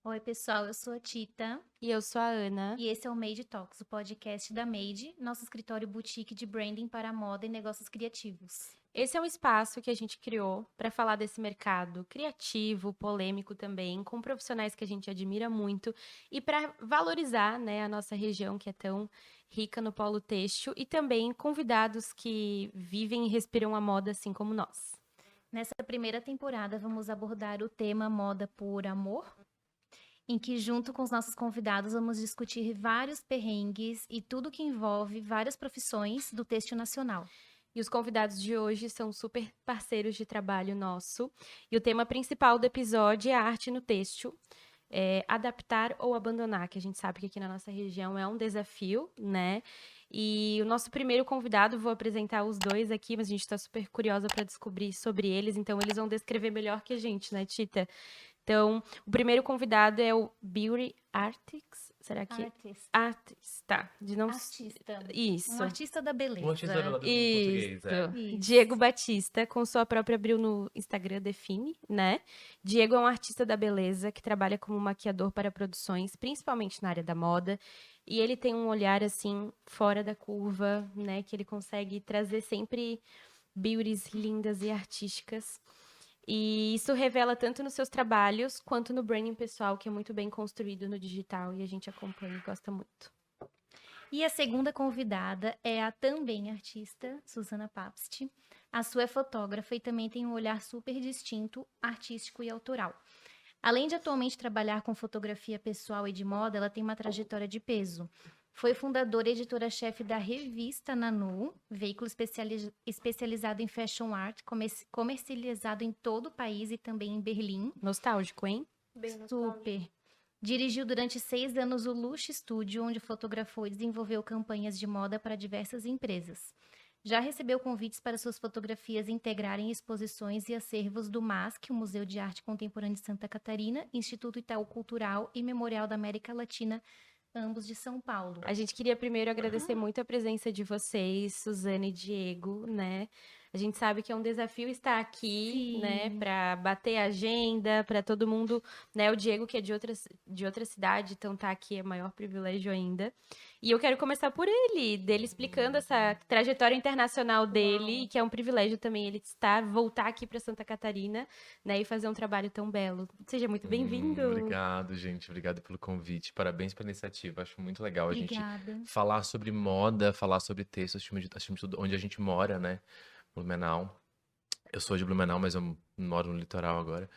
Oi, pessoal, eu sou a Tita E eu sou a Ana. e esse é o Made Talks, o podcast da Made, nosso escritório boutique de branding para moda e negócios criativos. Esse é um espaço que a gente criou para falar desse mercado criativo, polêmico também, com profissionais que a gente admira muito e para valorizar, né, a nossa região que é tão rica no polo têxtil e também convidados que vivem e respiram a moda assim como nós. Nessa primeira temporada, vamos abordar o tema Moda por Amor, em que, junto com os nossos convidados, vamos discutir vários perrengues e tudo que envolve várias profissões do têxtil nacional. E os convidados de hoje são super parceiros de trabalho nosso. E o tema principal do episódio é a arte no têxtil. Adaptar ou abandonar, que a gente sabe que aqui na nossa região é um desafio, né? E o nosso primeiro convidado, vou apresentar os dois aqui, mas a gente está super curiosa para descobrir sobre eles, então eles vão descrever melhor que a gente, né, Tita? Então, o primeiro convidado é o Beauty Artix, será que? Artist, tá. De não... Artista. Um Isso. artista da beleza. Um artista do Isso. português, é. Isso. Diego Batista, com sua própria bio no Instagram, define, né? Diego é um artista da beleza que trabalha como maquiador para produções, principalmente na área da moda. E ele tem um olhar, assim, fora da curva, né? Que ele consegue trazer sempre beauties lindas e artísticas. E isso revela tanto nos seus trabalhos, quanto no branding pessoal, que é muito bem construído no digital. E a gente acompanha e gosta muito. E a segunda convidada é a também artista, Susana Papst. A sua é fotógrafa e também tem um olhar super distinto, artístico e autoral. Além de atualmente trabalhar com fotografia pessoal e de moda, ela tem uma trajetória de peso. Foi fundadora e editora-chefe da revista Nanu, veículo especializado em fashion art, comercializado em todo o país e também em Berlim. Nostálgico, hein? Super. Dirigiu durante 6 anos o Luxe Studio, onde fotografou e desenvolveu campanhas de moda para diversas empresas. Já recebeu convites para suas fotografias integrarem exposições e acervos do MASC, o Museu de Arte Contemporânea de Santa Catarina, Instituto Itaú Cultural e Memorial da América Latina, ambos de São Paulo. A gente queria primeiro agradecer muito a presença de vocês, Suzana e Diego, né? A gente sabe que é um desafio estar aqui, Sim. né, para bater a agenda, para todo mundo, né? O Diego, que é de outra cidade, então tá aqui é maior privilégio ainda. E eu quero começar por ele, dele explicando essa trajetória internacional dele, que é um privilégio também ele voltar aqui para Santa Catarina, né, e fazer um trabalho tão belo. Seja muito bem-vindo. Obrigado, gente. Obrigado pelo convite. Parabéns pela iniciativa. Acho muito legal a gente Obrigada. falar sobre moda, falar sobre texto, acima de tudo, onde a gente mora, né? Blumenau. Eu sou de Blumenau, mas eu moro no litoral agora.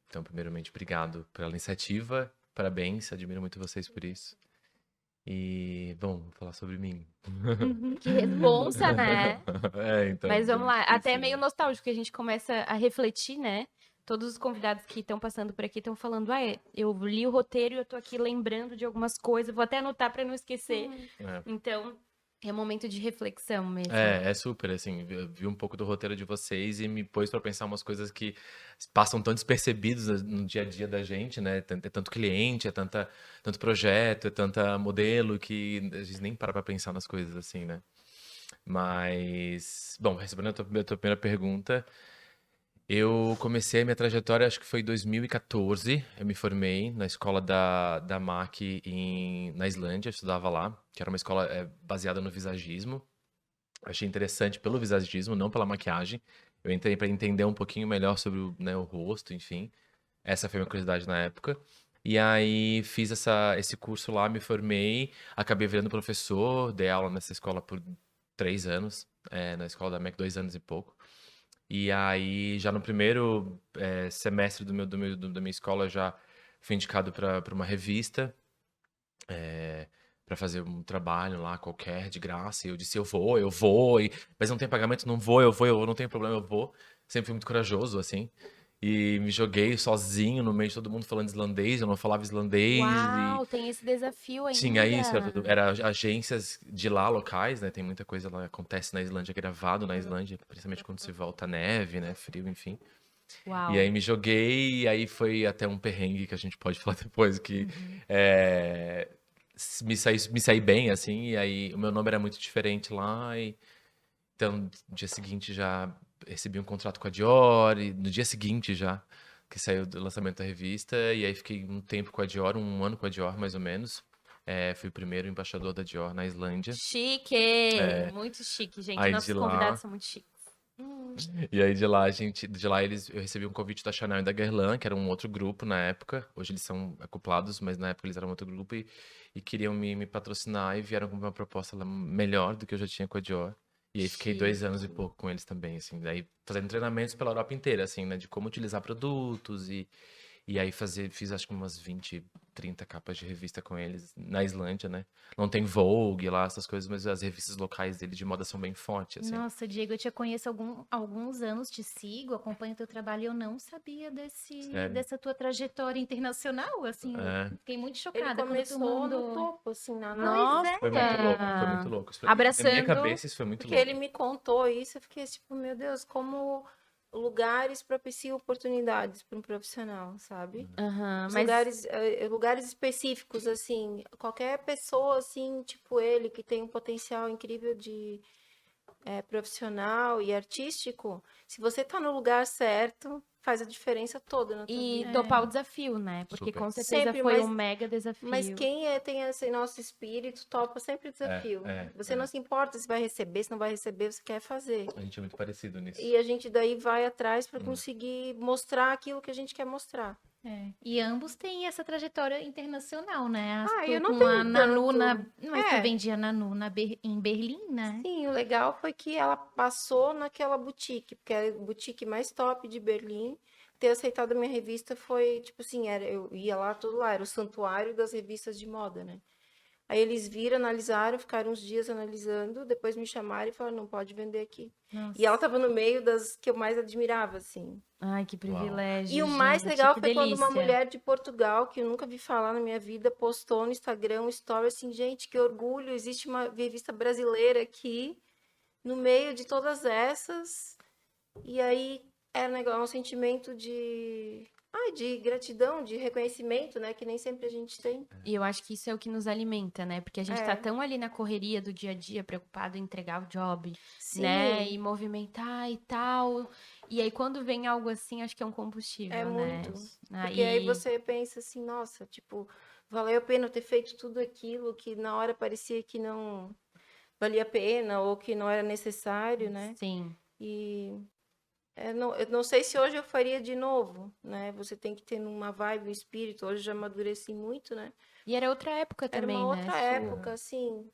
Então, primeiramente, obrigado pela iniciativa. Parabéns, admiro muito vocês por isso. E, bom, vou falar sobre mim. Que responsa, né? Então, Mas vamos lá, difícil, até meio né? nostálgico, que a gente começa a refletir, né? Todos os convidados que estão passando por aqui estão falando, eu li o roteiro e eu tô aqui lembrando de algumas coisas, vou até anotar para não esquecer. É. Então, é um momento de reflexão mesmo. É super, assim, eu vi um pouco do roteiro de vocês e me pôs pra pensar umas coisas que passam tão despercebidas no dia a dia da gente, né? É tanto cliente, tanto projeto, é tanta modelo que a gente nem para pra pensar nas coisas assim, né? Mas, bom, respondendo a tua primeira pergunta, eu comecei a minha trajetória, acho que foi em 2014. Eu me formei na escola da MAC na Islândia, eu estudava lá, que era uma escola baseada no visagismo. Achei interessante pelo visagismo, não pela maquiagem. Eu entrei para entender um pouquinho melhor sobre o rosto, enfim. Essa foi a minha curiosidade na época. E aí fiz esse curso lá, me formei, acabei virando professor, dei aula nessa escola por 3 anos, na escola da MEC 2 anos e pouco. E aí, já no primeiro semestre da minha escola, eu já fui indicado para uma revista, para fazer um trabalho lá qualquer, de graça. E eu disse, eu vou, mas não tem pagamento, não vou, eu não tenho problema, eu vou. Sempre fui muito corajoso, assim. E me joguei sozinho no meio de todo mundo falando islandês, eu não falava islandês. Uau, tem esse desafio ainda. Tinha isso, era agências de lá, locais, né? Tem muita coisa lá, acontece na Islândia, gravado na Islândia, principalmente quando se volta neve, né? Frio, enfim. Uau. E aí me joguei, e aí foi até um perrengue que a gente pode falar depois, que me saí bem, assim, e aí o meu nome era muito diferente lá, e então no dia seguinte já recebi um contrato com a Dior, e no dia seguinte já, que saiu do lançamento da revista, e aí fiquei um tempo com a Dior, um ano com a Dior, mais ou menos. Fui o primeiro embaixador da Dior na Islândia. Chique! Muito chique, gente. Aí de Nossos lá, convidados são muito chiques. e aí de lá, eu recebi um convite da Chanel e da Guerlain, que era um outro grupo na época. Hoje eles são acoplados, mas na época eles eram outro grupo e queriam me patrocinar e vieram com uma proposta melhor do que eu já tinha com a Dior. E aí fiquei 2 anos e pouco com eles também, assim, daí fazendo treinamentos pela Europa inteira, assim, né, de como utilizar produtos e aí fiz acho que umas 20, 30 capas de revista com eles na Islândia, né? Não tem Vogue lá, essas coisas, mas as revistas locais dele de moda são bem fortes, assim. Nossa, Diego, eu te conheço há alguns anos, te sigo, acompanho teu trabalho e eu não sabia Sério? dessa tua trajetória internacional, assim, É. eu fiquei muito Ele chocada quando tu começou no mandou. topo, assim, na Nossa! Foi muito louco, foi muito louco. Na minha Abraçando. cabeça isso foi muito Porque louco. ele me contou isso, eu fiquei tipo, meu Deus, como lugares propiciam oportunidades para um profissional, sabe? Aham, Os mas lugares específicos, assim, qualquer pessoa, assim, tipo ele, que tem um potencial incrível de profissional e artístico, se você tá no lugar certo, faz a diferença toda na tua e vida. topar o desafio, né? Porque Super. com certeza Sempre, foi mas- um mega desafio. Mas quem tem esse nosso espírito topa sempre o desafio. Você não se importa se vai receber, se não vai receber, você quer fazer. A gente é muito parecido nisso. E a gente daí vai atrás para conseguir mostrar aquilo que a gente quer mostrar. E ambos têm essa trajetória internacional, né? Ah, Tu eu não com tenho a Nanu tanto. mas tu vendia Nanu em Berlim, né? Sim, o legal foi que ela passou naquela boutique, porque é a boutique mais top de Berlim. Ter aceitado a minha revista foi, tipo assim, eu ia lá, tudo lá, era o santuário das revistas de moda, né? Aí eles viram, analisaram, ficaram uns dias analisando, depois me chamaram e falaram, não pode vender aqui. Nossa. E ela tava no meio das que eu mais admirava, assim. Ai, que privilégio, E o mais gente, legal que foi quando uma delícia. mulher de Portugal, que eu nunca vi falar na minha vida, postou no Instagram um story assim, gente, que orgulho, existe uma revista brasileira aqui, no meio de todas essas. E aí era um sentimento de gratidão, de reconhecimento, né, que nem sempre a gente tem. E eu acho que isso é o que nos alimenta, né? Porque a gente É. tá tão ali na correria do dia a dia, preocupado em entregar o job, Sim. né? E movimentar e tal. E aí, quando vem algo assim, acho que é um combustível, É né? muito. Aí, Porque aí você pensa assim, nossa, tipo, valeu a pena eu ter feito tudo aquilo que na hora parecia que não valia a pena ou que não era necessário, né? Sim. E eu não sei se hoje eu faria de novo, né? Você tem que ter uma vibe, um espírito. Hoje eu já amadureci muito, né? E era outra época Era também, uma né? outra época, sim,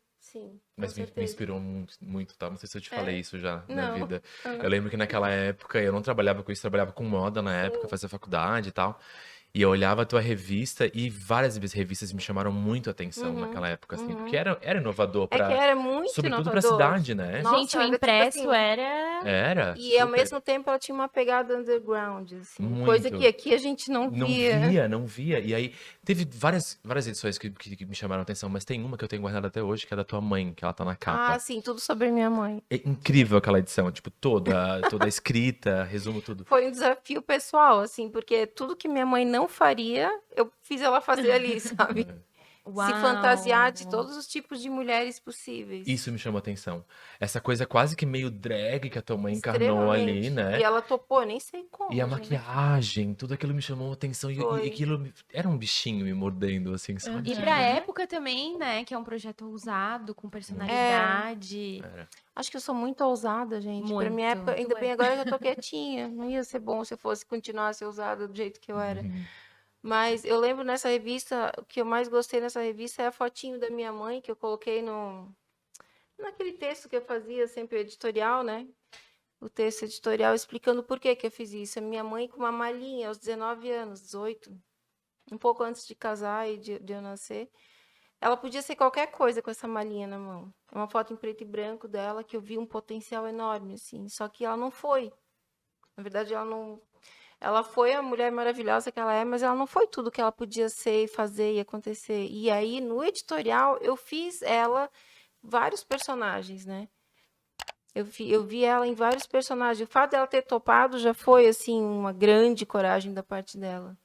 Mas com me certeza. inspirou muito, tá? Não sei se eu te falei isso já na Não. vida. Eu lembro que naquela época eu não trabalhava com isso, trabalhava com moda na época, fazia faculdade e tal. E eu olhava a tua revista e várias revistas me chamaram muito a atenção naquela época, assim, porque era inovador É que pra, era muito sobretudo pra inovador. cidade, né? Nossa, Gente, o era tipo impresso assim, era... Era, E ao super. mesmo tempo ela tinha uma pegada underground, assim. Muito. Coisa que aqui a gente não via. Não via. E aí, teve várias edições que me chamaram a atenção, mas tem uma que eu tenho guardada até hoje, que é da tua mãe, que ela tá na capa. Ah, sim, tudo sobre minha mãe. É incrível aquela edição, tipo, toda a escrita, resumo tudo. Foi um desafio pessoal, assim, porque tudo que minha mãe não faria, eu fiz ela fazer ali, sabe? Se Uau! fantasiar de todos os tipos de mulheres possíveis. Isso me chamou a atenção. Essa coisa quase que meio drag que a tua mãe encarnou ali, Extremamente. né? E ela topou, nem sei como. E a gente. maquiagem, tudo aquilo me chamou a atenção. E Foi. aquilo era um bichinho me mordendo, assim, sabe? E pra época também, né? Que é um projeto ousado, com personalidade. Era. Acho que eu sou muito ousada, gente. Pra Muito. minha época, ainda Tu bem agora que eu tô quietinha. Não ia ser bom se eu fosse continuar a ser ousada do jeito que eu era. Mas eu lembro nessa revista, o que eu mais gostei nessa revista é a fotinho da minha mãe, que eu coloquei naquele texto que eu fazia sempre editorial, né? O texto editorial explicando por que eu fiz isso. A minha mãe com uma malinha aos 19 anos, 18, um pouco antes de casar e de eu nascer. Ela podia ser qualquer coisa com essa malinha na mão. É uma foto em preto e branco dela que eu vi um potencial enorme, assim. Só que ela não foi. Na verdade, ela não... Ela foi a mulher maravilhosa que ela é, mas ela não foi tudo que ela podia ser, fazer e acontecer. E aí, no editorial, eu fiz ela vários personagens, né? Eu vi ela em vários personagens. O fato dela ter topado já foi, assim, uma grande coragem da parte dela.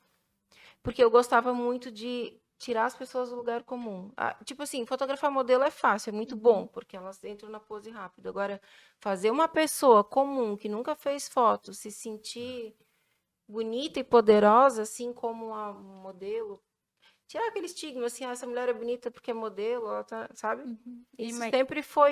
Porque eu gostava muito de tirar as pessoas do lugar comum. Tipo assim, fotografar modelo é fácil, é muito bom, porque elas entram na pose rápido. Agora, fazer uma pessoa comum, que nunca fez foto, se sentir bonita e poderosa, assim como uma modelo. Tirar aquele estigma, assim, essa mulher é bonita porque é modelo, ela tá, sabe? Isso sempre foi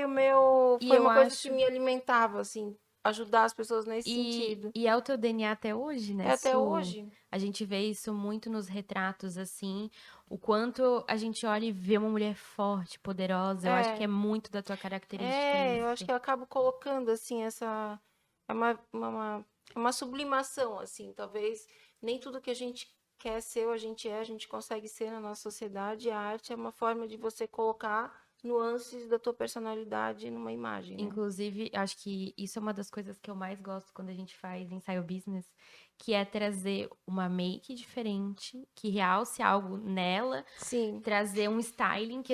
foi uma coisa que me alimentava, assim, ajudar as pessoas nesse sentido. E é o teu DNA até hoje, né, É até Su? hoje. A gente vê isso muito nos retratos, assim, o quanto a gente olha e vê uma mulher forte, poderosa. Eu acho que é muito da tua característica Eu acho isso. que eu acabo colocando, assim, essa... É uma sublimação, assim, talvez nem tudo que a gente quer ser, ou a gente consegue ser na nossa sociedade. A arte é uma forma de você colocar nuances da tua personalidade numa imagem, né? Inclusive, acho que isso é uma das coisas que eu mais gosto quando a gente faz ensaio business, que é trazer uma make diferente, que realce algo nela, Sim. trazer um styling, que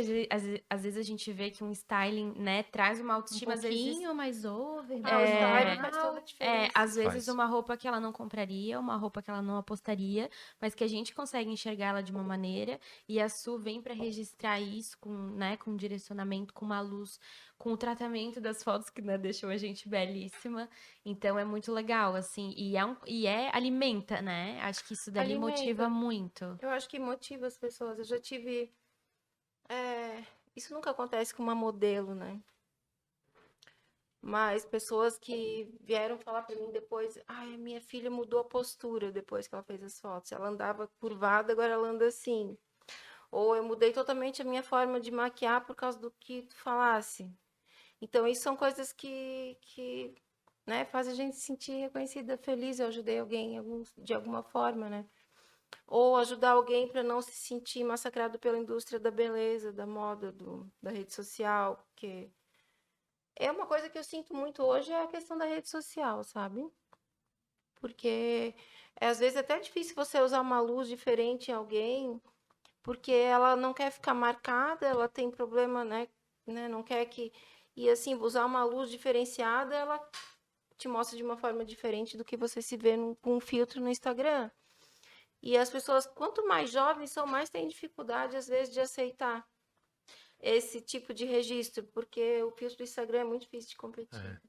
às vezes a gente vê que um styling, né, traz uma Um autoestima, às vezes. pouquinho mais over, O styling faz toda a diferença. Às vezes Faz. uma roupa que ela não compraria, uma roupa que ela não apostaria, mas que a gente consegue enxergar ela de uma maneira, e a Su vem para registrar isso com, né, com direcionamento, com uma luz, com o tratamento das fotos que, né, deixou a gente belíssima. Então é muito legal, assim, alimenta, né? Acho que isso dali motiva Alimenta. muito. Eu acho que motiva as pessoas. Eu já tive. Isso nunca acontece com uma modelo, né? Mas pessoas que vieram falar pra mim depois, ai, a minha filha mudou a postura depois que ela fez as fotos. Ela andava curvada, agora ela anda assim. Ou eu mudei totalmente a minha forma de maquiar por causa do que tu falasse. Então, isso são coisas que né, fazem a gente se sentir reconhecida, feliz. Eu ajudei alguém de alguma forma, né? Ou ajudar alguém para não se sentir massacrado pela indústria da beleza, da moda, da rede social, porque é uma coisa que eu sinto muito hoje é a questão da rede social, sabe? Porque às vezes é até difícil você usar uma luz diferente em alguém, porque ela não quer ficar marcada, ela tem problema, né? Não quer que. E assim, usar uma luz diferenciada, ela te mostra de uma forma diferente do que você se vê com um filtro no Instagram. E as pessoas, quanto mais jovens são, mais têm dificuldade, às vezes, de aceitar esse tipo de registro, porque o filtro do Instagram é muito difícil de competir.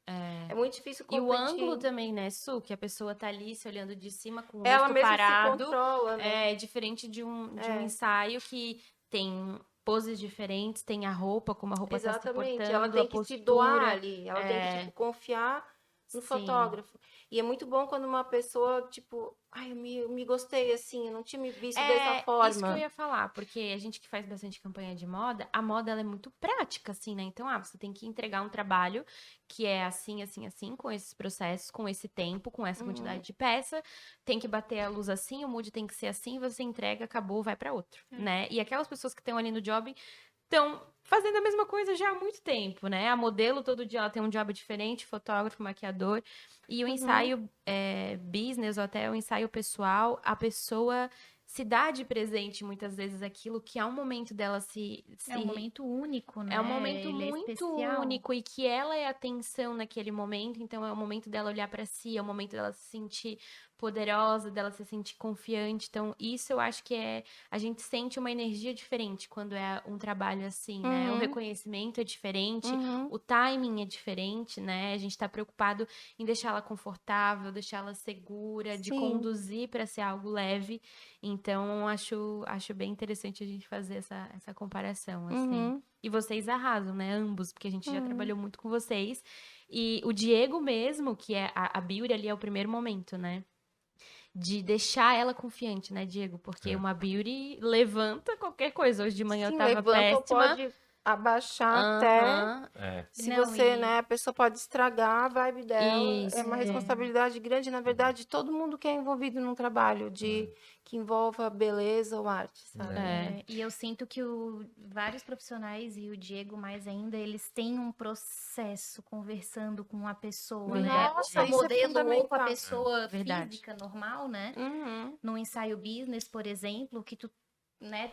É muito difícil E o ângulo competir. também, né, Su? Que a pessoa tá ali se olhando de cima com o Ela rosto mesma se parado. controla, né? É diferente de um ensaio que tem poses diferentes, tem a roupa, como a roupa tá se Exatamente. Ela portando, a tem que se doar postura. ali. Ela tem que, tipo, confiar no Sim. fotógrafo. E é muito bom quando uma pessoa, tipo, ai, eu me gostei assim, eu não tinha me visto dessa É isso que eu forma. ia falar, porque a gente que faz bastante campanha de moda, a moda ela é muito prática, assim, né? Então, você tem que entregar um trabalho que é assim, assim, assim, com esses processos, com esse tempo, com essa quantidade de peça, tem que bater a luz assim, o mood tem que ser assim, você entrega, acabou, vai para outro, né? E aquelas pessoas que estão ali no job estão fazendo a mesma coisa já há muito tempo, né? A modelo todo dia ela tem um job diferente, fotógrafo, maquiador. E o ensaio business ou até o ensaio pessoal, a pessoa se dá de presente muitas vezes aquilo que é um momento dela É um momento único, né? é um momento Ele é muito especial. único e que ela é a atenção naquele momento, então é o momento dela olhar pra si, é o momento dela se sentir poderosa, dela se sentir confiante. Então, isso eu acho que a gente sente uma energia diferente quando é um trabalho assim, né? O reconhecimento é diferente, o timing é diferente, né? A gente tá preocupado em deixar ela confortável, deixar ela segura, de Sim. conduzir para ser algo leve. Então, acho bem interessante a gente fazer essa comparação, assim. E vocês arrasam, né? Ambos, porque a gente já trabalhou muito com vocês. E o Diego mesmo, que é a Beauty ali, é o primeiro momento, né? De deixar ela confiante, né, Diego? Porque uma Beauty levanta qualquer coisa. Hoje de manhã eu Sim, tava levanta ou péssima. pode abaixar até. Aham. Se Não, você, e né, a pessoa pode estragar a vibe dela. É Isso. uma responsabilidade grande, na verdade, todo mundo que é envolvido num trabalho que envolva beleza ou arte, sabe? E eu sinto que vários profissionais, e o Diego mais ainda, eles têm um processo conversando com a pessoa, né? Ou Nossa, com a isso é modelo ou com a fundamental. pessoa Verdade. física normal, né? Uhum. No ensaio business, por exemplo, que tu, né,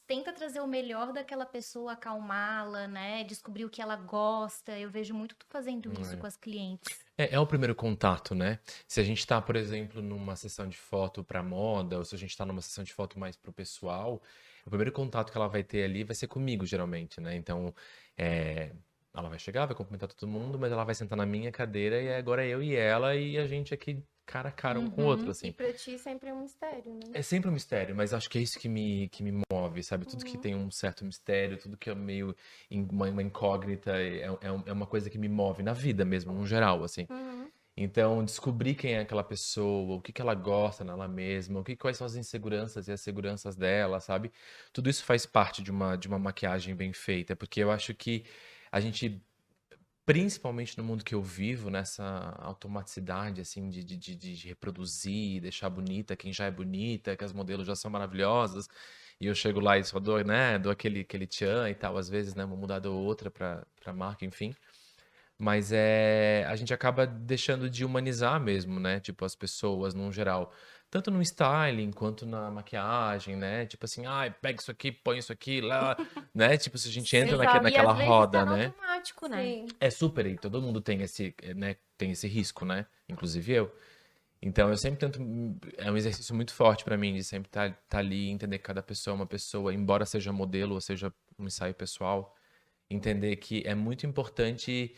tenta trazer o melhor daquela pessoa, acalmá-la, né? Descobrir o que ela gosta. Eu vejo muito tu fazendo isso com as clientes. É o primeiro contato, né? Se a gente tá, por exemplo, numa sessão de foto pra moda, ou se a gente tá numa sessão de foto mais pro pessoal, o primeiro contato que ela vai ter ali vai ser comigo, geralmente, né? Então, ela vai chegar, vai cumprimentar todo mundo, mas ela vai sentar na minha cadeira e agora é eu e ela e a gente aqui cara a cara um com o outro, Uhum. assim. E pra ti sempre é um mistério, né? É sempre um mistério, mas acho que é isso que me move, sabe? Tudo que tem um certo mistério, tudo que é meio uma incógnita, é uma coisa que me move na vida mesmo, no geral, assim. Uhum. Então, descobrir quem é aquela pessoa, o que que ela gosta nela mesma, quais são as inseguranças e as seguranças dela, sabe? Tudo isso faz parte de uma maquiagem bem feita, porque eu acho que a gente, principalmente no mundo que eu vivo, nessa automaticidade, assim, de reproduzir, deixar bonita quem já é bonita, que as modelos já são maravilhosas, e eu chego lá e só dou, né, dou aquele tchan e tal, às vezes, né, uma mudada ou outra pra marca, enfim. Mas a gente acaba deixando de humanizar mesmo, né? Tipo, as pessoas num geral. Tanto no styling quanto na maquiagem, né? Tipo assim, ai, pega isso aqui, põe isso aqui, lá, né? Tipo, se a gente entra Exato. E naquela às vezes tá roda, no né? automático, né? Sim. É super aí, todo mundo tem esse, né? Tem esse risco, né? Inclusive eu. Então eu sempre tento, é um exercício muito forte pra mim de sempre estar ali, entender que cada pessoa é uma pessoa, embora seja modelo ou seja um ensaio pessoal, entender que é muito importante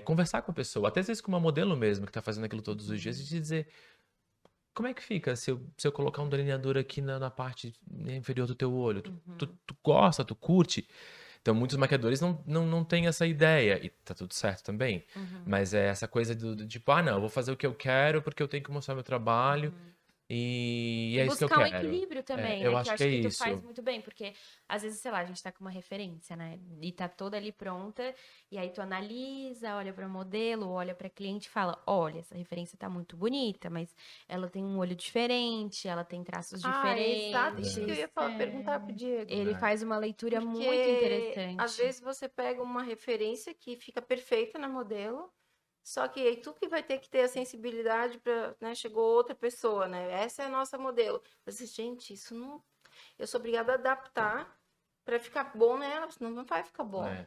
conversar com a pessoa, até às vezes com uma modelo mesmo, que está fazendo aquilo todos os dias, e te dizer como é que fica se eu colocar um delineador aqui na parte inferior do teu olho? Tu gosta, tu curte? Então, muitos maquiadores não têm essa ideia, e tá tudo certo também. Mas é essa coisa do tipo, ah, não, eu vou fazer o que eu quero porque eu tenho que mostrar meu trabalho e E é isso que eu buscar um quero. equilíbrio também, Eu né? Que eu acho que é acho que tu faz isso. muito bem, porque às vezes, sei lá, a gente tá com uma referência, né? E tá toda ali pronta, e aí tu analisa, olha pra modelo, olha pra cliente e fala: olha, essa referência tá muito bonita, mas ela tem um olho diferente, ela tem traços Ah, exato. Isso que eu diferentes. ia falar, perguntar pro Diego. Ele faz uma leitura muito Porque às interessante. vezes você pega uma referência que fica perfeita na modelo, só que aí tu que vai ter que ter a sensibilidade para, né, chegou outra pessoa, né? Essa é a nossa modelo. Mas, gente, isso não. Eu sou obrigada a adaptar para ficar bom nela, senão não vai ficar bom. É,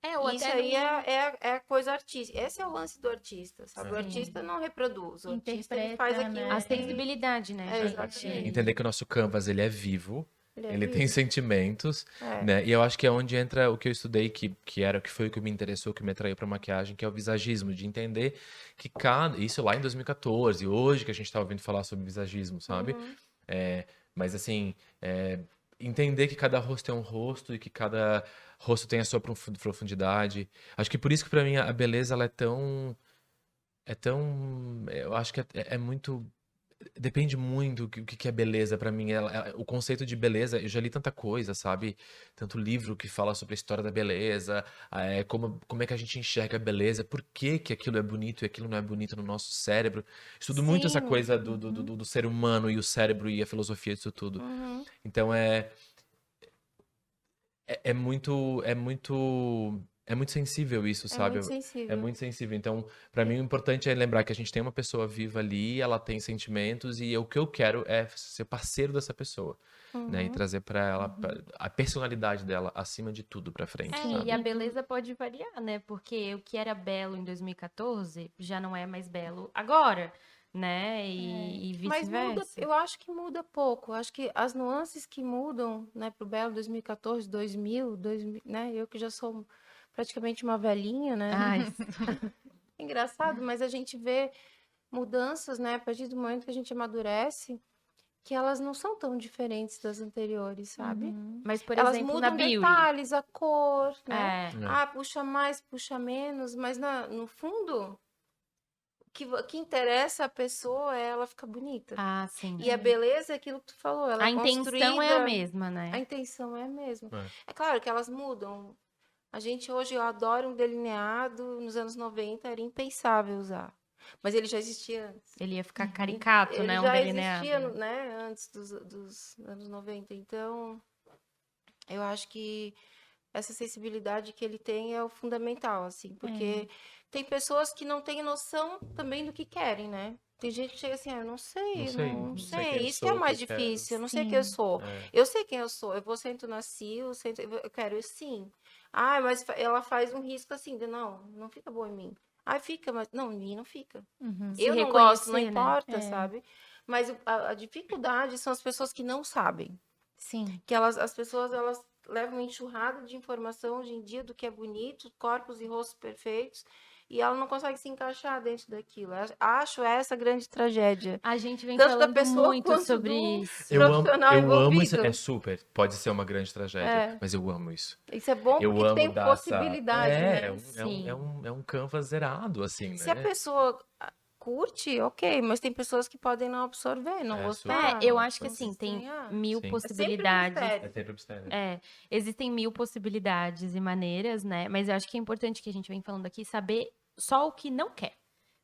é, Ou E isso até aí no. é a coisa artística. Esse é o lance do artista, sabe? O é. artista não reproduz. O artista ele Interpreta, faz aquilo né? A que. sensibilidade, né, É, gente? exatamente. Entender que o nosso canvas, ele é vivo, Ele é ele tem vivo. sentimentos, É. né? E eu acho que é onde entra o que eu estudei, que foi o que me interessou, que me atraiu para maquiagem, que é o visagismo, de entender que isso lá em 2014, hoje que a gente tá ouvindo falar sobre visagismo, sabe? Uhum. É, mas assim, entender que cada rosto é um rosto e que cada rosto tem a sua profundidade. Acho que por isso que para mim a beleza ela eu acho que é muito. Depende muito o que é beleza pra mim. O conceito de beleza, eu já li tanta coisa, sabe? Tanto livro que fala sobre a história da beleza, como é que a gente enxerga a beleza, por que que aquilo é bonito e aquilo não é bonito no nosso cérebro. Estudo muito essa Sim. coisa do ser humano e o cérebro e a filosofia disso tudo. Uhum. Então é muito, é muito sensível isso, É sabe? muito É sensível. muito sensível. Então, pra mim, o importante é lembrar que a gente tem uma pessoa viva ali, ela tem sentimentos e o que eu quero é ser parceiro dessa pessoa, né? E Uhum. trazer pra ela a personalidade dela acima de tudo pra frente, É, Sim, e a sabe? beleza pode variar, né? Porque o que era belo em 2014 já não é mais belo agora, né? E Mas muda, vice-versa. eu acho que muda pouco. Eu acho que as nuances que mudam, né, pro Belo 2014, 2000, né? Eu que já sou praticamente uma velhinha, né? Ai, Engraçado, mas a gente vê mudanças, né, a partir do momento que a gente amadurece, que elas não são tão diferentes das anteriores, sabe? Uhum. mas, por Elas exemplo, na mudam beauty. detalhes, a cor, né? É, É. Ah, puxa mais, puxa menos, mas no fundo, o que interessa a pessoa é ela ficar bonita. ah, sim. E a beleza é aquilo que tu falou, ela A é intenção é a construída, mesma, a né? intenção é a mesma. É. É claro que elas mudam. A gente hoje, eu adoro um delineado, nos anos 90 era impensável usar. Mas ele já existia antes. Ele ia ficar caricato, Ele né? Um já existia, delineado. né, antes dos anos 90. Então, eu acho que essa sensibilidade que ele tem é o fundamental, assim, porque tem pessoas que não têm noção também do que querem, né? Tem gente que chega assim, eu não sei, Não não sei sei, quem eu isso que é o sou, o que mais eu quero. difícil, eu não sei quem eu Sim. sou. É. Eu sei quem eu sou, eu vou sento na CIO, eu quero isso sim. Ah, mas ela faz um risco assim, não fica bom em mim. Ah, fica, mas não, em mim não fica. Uhum. Se Eu não gosto, não reconhecer, né? importa, É. sabe? Mas a dificuldade são as pessoas que não sabem. Sim. Que as pessoas, elas levam uma enxurrada de informação hoje em dia do que é bonito, corpos e rostos perfeitos, e ela não consegue se encaixar dentro daquilo. Acho essa a grande tragédia. A gente vem Tanto da falando pessoa muito quanto sobre do isso. profissional eu amo isso. envolvido. É super. Pode ser uma grande tragédia, É. mas eu amo isso. Isso é bom Eu porque amo tem dar possibilidade, né? é um canvas zerado, assim, Se a né? pessoa curte, ok, mas tem pessoas que podem não absorver, não É, gostar. Eu acho que Pode assim, ser tem estranhar. 1000 Sim. É sempre um possibilidades. mistério. É sempre mistério. Existem 1000 possibilidades e maneiras, né? Mas eu acho que é importante que a gente vem falando aqui saber só o que não quer.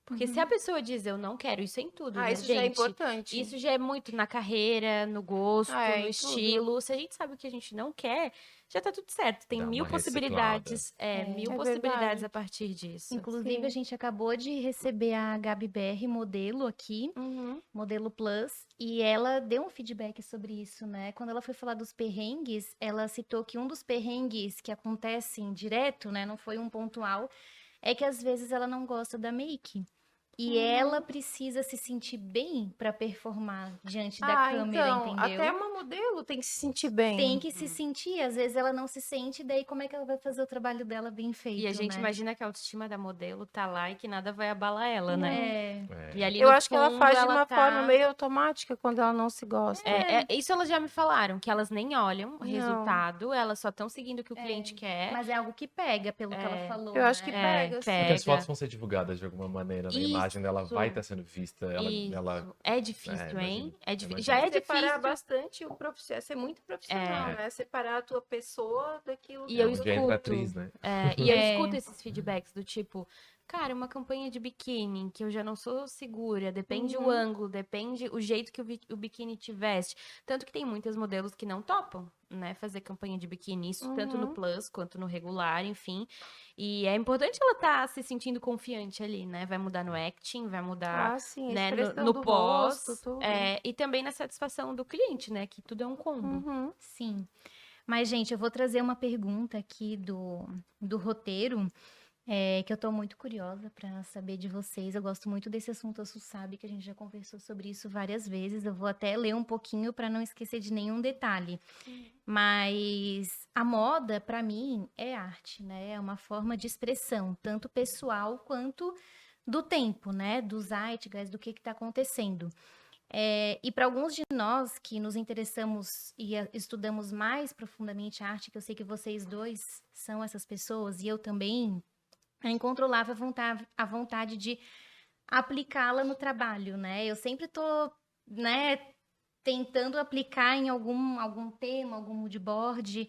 Porque se a pessoa diz eu não quero, isso é em tudo, né, Isso já é gente? importante. Isso já é muito na carreira, no gosto, no em tudo. estilo. Se a gente sabe o que a gente não quer, já tá tudo certo. Tem Dá 1000 uma reciclada. possibilidades. É. 1000 É possibilidades verdade. a partir disso. Inclusive, a Sim. gente acabou de receber a Gabi BR modelo aqui, Uhum. modelo Plus, e ela deu um feedback sobre isso, né? Quando ela foi falar dos perrengues, ela citou que um dos perrengues que acontecem direto, né, não foi um pontual, é que às vezes ela não gosta da make. E ela precisa se sentir bem para performar diante da câmera, Então, entendeu? até uma modelo tem que se sentir bem. Tem que se sentir, às vezes ela não se sente, daí como é que ela vai fazer o trabalho dela bem feito, E a gente né? imagina que a autoestima da modelo tá lá e que nada vai abalar ela, né? É, E ali Eu no acho que ela fundo, faz de uma tá... forma meio automática quando ela não se gosta. Isso elas já me falaram, que elas nem olham o Não. resultado, elas só estão seguindo o que o cliente quer. mas é algo que pega, pelo que ela falou, Eu acho que né? pega, sim. Porque as Pega. fotos vão ser divulgadas de alguma maneira, né? A imagem dela vai estar sendo vista, ela Isso. É difícil, hein? imagino, É difícil. imagino. Já é Separar difícil. bastante o profissional, ser muito profissional, né? Separar a tua pessoa daquilo E que eu Onde entra a escuto. atriz, né? E eu escuto esses feedbacks do tipo, cara, uma campanha de biquíni que eu já não sou segura, depende o ângulo, depende o jeito que o biquíni te veste. Tanto que tem muitas modelos que não topam, né, fazer campanha de biquíni, isso tanto no plus quanto no regular, enfim. E é importante ela estar se sentindo confiante ali, né? Vai mudar no acting, vai mudar, sim, a né, expressão no do pós, rosto, tudo. e também na satisfação do cliente, né? Que tudo é um combo. Sim. Mas, gente, eu vou trazer uma pergunta aqui do roteiro, que eu tô muito curiosa para saber de vocês. Eu gosto muito desse assunto, a Su sabe que a gente já conversou sobre isso várias vezes. Eu vou até ler um pouquinho para não esquecer de nenhum detalhe. Mas a moda, para mim, é arte, né? É uma forma de expressão, tanto pessoal quanto do tempo, né? Do zeitgeist, do que está acontecendo. E para alguns de nós que nos interessamos e estudamos mais profundamente a arte, que eu sei que vocês dois são essas pessoas, e eu também, é incontrolável a vontade de aplicá-la no trabalho, né? Eu sempre tô, né, tentando aplicar em algum tema, algum moodboard,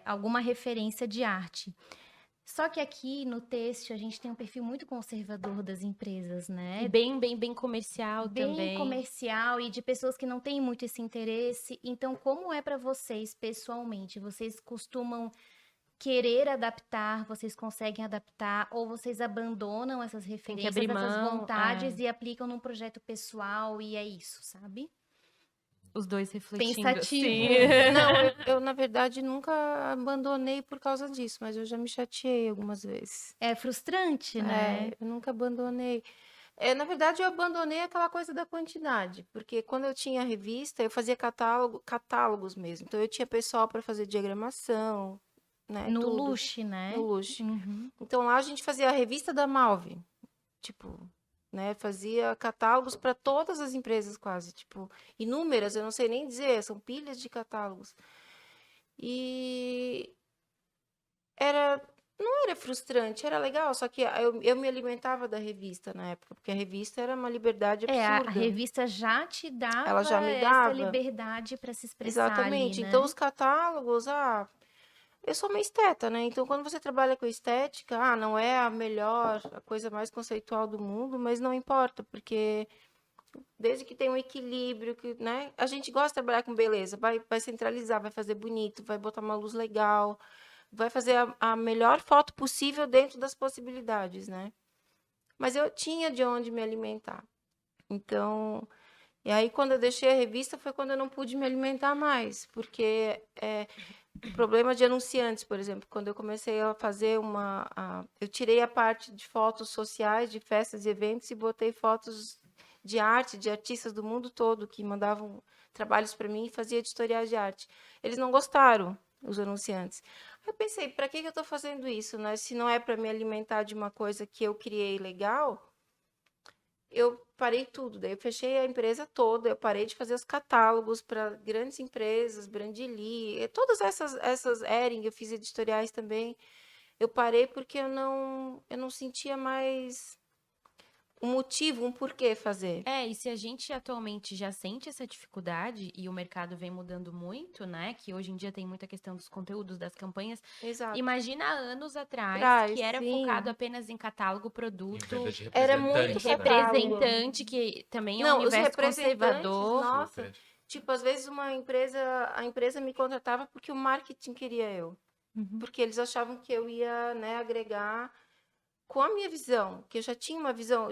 alguma referência de arte. Só que aqui no texto a gente tem um perfil muito conservador das empresas, né? E bem comercial Bem também. comercial e de pessoas que não têm muito esse interesse. Então, como é para vocês pessoalmente? Vocês costumam querer adaptar? Vocês conseguem adaptar? Ou vocês abandonam essas referências, abrir essas mão, vontades e aplicam num projeto pessoal e é isso, sabe? Os dois refletindo Pensativo. assim. Não, eu, na verdade, nunca abandonei por causa disso, mas eu já me chateei algumas vezes. É frustrante, né? Eu nunca abandonei. Na verdade, eu abandonei aquela coisa da quantidade, porque quando eu tinha revista, eu fazia catálogos mesmo. Então, eu tinha pessoal para fazer diagramação, né? No tudo. Luxe, né? No Luxe. Uhum. Então, lá a gente fazia a revista da Malve, tipo, né? Fazia catálogos para todas as empresas quase, tipo, inúmeras, eu não sei nem dizer, são pilhas de catálogos. E não era frustrante, era legal, só que eu me alimentava da revista na época, porque a revista era uma liberdade A absurda. revista já te dava Ela já me essa dava. liberdade para se expressar Exatamente. ali, né? Então, os catálogos, eu sou uma esteta, né? Então, quando você trabalha com estética, não é a melhor, a coisa mais conceitual do mundo, mas não importa, porque desde que tem um equilíbrio, né? A gente gosta de trabalhar com beleza, vai centralizar, vai fazer bonito, vai botar uma luz legal, vai fazer a melhor foto possível dentro das possibilidades, né? Mas eu tinha de onde me alimentar. Então, e aí quando eu deixei a revista foi quando eu não pude me alimentar mais, porque problema de anunciantes, por exemplo, quando eu comecei a fazer eu tirei a parte de fotos sociais, de festas e eventos e botei fotos de arte, de artistas do mundo todo que mandavam trabalhos para mim e fazia editoriais de arte. Eles não gostaram. os anunciantes. Aí eu pensei, para que eu estou fazendo isso, né? Se não é para me alimentar de uma coisa que eu criei legal, eu parei tudo. Daí eu fechei a empresa toda, eu parei de fazer os catálogos para grandes empresas, Brandly, todas essas Hering, eu fiz editoriais também. Eu parei porque eu não sentia mais um motivo, um porquê fazer. E se a gente atualmente já sente essa dificuldade e o mercado vem mudando muito, né? Que hoje em dia tem muita questão dos conteúdos, das campanhas. Exato. Imagina há anos atrás, Atrás, que era sim. focado apenas em catálogo, Em produto, venda de Era muito representantes, né? catálogo. representante, que também é um Não, os universo representantes, conservador. nossa, Super. tipo, às vezes a empresa me contratava porque o marketing queria eu. Uhum. Porque eles achavam que eu ia, né, agregar com a minha visão, que eu já tinha uma visão,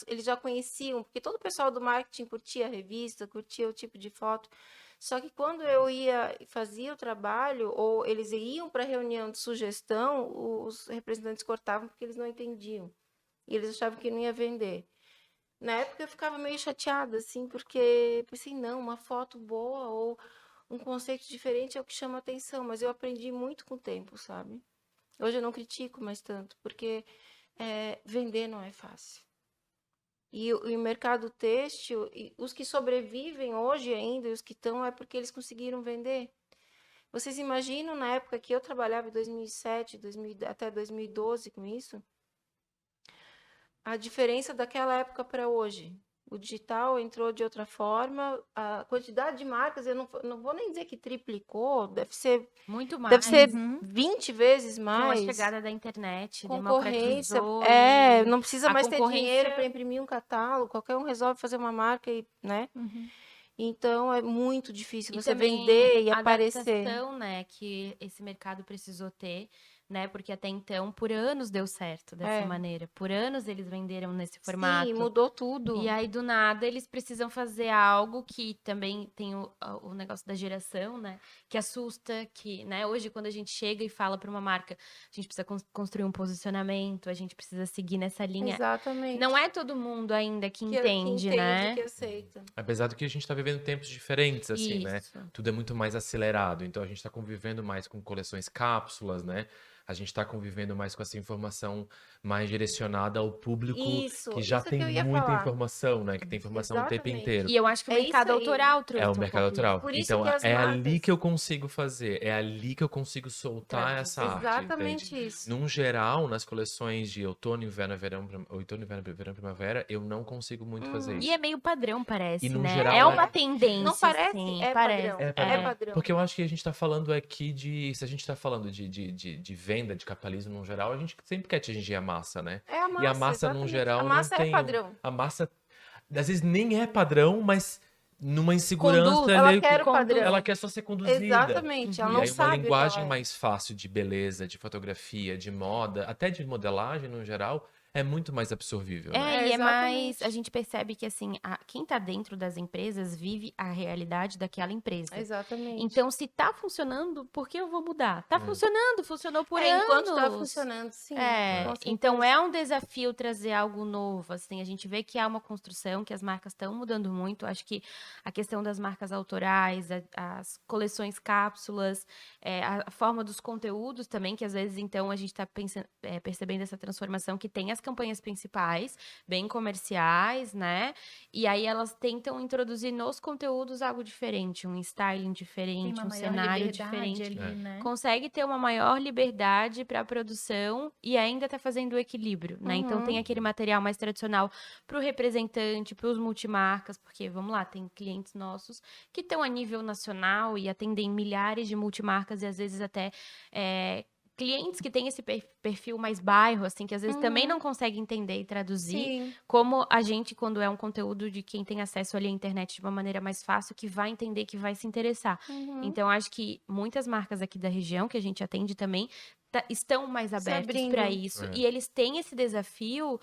eles já conheciam, porque todo o pessoal do marketing curtia a revista, curtia o tipo de foto. Só que quando eu ia e fazia o trabalho, ou eles iam para a reunião de sugestão, os representantes cortavam porque eles não entendiam. E eles achavam que não ia vender. Na época eu ficava meio chateada, assim, porque pensei, não, uma foto boa ou um conceito diferente é o que chama atenção, mas eu aprendi muito com o tempo, sabe? Hoje eu não critico mais tanto, porque vender não é fácil. E o mercado têxtil, os que sobrevivem hoje ainda, e os que estão, é porque eles conseguiram vender. Vocês imaginam, na época que eu trabalhava em 2007, até 2012 com isso, a diferença daquela época para hoje? O digital entrou de outra forma, a quantidade de marcas, eu não vou nem dizer que triplicou, Muito deve mais. ser Uhum. 20 vezes Com a mais. chegada da internet, Concorrência, democratizou não precisa a mais ter dinheiro concorrência- para imprimir um catálogo, qualquer um resolve fazer uma marca, né? Uhum. Então é muito difícil E você também vender e a aparecer. adaptação, né, que esse mercado precisou ter, né? Porque até então, por anos deu certo dessa É. maneira. Por anos eles venderam nesse formato. Sim, mudou tudo. E aí, do nada, eles precisam fazer algo que também tem o negócio da geração, né? Que assusta, que, né? Hoje, quando a gente chega e fala para uma marca, a gente precisa construir um posicionamento, a gente precisa seguir nessa linha. Exatamente. Não é todo mundo ainda que que entende, entende, né? que aceita. Apesar do que a gente tá vivendo tempos diferentes, assim, né? Isso. Tudo é muito mais acelerado. Então a gente tá convivendo mais com coleções cápsulas, né? A gente tá convivendo mais com essa informação mais direcionada ao público Isso, que já isso tem que eu ia muita falar. informação, né? Que tem informação o tempo Exatamente. inteiro. E eu acho que o É isso mercado aí. autoral trouxe É o um mercado pouco autoral. Por isso Então que as é ali marcas- que eu consigo fazer, é ali que eu consigo soltar Traduzir. essa arte, Exatamente entende? isso. Num geral, nas coleções de outono, inverno, verão, outono, inverno, verão, primavera, eu não consigo muito fazer E isso. é meio padrão, parece, E no né? geral É uma é- tendência, Não parece? assim, É parece. padrão. É padrão. É padrão. Porque eu acho que a gente tá falando aqui de. Se a gente tá falando de venda, de capitalismo no geral, a gente sempre quer atingir a massa, né? É a massa, E a massa, no exatamente. geral, A massa não tem. é padrão. A massa, às vezes, nem é padrão, mas numa insegurança Conduz, ali, Ela quer o padrão. ela quer só ser conduzida. Exatamente. Ela E não aí uma sabe o que linguagem ela é. mais fácil de beleza, de fotografia, de moda, até de modelagem no geral, é muito mais absorvível, né? E é mais. Exatamente. A gente percebe que, assim, quem tá dentro das empresas vive a realidade daquela empresa. Exatamente. Então, se tá funcionando, por que eu vou mudar? Tá funcionando, funcionou por Enquanto anos. tá funcionando, sim. com Então certeza. é um desafio trazer algo novo, assim, a gente vê que há uma construção, que as marcas estão mudando muito, acho que a questão das marcas autorais, as coleções cápsulas, a forma dos conteúdos também, que às vezes, então, a gente está percebendo essa transformação, que tem as campanhas principais, bem comerciais, né, e aí elas tentam introduzir nos conteúdos algo diferente, um styling Tem diferente, uma um maior cenário liberdade diferente. ali, né? Consegue ter uma maior liberdade para a produção e ainda tá fazendo o equilíbrio, né? Então tem aquele material mais tradicional para o representante, para os multimarcas, porque vamos lá, tem clientes nossos que estão a nível nacional e atendem milhares de multimarcas e às vezes até clientes que têm esse perfil mais bairro, assim, que às vezes também não conseguem entender e traduzir, Sim. como a gente, quando é um conteúdo de quem tem acesso ali à internet de uma maneira mais fácil, que vai entender, que vai se interessar. Então, acho que muitas marcas aqui da região, que a gente atende também, estão mais abertos para abrindo. isso. É. E eles têm esse desafio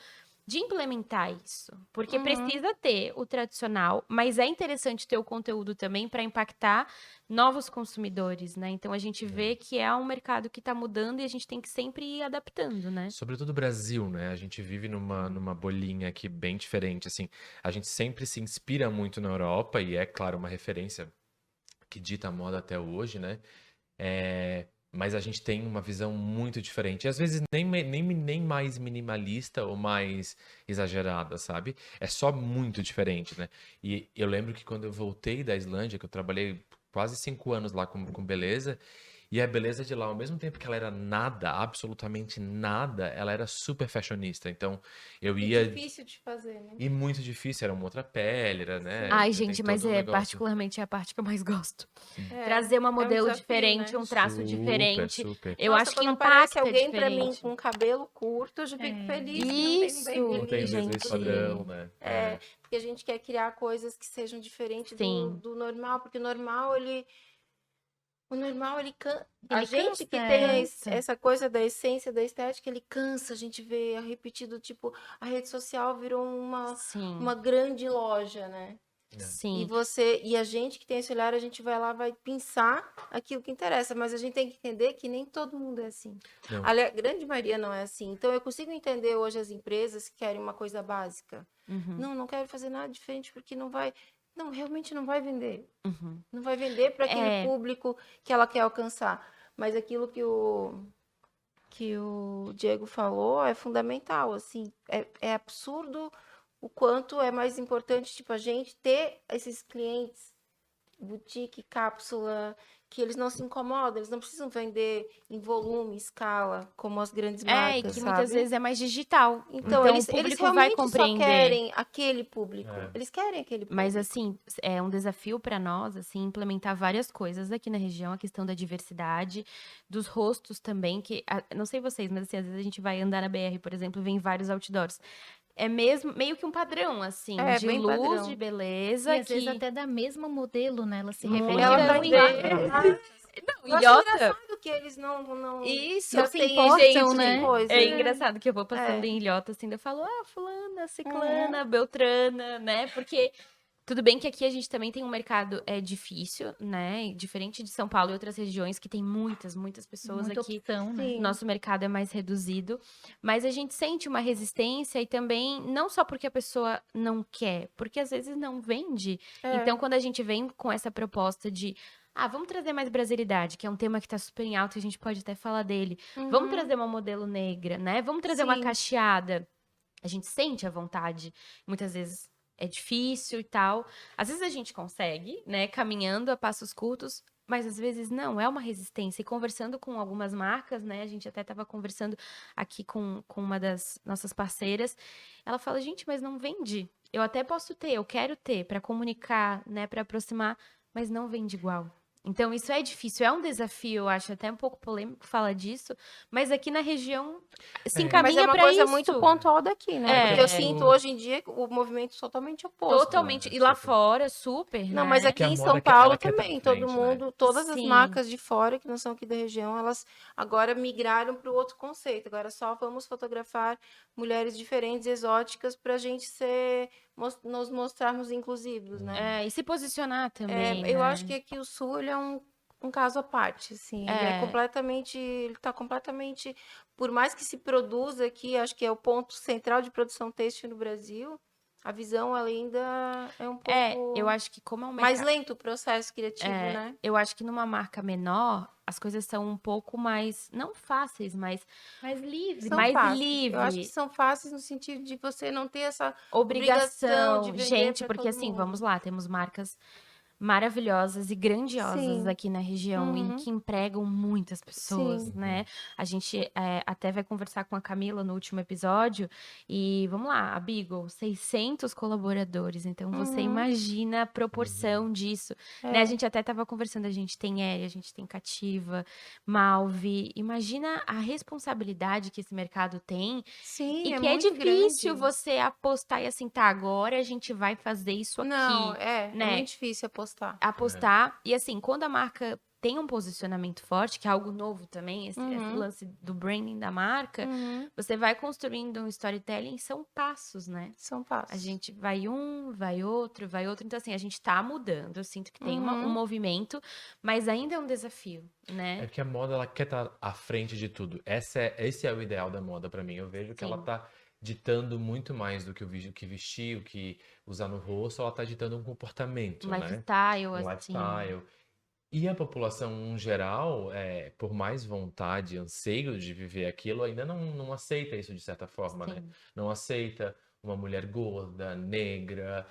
de implementar isso. Porque precisa ter o tradicional, mas é interessante ter o conteúdo também para impactar novos consumidores, né? Então a gente vê que é um mercado que está mudando e a gente tem que sempre ir adaptando, né? Sobretudo o Brasil, né? A gente vive numa bolinha aqui bem diferente, assim. A gente sempre se inspira muito na Europa e é, claro, uma referência que dita a moda até hoje, né? Mas a gente tem uma visão muito diferente. E às vezes nem mais minimalista ou mais exagerada, sabe? É só muito diferente, né? E eu lembro que quando eu voltei da Islândia, que eu trabalhei quase 5 anos lá com beleza, e a beleza de lá, ao mesmo tempo que ela era nada, absolutamente nada, ela era super fashionista. Então, eu E ia... difícil de fazer, né? E muito difícil, era uma outra pele, era, né? Ai, Tem gente, mas todo um negócio. particularmente é a parte que eu mais gosto. É, Trazer uma é um modelo desafio, diferente, né? um traço Super, diferente. super. Eu Nossa, acho que quando aparece impacta alguém pra mim diferente. com cabelo curto, eu já fico É. feliz que não tem Isso, ninguém Não tem feliz, mesmo esse gente. padrão, né? porque a gente quer criar coisas que sejam diferentes Sim. do normal, porque o normal, a Ele gente que cansa, tem cansa. essa coisa da essência, da estética, ele cansa, a gente vê repetido, tipo, a rede social virou uma Sim, grande loja, né? E sim. e a gente que tem esse olhar, a gente vai lá, vai pensar aquilo que interessa, mas a gente tem que entender que nem todo mundo é assim. Não. A grande maioria não é assim. Então eu consigo entender hoje as empresas que querem uma coisa básica. Uhum, Não quero fazer nada diferente porque realmente não vai vender. uhum. Não vai vender para aquele É. público que ela quer alcançar. Mas aquilo que o Diego falou é fundamental, assim, é absurdo o quanto é mais importante, tipo, a gente ter esses clientes boutique, cápsula, que eles não se incomodam, eles não precisam vender em volume, escala, como as grandes E marcas, que sabe? muitas vezes é mais digital. Então, Então, eles o público vai realmente só compreender. querem aquele público. É. Eles querem aquele público. Mas, assim, é um desafio para nós, assim, implementar várias coisas aqui na região, a questão da diversidade, dos rostos também, que, não sei vocês, mas, assim, às vezes a gente vai andar na BR, por exemplo, vem vários outdoors. É mesmo, meio que um padrão, assim, É, de bem luz, padrão. de E beleza, às vezes que... até da mesma modelo, né? Ela se Muitas refere Ela tá muito em em várias. Eu acho Ilhota, engraçado que eles não isso, Não se têm importam, esse tipo né? de coisa. é engraçado que eu vou passando É. em Ilhota, assim, daí eu falo, fulana, ciclana, beltrana, né? Porque tudo bem que aqui a gente também tem um mercado difícil, né? Diferente de São Paulo e outras regiões que tem muitas pessoas Muita aqui. opção, né? Sim. Nosso mercado é mais reduzido, mas a gente sente uma resistência e também não só porque a pessoa não quer, porque às vezes não vende. É. Então, quando a gente vem com essa proposta de vamos trazer mais brasilidade, que é um tema que tá super em alta e a gente pode até falar dele. Vamos trazer uma modelo negra, né? Vamos trazer uma Sim. cacheada. A gente sente a vontade. Muitas vezes é difícil e tal. Às vezes a gente consegue, né? Caminhando a passos curtos, mas às vezes não, é uma resistência. E conversando com algumas marcas, né? A gente até estava conversando aqui com uma das nossas parceiras. Ela fala, gente, mas não vende. Eu até posso ter, eu quero ter para comunicar, né? Para aproximar, mas não vende igual. Então, isso é difícil, é um desafio, eu acho até um pouco polêmico falar disso, mas aqui na região se É. encaminha Mas é uma para coisa isso. muito pontual daqui, né? Porque eu É. sinto hoje em dia o movimento totalmente oposto. Totalmente. né? E lá Super. fora, super, Não, né? mas aqui Que a em moda São quer- Paulo ela quer tá também, na todo frente, né? mundo, todas as Sim. marcas de fora que não são aqui da região, elas agora migraram para o outro conceito. Agora só vamos fotografar mulheres diferentes, exóticas, para a gente nos mostrarmos inclusivos, né? E se posicionar também, Eu né? acho que aqui o Sul ele é um caso à parte, assim. Ele tá completamente, por mais que se produza aqui, acho que é o ponto central de produção têxtil no Brasil, a visão ela ainda é um pouco Eu acho que como é um mais mercado... lento o processo criativo, né? Eu acho que numa marca menor, as coisas são um pouco mais, não fáceis, mas Mais livre. São mais fáceis. livre. Eu acho que são fáceis no sentido de você não ter essa Obrigação. de vender Gente, pra porque todo assim, mundo. vamos lá, temos marcas maravilhosas e grandiosas Sim. aqui na região e Uhum. que empregam muitas pessoas, Sim. né? A gente até vai conversar com a Camila no último episódio e vamos lá, a Beagle, 600 colaboradores, então você imagina a proporção disso, né? A gente até estava conversando, a gente tem Eri, a gente tem Cativa, Malve, imagina a responsabilidade que esse mercado tem Sim, e é que é muito difícil grande. você apostar e assim, tá, agora a gente vai fazer isso aqui. Não, né? é muito difícil apostar. Apostar. E assim, quando a marca tem um posicionamento forte, que é algo novo também, esse lance do branding da marca, você vai construindo um storytelling, são passos, né? São passos. A gente vai vai outro. Então, assim, a gente tá mudando. Eu sinto que tem um movimento, mas ainda é um desafio, né? É que a moda, ela quer estar à frente de tudo. Esse é o ideal da moda pra mim. Eu vejo que ela Sim. tá ditando muito mais do que o que vestir, o que usar no rosto. Ela tá ditando um comportamento, Um né? lifestyle, Um assim. lifestyle. E a população em geral, por mais vontade, anseio de viver aquilo, ainda não aceita isso de certa forma, né? Sim. Não aceita uma mulher gorda, negra,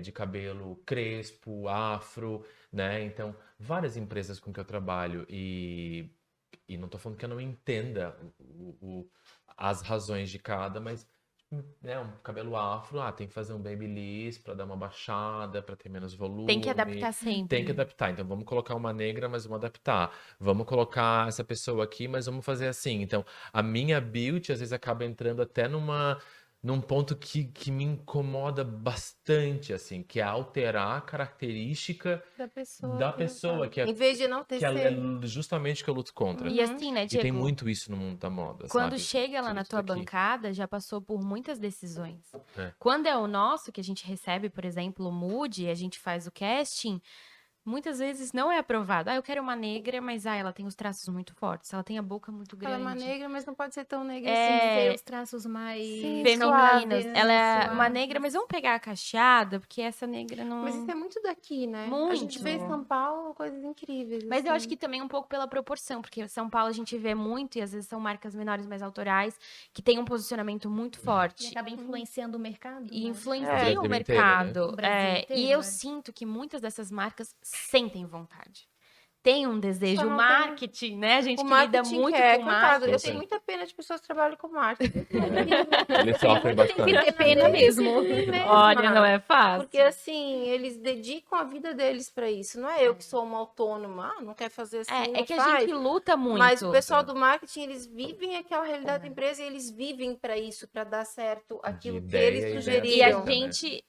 de cabelo crespo, afro, né? Então, várias empresas com que eu trabalho e não tô falando que eu não entenda as razões de cada, mas né, um cabelo afro, tem que fazer um babyliss para dar uma baixada, para ter menos Tem que volume. adaptar Tem que sempre. adaptar. Então vamos colocar uma negra, mas vamos adaptar. Vamos colocar essa pessoa aqui, mas vamos fazer assim. Então a minha beauty às vezes acaba entrando até num ponto que me incomoda bastante, assim, que é alterar a característica da pessoa, que Em é, vez de que enaltecer. é justamente o que eu luto contra. E Uhum. assim, né, E tem Diego? muito isso no mundo da moda, Quando sabe? chega lá Sobre na isso tua daqui. bancada, já passou por muitas decisões. É. Quando é o nosso, que a gente recebe, por exemplo, o Mood, a gente faz o casting, muitas vezes não é aprovado. Eu quero uma negra, mas ela tem os traços muito fortes, ela tem a boca muito Ela é uma grande. negra, mas não pode ser tão negra Tem que assim. ter os traços mais Sim, Femininos. suaves, Ela é uma suaves. negra, mas vamos pegar a cacheada, porque essa negra Mas isso não. é muito daqui, né? A gente Muito. vê em São Paulo coisas incríveis, Mas eu acho que assim. também um pouco pela proporção, porque São Paulo a gente vê muito, e às vezes são marcas menores, mais autorais, que tem um posicionamento muito E forte. acaba influenciando o mercado, E né? influencia O o Brasil inteiro, né? mercado. O Brasil E inteiro, eu é. sinto que muitas dessas marcas sentem vontade. Tem um Só desejo, o não tem marketing, né? A gente o que lida marketing muito quer, com coitado. Eu marketing. tenho muita pena de pessoas que trabalham com marketing. Eles sofrem Tem que bastante. ter pena mesmo. Olha, não é fácil. Porque assim, eles dedicam a vida deles para isso. Não é eu que sou uma autônoma, não quer fazer assim, É não que a faz. gente luta muito. Mas o pessoal do marketing, eles vivem aquela realidade da empresa e eles vivem para isso, para dar certo aquilo que ideia eles e ideia E sugeriram. a gente,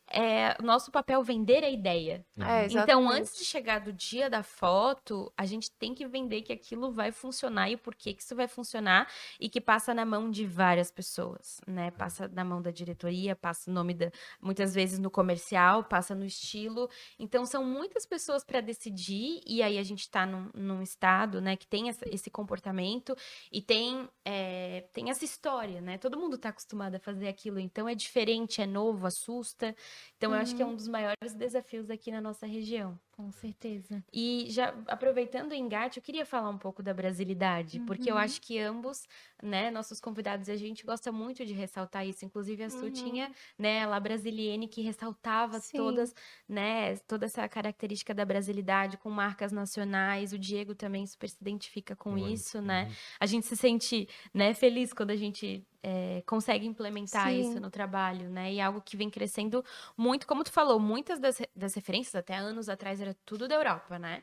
nosso papel é vender a ideia. É, Então, antes exatamente. de chegar do dia da foto, a gente tem que vender que aquilo vai funcionar e o porquê que isso vai funcionar e que passa na mão de várias pessoas, né? Passa na mão da diretoria, passa o nome muitas vezes no comercial, passa no estilo. Então, são muitas pessoas para decidir e aí a gente tá num estado, né, que tem esse comportamento e tem essa história, né? Todo mundo tá acostumado a fazer aquilo, então é diferente, é novo, assusta. Então, eu acho que é um dos maiores desafios aqui na nossa região. Com certeza. E já aproveitando o engate, eu queria falar um pouco da brasilidade, porque eu acho que ambos, né, nossos convidados, a gente gosta muito de ressaltar isso. Inclusive a Su tinha, né, a La Brasilienne que ressaltava Sim. todas, né, toda essa característica da brasilidade com marcas nacionais. O Diego também super se identifica com Muito. isso, né? A gente se sente, né, feliz quando a gente consegue implementar Sim. isso no trabalho, né? E algo que vem crescendo muito, como tu falou, muitas das referências até anos atrás era tudo da Europa, né?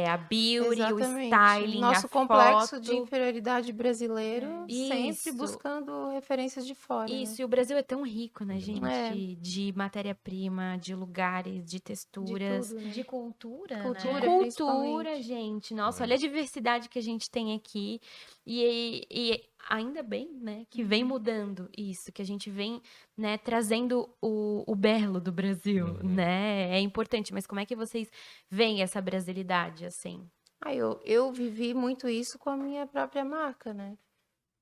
A beauty, o Exatamente. styling, Nosso a complexo de foto. inferioridade brasileiro, sempre Isso. buscando referências de fora, né? Isso, e o Brasil é tão rico, né, gente? É. De matéria-prima, de lugares, de texturas. tudo, né? De cultura, Cultura, né? Cultura, gente. Nossa, olha a diversidade que a gente tem aqui. E ainda bem, né, que vem mudando isso, que a gente vem, né, trazendo o belo do Brasil, né? É importante, mas como é que vocês veem essa brasilidade, assim? Eu vivi muito isso com a minha própria marca, né?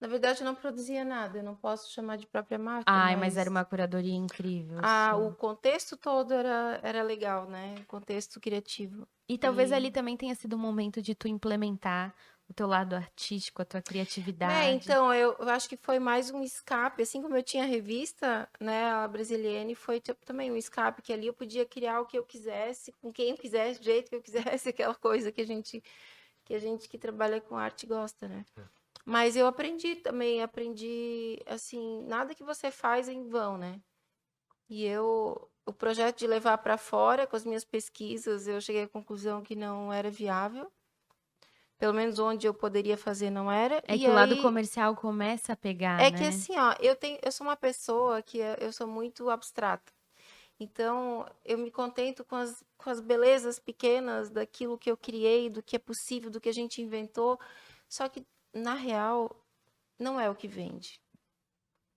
Na verdade, eu não produzia nada, eu não posso chamar de própria marca, Ai, mas era uma curadoria incrível, o assim. contexto todo era legal, né? O contexto criativo. E talvez ali também tenha sido um momento de tu implementar o teu lado artístico, a tua criatividade. Então, eu acho que foi mais um escape, assim como eu tinha a revista, né, a Brasilienne, foi tipo, também um escape, que ali eu podia criar o que eu quisesse, com quem eu quisesse, do jeito que eu quisesse, aquela coisa que a gente que trabalha com arte gosta, né? Mas eu aprendi, assim, nada que você faz é em vão, né? E o projeto de levar para fora, com as minhas pesquisas, eu cheguei à conclusão que não era viável. Pelo menos onde eu poderia fazer não era. É E que o lado aí, comercial começa a pegar, é né? que assim, ó, eu sou uma pessoa que eu sou muito abstrata. Então, eu me contento com as belezas pequenas daquilo que eu criei, do que é possível, do que a gente inventou. Só que, na real, não é o que vende.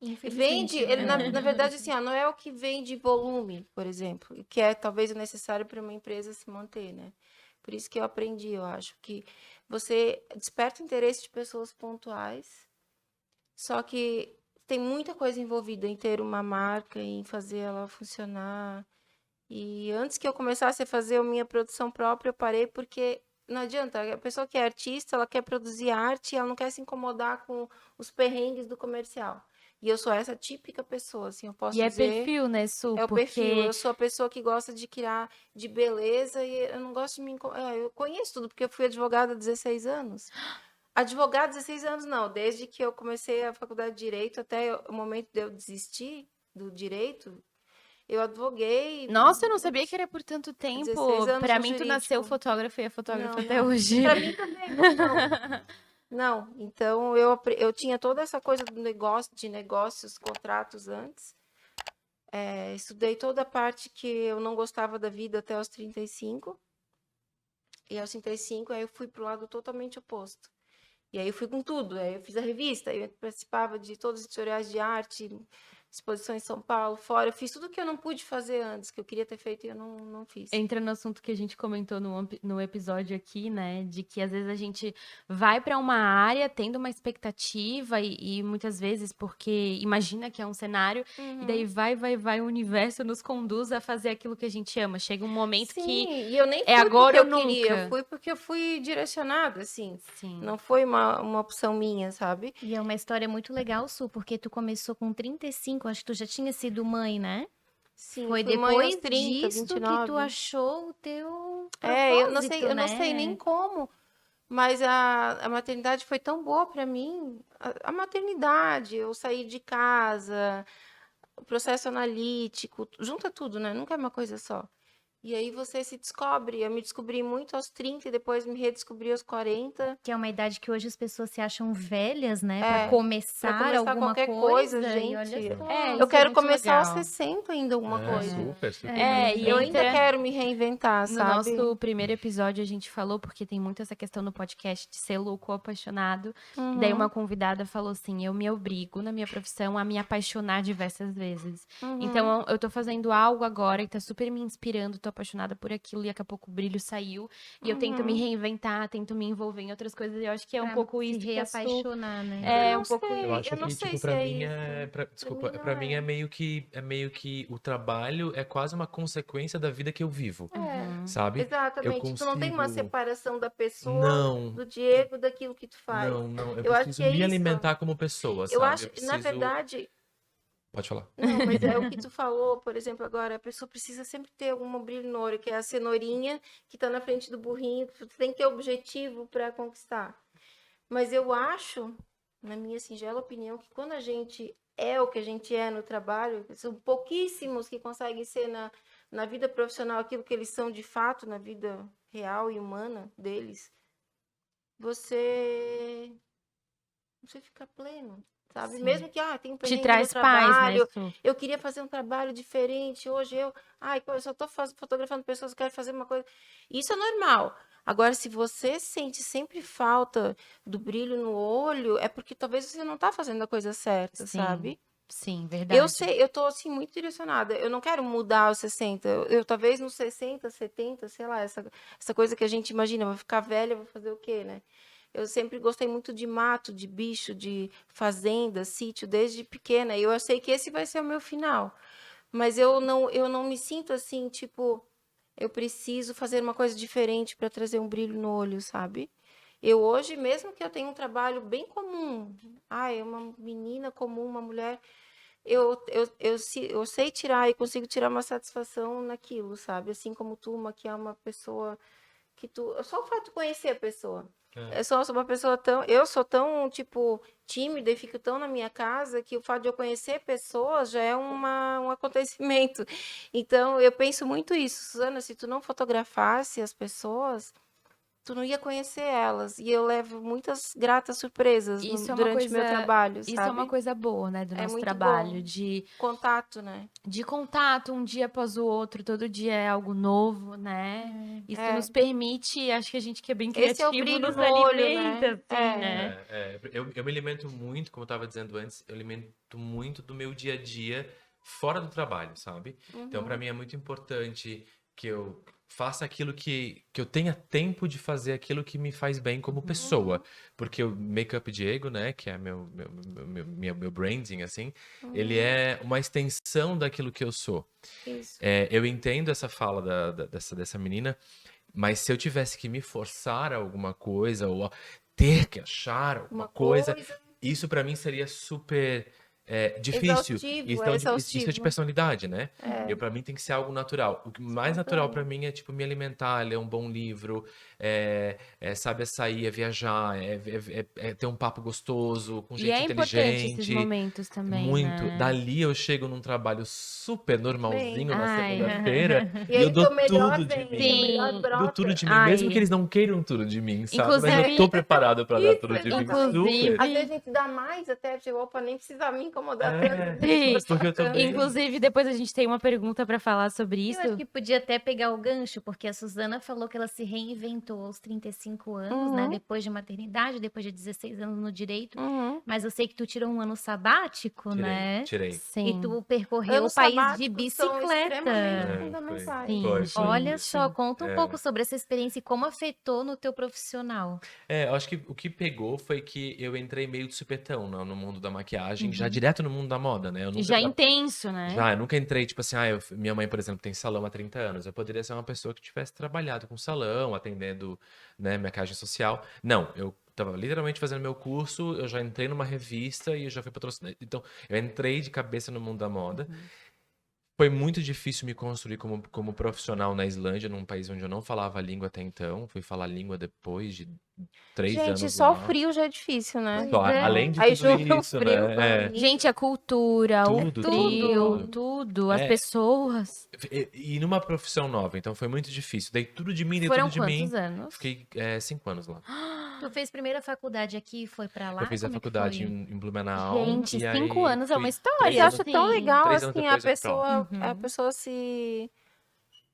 Infelizmente, Vende, né? na verdade, assim, ó, não é o que vende volume, por exemplo, que é talvez o necessário para uma empresa se manter, né? Por isso que eu aprendi, eu acho, que você desperta o interesse de pessoas pontuais, só que tem muita coisa envolvida em ter uma marca, em fazer ela funcionar. E antes que eu começasse a fazer a minha produção própria, eu parei porque não adianta. A pessoa que é artista, ela quer produzir arte, ela não quer se incomodar com os perrengues do comercial. E eu sou essa típica pessoa, assim, eu posso E é dizer, perfil, né, Su? é o perfil. Porque Eu sou a pessoa que gosta de criar de beleza e eu não gosto de eu conheço tudo, porque eu fui advogada há 16 anos. Advogada, 16 anos não, desde que eu comecei a faculdade de Direito até o momento de eu desistir do Direito, eu advoguei nossa, eu não sabia que era por tanto 16 tempo. anos Pra no mim, tu nasceu jurídico. fotógrafa e é fotógrafa Não, até não. hoje. Para mim também, mas não. Não, então eu tinha toda essa coisa do negócio, de negócios, contratos antes. Estudei toda a parte que eu não gostava da vida até os 35. E aos 35, aí eu fui pro lado totalmente oposto. E aí eu fui com tudo. Aí eu fiz a revista, aí eu participava de todos os editoriais de arte, exposições em São Paulo, fora. Eu fiz tudo que eu não pude fazer antes, que eu queria ter feito e eu não fiz. Entra no assunto que a gente comentou no episódio aqui, né? De que às vezes a gente vai pra uma área tendo uma expectativa e muitas vezes porque imagina que é um cenário e daí vai, o universo nos conduz a fazer aquilo que a gente ama. Chega um momento Sim, que e eu nem é fui agora porque ou eu queria, eu nunca. fui porque eu fui direcionada, assim. Sim. Não foi uma opção minha, sabe? E é uma história muito legal, Su, porque tu começou com 35, acho que tu já tinha sido mãe, né? Sim, Foi fui mãe aos depois 30, disso que tu 29. achou o teu Eu não propósito, eu não sei nem né? como, mas a maternidade foi tão boa para mim. A maternidade, eu sair de casa, o processo analítico, junta tudo, né? Nunca é uma coisa só. E aí você se descobre. Eu me descobri muito aos 30 e depois me redescobri aos 40. Que é uma idade que hoje as pessoas se acham velhas, né? Pra Para começar começar alguma qualquer coisa, coisa. E olha gente. só. É, Eu isso é quero muito começar aos legal. 60 ainda alguma coisa. Super, super. É, e Eu ainda entra quero me reinventar, no sabe? nosso primeiro episódio a gente falou, porque tem muito essa questão no podcast de ser louco ou apaixonado. E daí uma convidada falou assim: eu me obrigo na minha profissão a me apaixonar diversas vezes. Então eu tô fazendo algo agora que tá super me inspirando, tô apaixonada por aquilo e daqui a pouco o brilho saiu. E eu tento me reinventar, tento me envolver em outras coisas. E eu acho que é um Pra pouco se isso que a Su. reapaixonar, né? É Eu um não pouco. Eu sei, acho eu não que, sei tipo, se pra é mim isso. desculpa, mim pra não mim é meio que o trabalho é quase uma consequência da vida que eu vivo, sabe? Eu Exatamente. Tu não tem uma consigo. separação da pessoa, Não, do Diego, daquilo que tu faz. não. Eu Eu acho que preciso é me isso. alimentar como pessoa, Eu sabe? acho, Eu na preciso. verdade, Pode falar. não, mas é o que tu falou, por exemplo, agora, a pessoa precisa sempre ter algum brilho no olho, que é a cenourinha que tá na frente do burrinho, que tu tem que ter objetivo para conquistar. Mas eu acho, na minha singela opinião, que quando a gente é o que a gente é no trabalho, são pouquíssimos que conseguem ser na vida profissional aquilo que eles são de fato na vida real e humana deles, você fica pleno, sabe? Sim. Mesmo que, tem um Te perrengue no traz paz, né, trabalho, Su? eu queria fazer um trabalho diferente, hoje eu só tô fotografando pessoas que querem fazer uma coisa. Isso é normal. Agora, se você sente sempre falta do brilho no olho, é porque talvez você não tá fazendo a coisa certa, Sim, sabe? sim, Eu verdade. sei, eu tô assim muito direcionada. Eu não quero mudar aos 60. Eu talvez nos 60, 70, sei lá, essa coisa que a gente imagina, vou ficar velha, vou fazer o quê, né? Eu sempre gostei muito de mato, de bicho, de fazenda, sítio, desde pequena. E eu sei que esse vai ser o meu final. Mas eu não me sinto assim, tipo, eu preciso fazer uma coisa diferente para trazer um brilho no olho, sabe? Eu hoje, mesmo que eu tenha um trabalho bem comum, é uma menina comum, uma mulher, eu sei tirar e consigo tirar uma satisfação naquilo, sabe? Assim como tu, que é uma pessoa que só o fato de conhecer a pessoa. Eu sou uma pessoa eu sou tão, tipo, tímida e fico tão na minha casa que o fato de eu conhecer pessoas já é um acontecimento. Então, eu penso muito isso. Suzana, se tu não fotografasse as pessoas, tu não ia conhecer elas. E eu levo muitas gratas surpresas Isso é uma durante meu coisa, trabalho, isso é uma sabe? coisa boa, né, do É nosso muito trabalho, bom. de Contato, né? contato um dia após o outro, todo dia é algo novo, né? Isso nos permite, acho que a gente que é bem Esse é o criativo brilho nos no olho, né? alimenta, assim, né? Eu me alimento muito, como eu estava dizendo antes, eu alimento muito do meu dia a dia fora do trabalho, sabe? Então, para mim é muito importante que eu faça aquilo que eu tenha tempo de fazer aquilo que me faz bem como pessoa. Porque o Makeup Diego, né, que é meu branding, assim, ele é uma extensão daquilo que eu sou. Isso. Eu entendo essa fala dessa menina, mas se eu tivesse que me forçar a alguma coisa, ou a ter que achar alguma coisa, isso pra mim seria super difícil. Exaustivo, Isso é de personalidade, né? Pra mim tem que ser algo natural. O que mais natural pra mim é, tipo, me alimentar, ler um bom livro, sabe, sair, viajar, ter um papo gostoso, com E gente é importante esses inteligente. momentos também, Muito. né? Dali eu chego num trabalho super normalzinho na Ai. segunda-feira E e aí eu dou o melhor tudo de vem, mim. o melhor Sim. brota. Dou tudo de mim, Ai. mesmo que eles não queiram tudo de mim, sabe? Mas eu Inclusive- tô preparado pra dar tudo de mim. Inclusive- Super. Às vezes a gente dá mais até, tipo, opa, nem precisa me incomodar É, tanto. Sim. porque eu tô bem. Inclusive, depois a gente tem uma pergunta pra falar sobre Eu isso. acho que podia até pegar o gancho, porque a Suzana falou que ela se reinventou aos 35 anos, né? Depois de maternidade, depois de 16 anos no direito. Mas eu sei que tu tirou um ano sabático, né? Tirei. E Sim. tu percorreu Anos o país de sabáticos são extremamente bicicleta. fundamentais. Sim. Foi. Olha Sim. só, conta um É. pouco sobre essa experiência e como afetou no teu profissional. Eu acho que o que pegou foi que eu entrei meio de supetão no mundo da maquiagem, já direto no mundo da moda, né? Eu E nunca já intenso, né? eu nunca entrei, tipo assim, minha mãe, por exemplo, tem salão há 30 anos. Eu poderia ser uma pessoa que tivesse trabalhado com salão, atendendo, né, maquiagem social. Não, eu tava literalmente fazendo meu curso, eu já entrei numa revista e eu já fui patrocinado. Então, eu entrei de cabeça no mundo da moda. Foi muito difícil me construir como profissional na Islândia, num país onde eu não falava a língua até então. Fui falar a língua depois de 3 anos Gente, só lá. o frio já é difícil, né? Só, Pois é. além de Aí tudo junta o isso, frio né? com a É. língua. Gente, a cultura, Tudo, o frio, tudo. tudo, as É. pessoas. E numa profissão nova, então foi muito difícil. Dei tudo de mim, dei Foram tudo de mim. quantos anos? Fiquei 5 anos lá. Tu fez primeira faculdade aqui e foi pra lá? Eu fiz a Como é que faculdade foi? em Blumenau. Gente, e 5 aí anos é uma fui história. 3 Mas eu anos, acho tão assim. legal, 3 anos assim, a depois eu fui pra lá. pessoa, a pessoa se...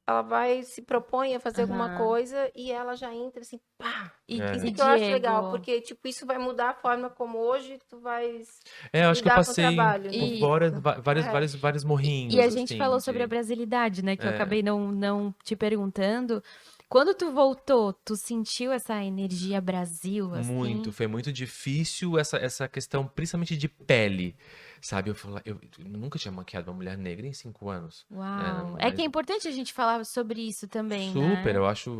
Ela vai, se propõe a fazer alguma Aham. coisa e ela já entra assim, pá. E, É. Isso e que eu acho legal, Diego? porque, tipo, isso vai mudar a forma como hoje tu vais Eu acho que eu lidar com o passei trabalho, né? por Isso. vários morrinhos. E a gente assim, falou sobre a de- brasilidade, né? Que eu É. acabei não te perguntando. Quando tu voltou, tu sentiu essa energia Brasil, assim? Muito, foi muito difícil essa questão, principalmente de pele, sabe? Eu nunca tinha maquiado uma mulher negra em 5 anos. Uau. É, É que é importante a gente falar sobre isso também, Super, né? eu acho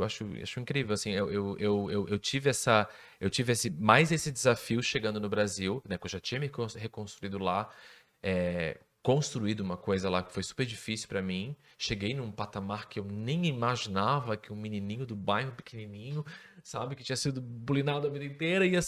incrível, assim, eu tive esse desafio chegando no Brasil, né, que eu já tinha me reconstruído lá, construído uma coisa lá que foi super difícil pra mim, cheguei num patamar que eu nem imaginava que um menininho do bairro pequenininho, sabe, que tinha sido bulinado a vida inteira, ia,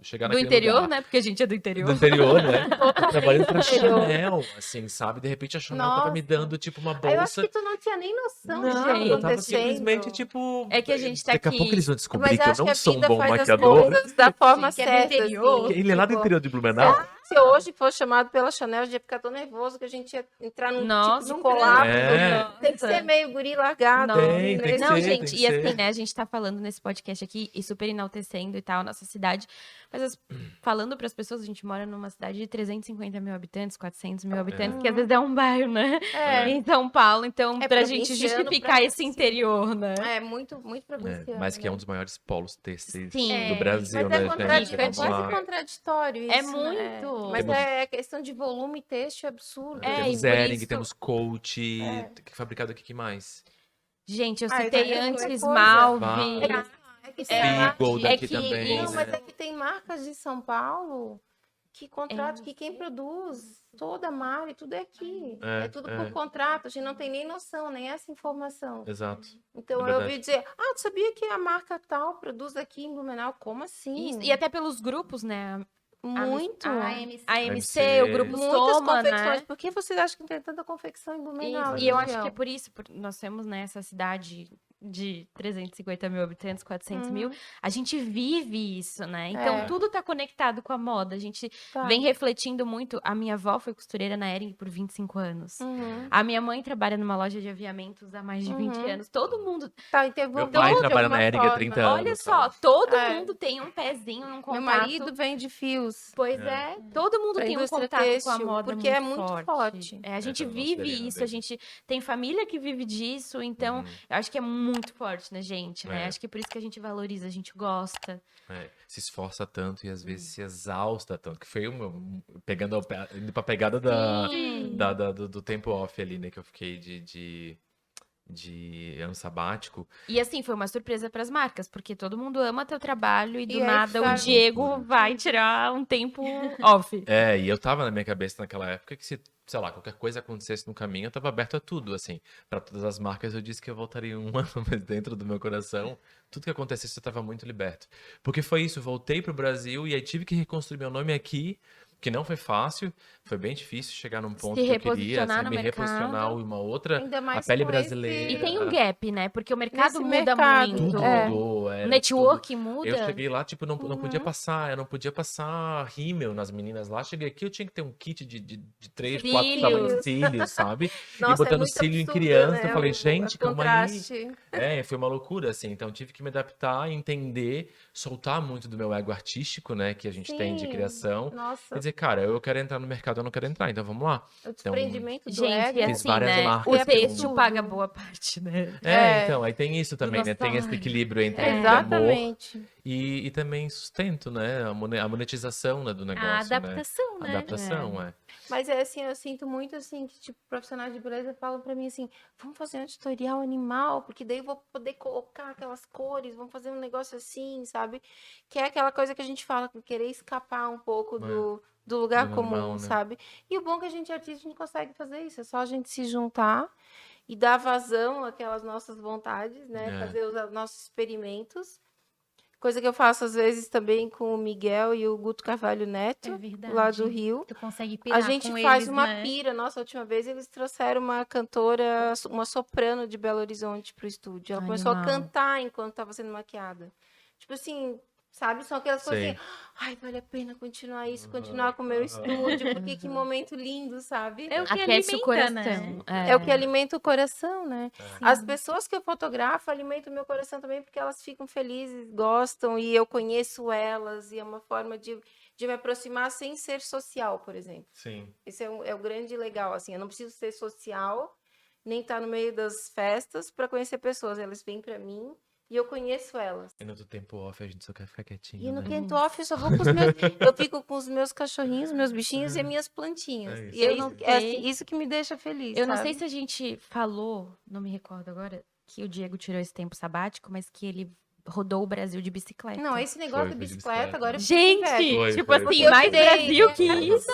chegar Do naquele interior, lugar. né? Porque a gente é do interior. Do interior, né? Trabalhando pra interior. Chanel, assim, sabe? De repente a Chanel tava me Nossa. dando, tipo, uma Aí eu acho bolsa. que tu não tinha nem noção do que Não, estava eu tava acontecendo. simplesmente, tipo... É que a gente tá Daqui a pouco aqui- eles vão Mas descobrir que eu eu acho que não a sou um vida bom faz as maquiador. coisas da forma Que é do certa, interior. assim. Ele é lá do Tipo, interior de Blumenau. se eu hoje fosse chamado pela Chanel, eu ia ficar tão nervoso que a gente ia entrar num Nossa, tipo de colapso. É. Tem que ser meio guri largado. Não, Tem que não, ser, gente, tem e que assim, ser. né, a gente tá falando nesse podcast aqui e super enaltecendo e tal, nossa cidade, mas falando pras pessoas, a gente mora numa cidade de 350 mil habitantes, 400 mil habitantes, que às vezes é um bairro, né, em São Paulo, então É pra gente provinciano justificar pra esse cima. interior, né. É, muito provinciano. Mas que é né? um dos maiores polos têxteis Sim. do Brasil, Mas é, né, gente? é Vamos quase lá. contraditório isso, É né? muito. Mas Temos- é questão de volume têxtil absurdo. É, Temos e por Hering, isso- temos Coach, que é fabricado aqui, que mais? Gente, eu Ah, citei é antes coisa. Malve, É que tem Beagle é daqui que- também, Não, né? mas é que tem marcas de São Paulo que contratam, que quem produz toda a malha, tudo é aqui. É, É tudo é. por contrato, a gente não tem nem noção, nem essa informação. Exato. Então é eu verdade. ouvi dizer, tu sabia que a marca tal produz aqui em Blumenau? Como assim? e até pelos grupos, né, Muito. A AMC. a MC, o grupo Muitas Soma, confecções. né. Por que vocês acham que tem tanta confecção em Blumenau? E eu acho região? que é por isso, nós temos nessa cidade de 350 mil habitantes, 400 mil, a gente vive isso, né? Então, É. tudo tá conectado com a moda. A gente Tá. vem refletindo muito. A minha avó foi costureira na Hering por 25 anos. Uhum. A minha mãe trabalha numa loja de aviamentos há mais de 20 anos. Todo mundo... Tá, e teve Meu um pai de trabalha alguma na Hering há forma. 30 anos. Olha só, todo É. mundo tem um pezinho, um contato. Meu marido vende fios. Pois é, todo mundo Pra tem um indústria contato com a têxtil, moda porque é muito forte. É, a gente Essa é a nossa vive Verena isso, a mesmo. gente tem família que vive disso, então Uhum. eu acho que é muito forte na gente, né? É. Acho que é por isso que a gente valoriza, a gente gosta. Se esforça tanto e às vezes se exausta tanto. Que foi pegando indo pra pegada do tempo off ali, né? Que eu fiquei de ano sabático. E assim, foi uma surpresa pras marcas, porque todo mundo ama teu trabalho e do E aí nada o fica- Diego vai tirar um tempo off. E eu tava na minha cabeça naquela época que se, sei lá, qualquer coisa acontecesse no caminho, eu tava aberto a tudo, assim. Pra todas as marcas eu disse que eu voltaria em um ano, mas dentro do meu coração, tudo que acontecesse eu tava muito liberto. Porque foi isso, voltei pro Brasil e aí tive que reconstruir meu nome aqui, que não foi fácil, foi bem difícil chegar num ponto Se que eu queria, reposicionar assim, no me mercado. reposicionar em uma outra, Ainda a mais pele com esse- brasileira. E tem um gap, né? Porque o mercado Nesse muda mercado, muito. Tudo É. mudou, O era network tudo. muda. Eu cheguei lá, tipo, eu não podia passar rímel nas meninas lá. Cheguei aqui, eu tinha que ter um kit de 3, 4 Cílios. tamanhos de cílios, sabe? Nossa, e botando muito cílio em absurdo, criança. né, Eu falei, o gente, calma aí. contraste. Foi uma loucura, assim. Então, tive que me adaptar, entender, soltar muito do meu ego artístico, né, que a gente tem de Sim. criação. Nossa, E dizer, cara, eu quero entrar no mercado, eu não quero entrar, então vamos lá. o desprendimento do Gente, ego. é Fiz assim, várias né? marcas O que têxtil não- paga boa parte, né? Então, aí tem isso também, né? Tem esse salário. equilíbrio entre amor Exatamente. e também sustento, né? A monetização, né, do negócio, A né? adaptação, né? Adaptação, é. Mas é assim, eu sinto muito assim que tipo profissionais de beleza falam pra mim assim, vamos fazer um tutorial animal, porque daí eu vou poder colocar aquelas cores, vamos fazer um negócio assim, sabe? Que é aquela coisa que a gente fala, querer escapar um pouco do lugar do comum, normal, né? sabe? E o bom é que a gente é artista, a gente consegue fazer isso, é só a gente se juntar e dar vazão àquelas nossas vontades, né? É. Fazer os nossos experimentos. Coisa que eu faço às vezes também com o Miguel e o Guto Carvalho Neto, É verdade. lá do Rio. Tu consegue pirar A gente com faz eles, uma né? pira. Nossa, a última vez eles trouxeram uma cantora, uma soprano de Belo Horizonte pro estúdio. Ela começou a Animal. cantar enquanto estava sendo maquiada. Tipo assim, sabe? São aquelas coisas Sei. assim, ai, vale a pena continuar isso, continuar com o meu estúdio, porque que momento lindo, sabe? É o que Aquece o alimenta, coração. né? É o que alimenta o coração, né? Sim. As pessoas que eu fotografo alimentam o meu coração também, porque elas ficam felizes, gostam, e eu conheço elas, e é uma forma de me aproximar sem ser social, por exemplo. Sim. Esse é o grande legal, assim, eu não preciso ser social, nem estar no meio das festas para conhecer pessoas, elas vêm para mim e eu conheço elas. E no do tempo off a gente só quer ficar quietinho, E no né? Quento Off eu só vou com os meus, eu fico com os meus cachorrinhos, meus bichinhos e minhas plantinhas. É isso. E é, Eu isso, não é assim, sei. isso que me deixa feliz, Eu não sabe? sei se a gente falou, não me recordo agora, que o Diego tirou esse tempo sabático, mas que ele rodou o Brasil de bicicleta. Não, esse negócio Foi da de bicicleta, bicicleta. agora eu fico com inveja. Gente, Foi, tipo foi, assim, foi. mais Eu tirei, Brasil né? que isso.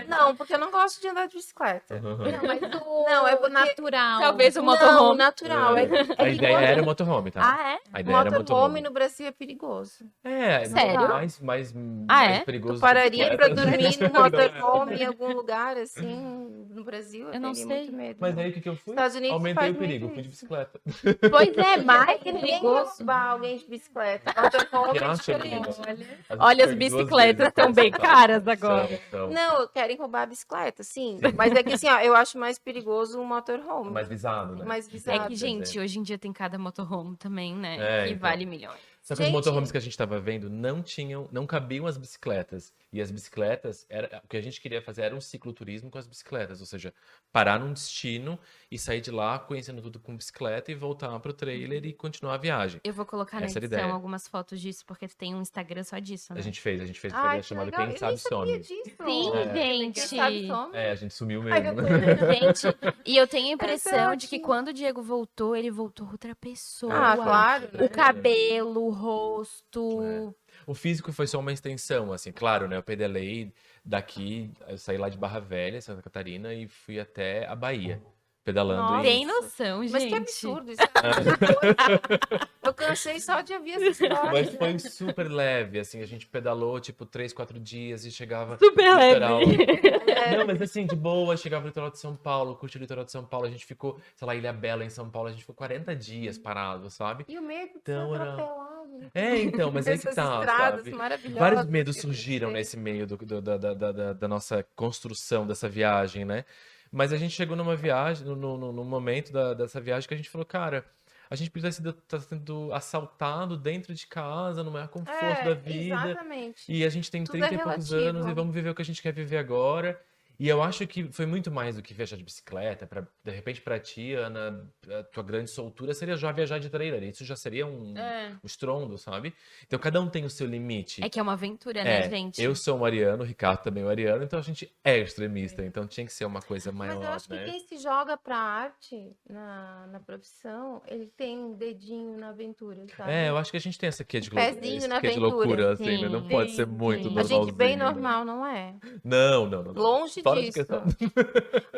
Não, porque eu não gosto de andar de bicicleta. Não, mas o, Não, é o porque- natural. Talvez o Não, motorhome. natural. É, A ideia era o motorhome, tá? Ah, é? A ideia era motorhome motorhome. no Brasil é perigoso. Sério? Mais Ah, é? perigoso. Tu pararia que pra bicicleta. dormir no motorhome em algum lugar, assim, no Brasil? Eu não teria sei. muito medo. Mas não. aí o que eu fui? Estados Unidos Aumentei faz o perigo, muito fui de isso. bicicleta. Pois é, mais Ninguém ia perigoso. roubar alguém de bicicleta. Motorhome Que é acha, diferente. Olha, as bicicletas estão bem caras agora. Não, querem roubar a bicicleta, sim. Mas é que assim, ó, eu acho mais perigoso o motorhome. Mais visado, né? Mais É visado. que, gente, hoje em dia tem cada motorhome também, né? É, que então. vale milhões. Só que os Gente- motorhomes que a gente tava vendo não cabiam as bicicletas. E as bicicletas, o que a gente queria fazer era um cicloturismo com as bicicletas. Ou seja, parar num destino e sair de lá conhecendo tudo com bicicleta e voltar pro trailer e continuar a viagem. Eu vou colocar na Essa era a edição ideia. algumas fotos disso, porque tu tem um Instagram só disso, né? A gente fez um Ai, programa que chamado legal. Quem Eu Sabe nem sabia Some. disso. Sim, Quem gente. sabe some. A gente sumiu Ai, mesmo. eu né? tô- Gente, e eu tenho a impressão de que ótimo. quando o Diego voltou, ele voltou outra pessoa. Ah, claro, né? O cabelo, o rosto. O físico foi só uma extensão, assim, claro, né? Eu pedalei daqui, eu saí lá de Barra Velha, Santa Catarina, e fui até a Bahia, pedalando. Nossa. Tem noção, gente. Mas que absurdo isso. Eu cansei só de ouvir essa história. Mas foi super leve, assim, a gente pedalou, tipo, 3, 4 dias e chegava Super no leve. litoral. Não, mas assim, de boa, chegava no litoral de São Paulo, curti o litoral de São Paulo, a gente ficou, sei lá, Ilha Bela em São Paulo, a gente ficou 40 dias parado, sabe? E o medo de Então, ser era- atropelado. Então, mas aí que Essas tá, estradas sabe? maravilhosas. Vários medos que surgiram tem. nesse meio da nossa construção dessa viagem, né? Mas a gente chegou numa viagem, no momento dessa viagem que a gente falou, cara, a gente precisa estar sendo assaltado dentro de casa, no maior conforto da vida. Exatamente. E a gente tem Tudo 30 é e poucos relativo. anos e vamos viver o que a gente quer viver agora. E eu acho que foi muito mais do que viajar de bicicleta. De repente, pra ti, Ana, a tua grande soltura seria já viajar de trailer. Isso já seria um estrondo, sabe? Então, cada um tem o seu limite. É que é uma aventura, né, gente? Eu sou um ariano, o Ricardo também é um ariano, então a gente é extremista. Então, tinha que ser uma coisa Mas eu maior, acho que né? quem se joga pra arte na profissão, ele tem um dedinho na aventura, sabe? Eu acho que a gente tem essa quê de, Pezinho esse na quê de aventura. loucura, assim, né? Não Sim, pode ser muito sim. A gente bem normalzinho, né? normal, não é? Não. Longe Fora de disso. questão.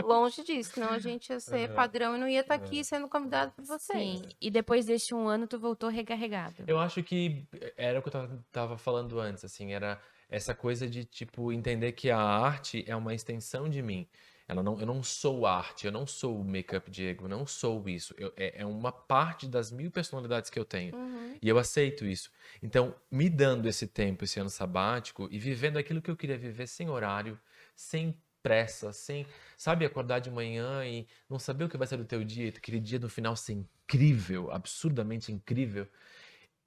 Longe disso, senão a gente ia ser padrão e não ia estar aqui sendo convidado por vocês. Sim. E depois deste um ano, tu voltou recarregado. Eu acho que era o que eu tava falando antes, assim, era essa coisa de, tipo, entender que a arte é uma extensão de mim. Eu não sou arte, eu não sou o make-up Diego, eu não sou isso. É uma parte das 1000 personalidades que eu tenho. E eu aceito isso. Então, me dando esse tempo, esse ano sabático, e vivendo aquilo que eu queria viver sem horário, sem pressa, sem, sabe, acordar de manhã e não saber o que vai ser do teu dia, e aquele dia no final ser incrível, absurdamente incrível.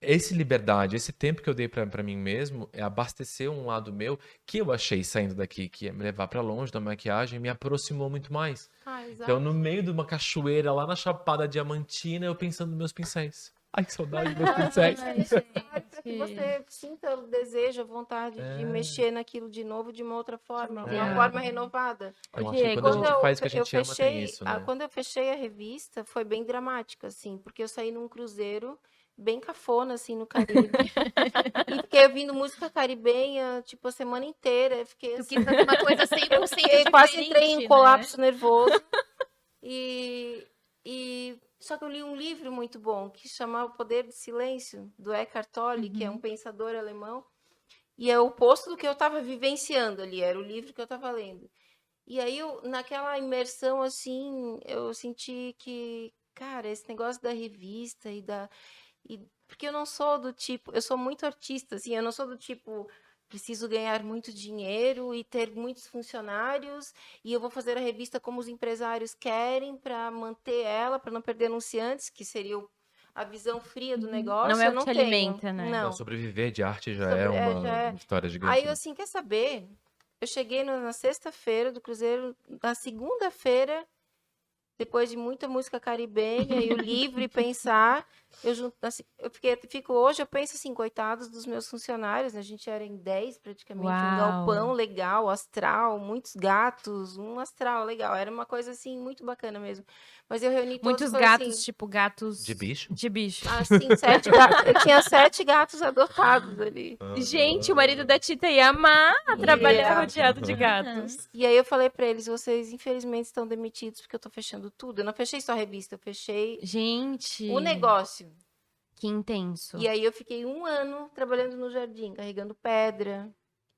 Esse liberdade, esse tempo que eu dei pra mim mesmo, é abastecer um lado meu que eu achei saindo daqui, que ia me levar pra longe da maquiagem, me aproximou muito mais. Exato. Então, no meio de uma cachoeira, lá na Chapada Diamantina, eu pensando nos meus pincéis. Ai, que saudade dos meus pincéis. É necessário para que você sinta o desejo, a vontade de mexer naquilo de novo de uma outra forma, uma forma renovada. Eu acho que quando a gente faz o que a gente ama, tem isso, né? Quando eu fechei a revista, foi bem dramático, assim, porque eu saí num cruzeiro bem cafona, assim, no Caribe. E fiquei ouvindo música caribenha, tipo, a semana inteira. Eu fiquei Tu assim, quis fazer uma coisa 100% quase entrei em diferente, colapso nervoso. Só que eu li um livro muito bom, que chama O Poder do Silêncio, do Eckhart Tolle, que é um pensador alemão. E é o oposto do que eu estava vivenciando ali, era o livro que eu estava lendo. E aí, naquela imersão, assim, eu senti que, cara, esse negócio da revista porque eu não sou do tipo, eu sou muito artista, assim, eu não sou do tipo, preciso ganhar muito dinheiro e ter muitos funcionários, e eu vou fazer a revista como os empresários querem para manter ela, para não perder anunciantes, que seria a visão fria do negócio. Não é o eu que não te tenho. alimenta, né? Não, Não. sobreviver de arte já é uma história gigante. Aí eu né? assim, quer saber? Eu cheguei na sexta-feira do cruzeiro, na segunda-feira, depois de muita música caribenha e o livro e pensar, hoje eu penso assim, coitados dos meus funcionários, né? A gente era em 10 praticamente, um Uau. galpão legal, astral, muitos gatos, um astral legal, era uma coisa assim muito bacana mesmo. Mas eu reuni todos Muitos e falei gatos, assim, tipo gatos... De bicho? De bicho. assim, 7 gatos, eu tinha 7 gatos adotados ali. Gente, o marido da Tita ia amar trabalhar Yeah. rodeado de gatos. E aí eu falei pra eles, vocês infelizmente estão demitidos porque eu tô fechando tudo. Eu não fechei só a revista, eu fechei Gente, o negócio. que intenso. E aí eu fiquei 1 ano trabalhando no jardim, carregando pedra,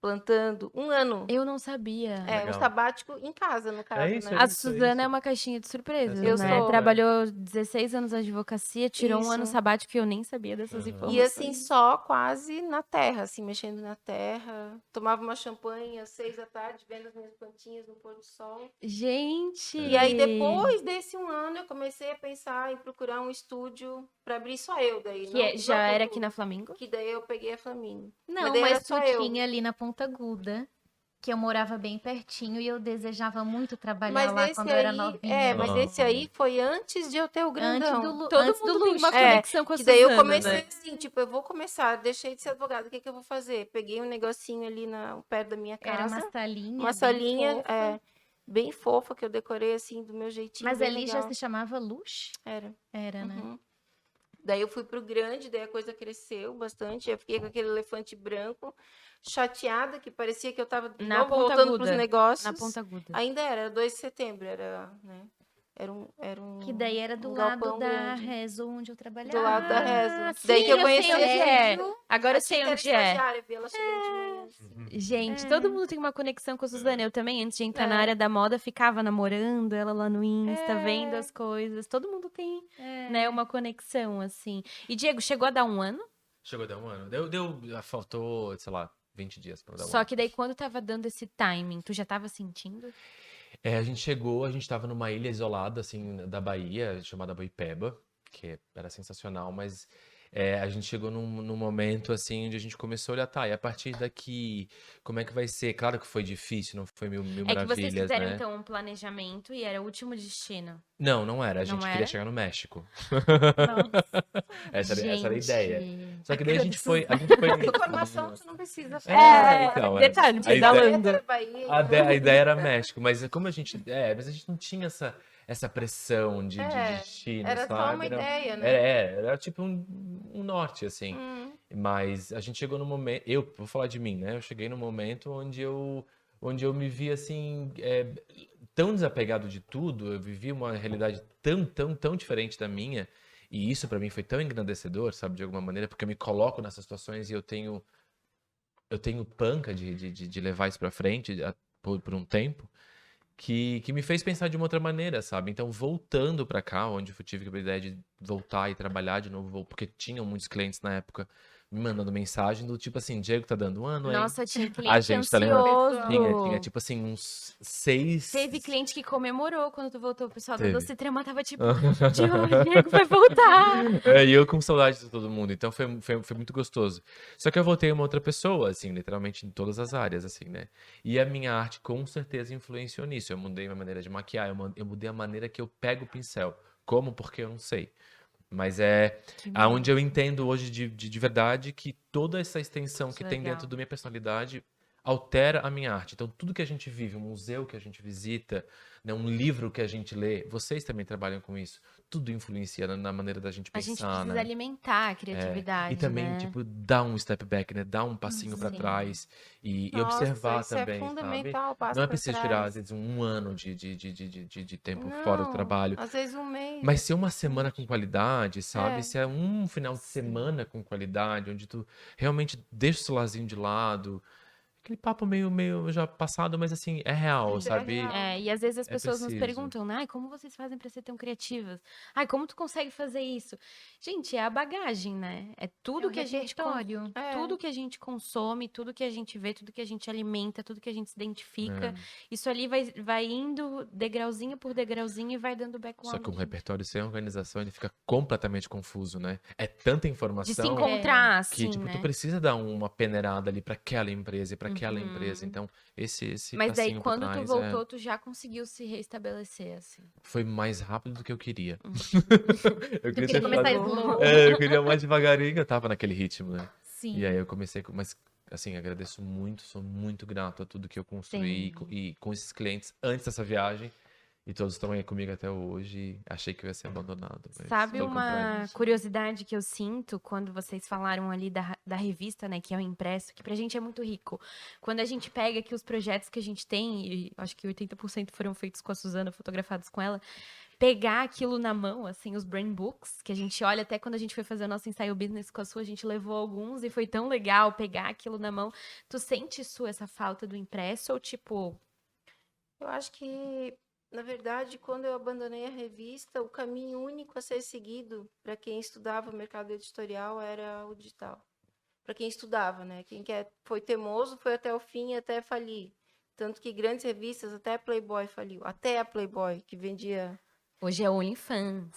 plantando. 1 ano. Eu não sabia. Um Legal. sabático em casa, no caso, isso, né? A isso, Suzana isso. é uma caixinha de surpresas, Eu né? sou. Trabalhou 16 anos na advocacia, tirou um ano Isso. sabático e eu nem sabia dessas informações. E assim, só quase na terra, assim, mexendo na terra. Tomava uma champanhe às 6 da tarde, vendo as minhas plantinhas no pôr do sol. Gente! E aí, depois desse 1 ano, eu comecei a pensar em procurar um estúdio para abrir só eu daí. Que já não era tudo. aqui na Flamingo? Que daí eu peguei a Flamingo. Não, daí era mas tu só eu. tinha ali na Ponta Aguda, que eu morava bem pertinho e eu desejava muito trabalhar Mas lá esse quando eu era aí, novinha. mas esse aí foi antes de eu ter o grandão. Todo antes do mundo tem luxo. uma conexão com a Que daí eu Suzana, comecei né? assim, tipo, eu vou começar, deixei de ser advogada, o que que eu vou fazer? Peguei um negocinho ali perto da minha Era casa, uma salinha. uma bem salinha fofa. bem fofa, que eu decorei assim, do meu jeitinho, Mas bem ali já legal. se chamava Lux? Era. Era, né? Uhum. Daí eu fui pro grande, daí a coisa cresceu bastante, eu fiquei com aquele elefante branco, chateada, que parecia que eu tava de Na novo Ponta voltando Aguda. pros negócios. Na Ponta Aguda. Ainda era 2 de setembro, né? Era um Que daí era do um lado galpão da grande. Rezo, onde eu trabalhava. Do lado da Rezo. Sim, Daí que eu conheci sei onde a é. Gil. Agora A eu sei Tita era onde é. estagiária, vi ela chegando de manhã. assim. Gente, todo mundo tem uma conexão com a Suzana. Eu também, antes de entrar na É. área da moda, ficava namorando ela lá no Insta, vendo as coisas. Todo mundo tem, né, uma conexão, assim. E, Diego, chegou a dar um ano? Chegou a dar 1 ano. Faltou, sei lá, 20 dias pra dar 1 Só ano. que daí, quando tava dando esse timing, tu já tava sentindo? A gente tava numa ilha isolada, assim, da Bahia, chamada Boipeba, que era sensacional, mas a gente chegou num momento assim onde a gente começou a olhar, tá, e a partir daqui, como é que vai ser? Claro que foi difícil, não foi mil É que vocês maravilhas, fizeram, né? então, um planejamento e era o último destino. Não, não era. A Não gente queria era? chegar no México. Nossa. Essa era a ideia. Gente. Só que daí a gente foi. A formação você não precisa Então, detalhe, não a precisa ideia, Holanda. Bahia, a ideia era México, mas como a gente. Mas a gente não tinha essa pressão de destino, era só sabe? uma ideia, né? Era tipo um norte, assim. Mas a gente chegou no momento. Eu vou falar de mim, né? Eu cheguei no momento onde eu me vi assim. Tão desapegado de tudo, eu vivi uma realidade tão diferente da minha, e isso pra mim foi tão engrandecedor, sabe, de alguma maneira, porque eu me coloco nessas situações e eu tenho panca de levar isso pra frente por um tempo, que me fez pensar de uma outra maneira, sabe? Então, voltando pra cá, onde eu tive a ideia de voltar e trabalhar de novo, porque tinham muitos clientes na época me mandando mensagem do tipo assim, Diego, tá dando um ano, hein? Nossa, tinha A cliente gente tá lembrando? ansioso. Tinha tipo assim, uns 6. Teve cliente que comemorou quando tu voltou. O pessoal da Teve. Doce Trema tava tipo, Diego vai voltar. E eu com saudade de todo mundo, então foi muito gostoso. Só que eu voltei uma outra pessoa, assim, literalmente em todas as áreas, assim, né? E a minha arte com certeza influenciou nisso. Eu mudei minha maneira de maquiar, eu mudei a maneira que eu pego o pincel. Como? Porque eu não sei. Mas é aonde eu entendo hoje de verdade que toda essa extensão Isso que é tem legal. dentro da minha personalidade altera a minha arte. Então, tudo que a gente vive, um museu que a gente visita, né, um livro que a gente lê, vocês também trabalham com isso, tudo influencia na maneira da gente A gente pensar, precisa né? alimentar a E criatividade, também, né? tipo, dar um step back, né? Dar um passinho pra Sim. trás e Nossa, observar isso é também, sabe? fundamental, passo Não é pra preciso tirar, às trás. vezes, um ano de tempo fora do Não, trabalho. às vezes um mês. Mas ser uma semana com qualidade, sabe? É. Se é um final de semana com qualidade, onde tu realmente deixa o celularzinho de lado. Aquele papo meio já passado, mas assim, é real, Mas é sabe? real. E às vezes as É pessoas nos preciso. perguntam, né? Ai, como vocês fazem pra ser tão criativas? Ai, como tu consegue fazer isso? Gente, é a bagagem, né? É tudo o que a gente repertório. tudo que a gente consome, tudo que a gente vê, tudo que a gente alimenta, tudo que a gente se identifica. Isso ali vai indo degrauzinho por degrauzinho e vai dando Só background. que um repertório sem organização, ele fica completamente confuso, né? É tanta De se informação encontrar, que, assim, tipo, tu né? precisa dar uma peneirada ali pra aquela empresa e pra aquela empresa. Então, esse Mas daí, passinho pra quando tu trás voltou, tu já conseguiu se restabelecer, assim. foi mais rápido do que eu queria. Eu Tu queria queria ter começar feito- slow. eu queria mais devagarinho, eu tava naquele ritmo, né? Sim. E aí eu comecei, mas assim, agradeço muito, sou muito grato a tudo que eu construí e com esses clientes antes dessa viagem. E todos estão aí comigo até hoje. Achei que eu ia ser abandonado. Mas Sabe pelo uma contrário. curiosidade que eu sinto quando vocês falaram ali da revista, né, que é o impresso, que pra gente é muito rico. Quando a gente pega aqui os projetos que a gente tem, e acho que 80% foram feitos com a Suzana, fotografados com ela, pegar aquilo na mão, assim, os brain books, que a gente olha até quando a gente foi fazer o nosso ensaio business com a sua, a gente levou alguns e foi tão legal pegar aquilo na mão. Tu sente, Su, essa falta do impresso ou tipo, Eu acho que, na verdade, quando eu abandonei a revista, o caminho único a ser seguido para quem estudava mercado editorial era o digital. Para quem estudava, né? Foi teimoso, foi até o fim e até falir. Tanto que grandes revistas, até a Playboy faliu. Até a Playboy, que vendia. hoje é OnlyFans?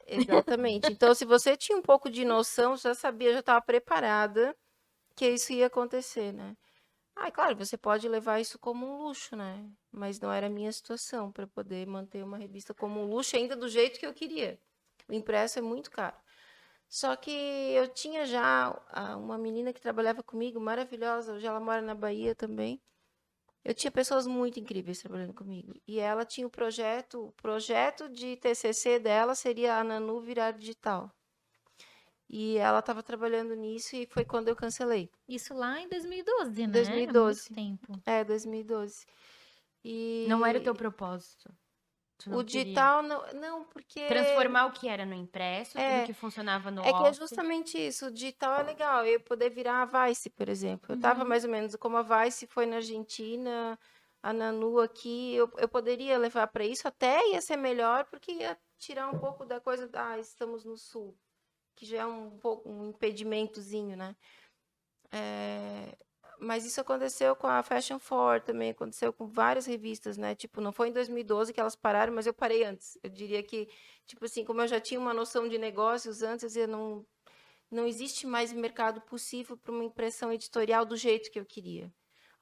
Exatamente. Então, se você tinha um pouco de noção, já sabia, já estava preparada que isso ia acontecer, né? Claro, você pode levar isso como um luxo, né? Mas não era a minha situação para poder manter uma revista como um luxo, ainda do jeito que eu queria. O impresso é muito caro. Só que eu tinha já uma menina que trabalhava comigo, maravilhosa, hoje ela mora na Bahia também. Eu tinha pessoas muito incríveis trabalhando comigo. E ela tinha o projeto de TCC dela seria a Nanu virar digital. E ela estava trabalhando nisso e foi quando eu cancelei. Isso lá em 2012, né? 2012. Muito tempo. 2012. E Não era o teu propósito? Tu não o queria digital não, porque transformar o que era no impresso, tudo É. que funcionava no é que é off. justamente isso. O digital é legal. Eu poder virar a Vice, por exemplo. Eu estava mais ou menos como a Vice foi na Argentina, a Nanu aqui. Eu poderia levar para isso, até ia ser melhor, porque ia tirar um pouco da coisa da estamos no sul, que já é um pouco um impedimentozinho, né? Mas isso aconteceu com a Fashion For também, aconteceu com várias revistas, né? Tipo, não foi em 2012 que elas pararam, mas eu parei antes. Eu diria que, tipo assim, como eu já tinha uma noção de negócios antes, eu não existe mais mercado possível para uma impressão editorial do jeito que eu queria.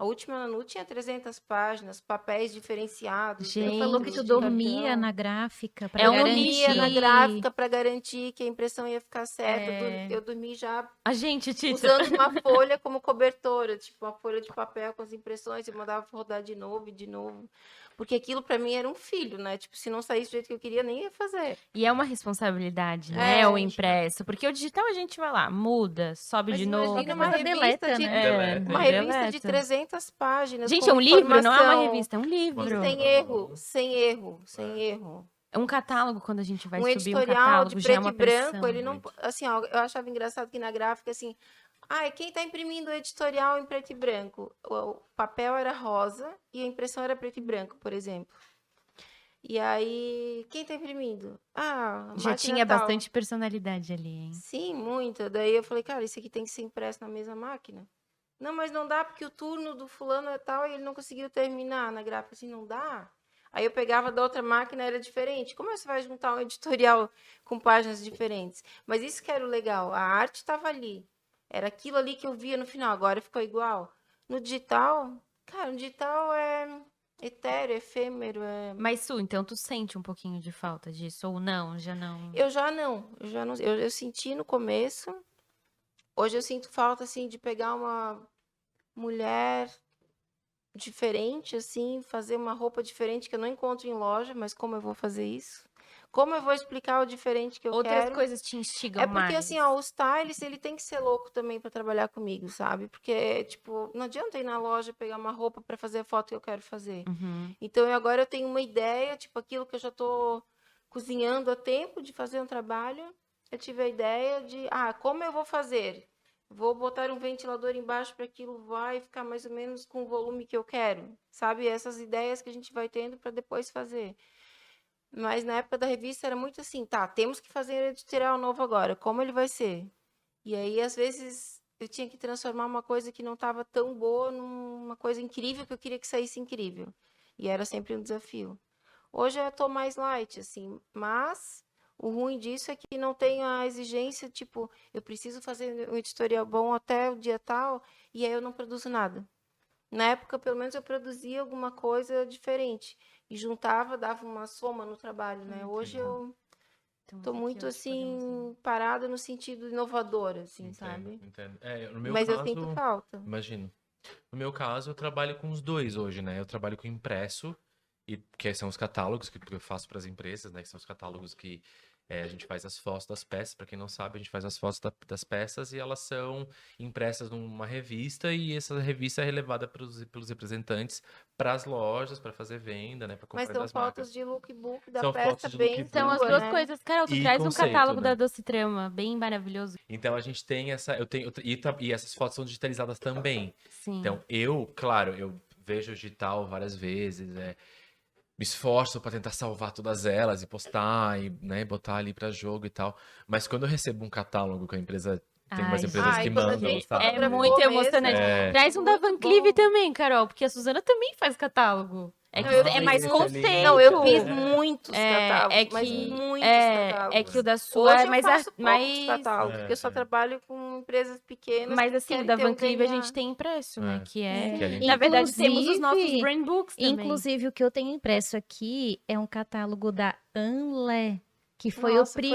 A última Nanu tinha 300 páginas, papéis diferenciados. Gente, Tu falou que tu de dormia cartão. na gráfica pra É um Eu garantir. dormia na gráfica para garantir que a impressão ia ficar certa. É. Eu dormi já A gente, Tita. usando uma folha como cobertora, tipo uma folha de papel com as impressões, eu mandava rodar de novo e de novo. Porque aquilo para mim era um filho, né? Tipo, se não saísse do jeito que eu queria, nem ia fazer. E é uma responsabilidade, né? É. O impresso. Porque o digital a gente vai lá, muda, sobe Mas de novo. imagina uma Depois revista deleta, de, né? Deleta. uma É, revista de deleta. 300 páginas. Gente, com é um livro, não é uma informação, revista, é um livro. Sem erro, sem erro, sem erro. É um catálogo, quando a gente vai Um subir um editorial catálogo, de já é preto uma e branco, pressão. ele não. Assim, ó, eu achava engraçado que na gráfica, assim. Quem está imprimindo o editorial em preto e branco? O papel era rosa e a impressão era preto e branco, por exemplo. E aí, quem está imprimindo? A Já máquina tinha tal. bastante personalidade ali, hein? Sim, muita. Daí eu falei, cara, isso aqui tem que ser impresso na mesma máquina. Não, mas não dá porque o turno do fulano é tal e ele não conseguiu terminar na gráfica. Assim, não dá. Aí eu pegava da outra máquina, era diferente. Como você vai juntar um editorial com páginas diferentes? Mas isso que era o legal. A arte estava ali. Era aquilo ali que eu via no final. Agora ficou igual. No digital, cara, no digital é etéreo, efêmero. Mas, Su, então tu sente um pouquinho de falta disso? Ou não? Já não? Eu já não. Eu senti no começo. Hoje eu sinto falta, assim, de pegar uma mulher diferente, assim, fazer uma roupa diferente que eu não encontro em loja, mas como eu vou fazer isso? Como eu vou explicar o diferente que eu Outras quero? coisas te instigam É porque, mais. assim, ó, o stylist, ele tem que ser louco também para trabalhar comigo, sabe? Porque, tipo, não adianta ir na loja pegar uma roupa para fazer a foto que eu quero fazer. Uhum. Então, agora eu tenho uma ideia, tipo, aquilo que eu já tô cozinhando há tempo de fazer um trabalho, eu tive a ideia de, como eu vou fazer? Vou botar um ventilador embaixo para aquilo vai ficar mais ou menos com o volume que eu quero, sabe? Essas ideias que a gente vai tendo para depois fazer. Mas na época da revista era muito assim, temos que fazer um editorial novo agora, como ele vai ser? E aí, às vezes, eu tinha que transformar uma coisa que não estava tão boa numa coisa incrível que eu queria que saísse incrível. E era sempre um desafio. Hoje eu tô mais light, assim, mas o ruim disso é que não tem a exigência, tipo, eu preciso fazer um editorial bom até o dia tal, e aí eu não produzo nada. Na época, pelo menos, eu produzia alguma coisa diferente. E juntava, dava uma soma no trabalho, né? Hoje eu Então, tô aqui muito, hoje podemos ver. assim, parada no sentido inovador, assim, sabe? Entendo. No meu Mas eu caso, sinto falta. imagino. No meu caso, eu trabalho com os dois hoje, né? Eu trabalho com impresso, que são os catálogos que eu faço para as empresas, né? Que são os catálogos que a gente faz as fotos das peças. Para quem não sabe, a gente faz as fotos das peças e elas são impressas numa revista e essa revista é relevada pelos representantes para as lojas, para fazer venda, né? Para comprar Mas são das marcas. fotos de lookbook da São peça fotos de bem lookbook. São as sua, duas né? coisas. Carol, tu E traz um conceito, catálogo né? da Doce Trama, bem maravilhoso. Então a gente tem essa. E essas fotos são digitalizadas também. Sim. Então claro, eu vejo o digital várias vezes, me esforço para tentar salvar todas elas e postar e, né, botar ali para jogo e tal. Mas quando eu recebo um catálogo que a empresa tem umas Ai, empresas gente. que Quando a mandam, gente sabe? É fotografou muito mesmo, emocionante. É. Traz um da muito Van Cleef bom. também, Carol, porque a Suzana também faz catálogo. É que Não, eu é fiz mais muito. conceito. Não, eu fiz muitos É catálogos, mas que muitos catálogos. é que o da sua Hoje é mais eu faço poucos mais catálogos, porque eu só trabalho com empresas pequenas. mas que assim, o querem da ter Van um Cleef a DNA. gente tem impresso, né? É. Que é. Que é lindo. Na verdade, temos os nossos Inclusive- brand books também. Inclusive, o que eu tenho impresso aqui é um catálogo da Anlé, que foi Nossa, foi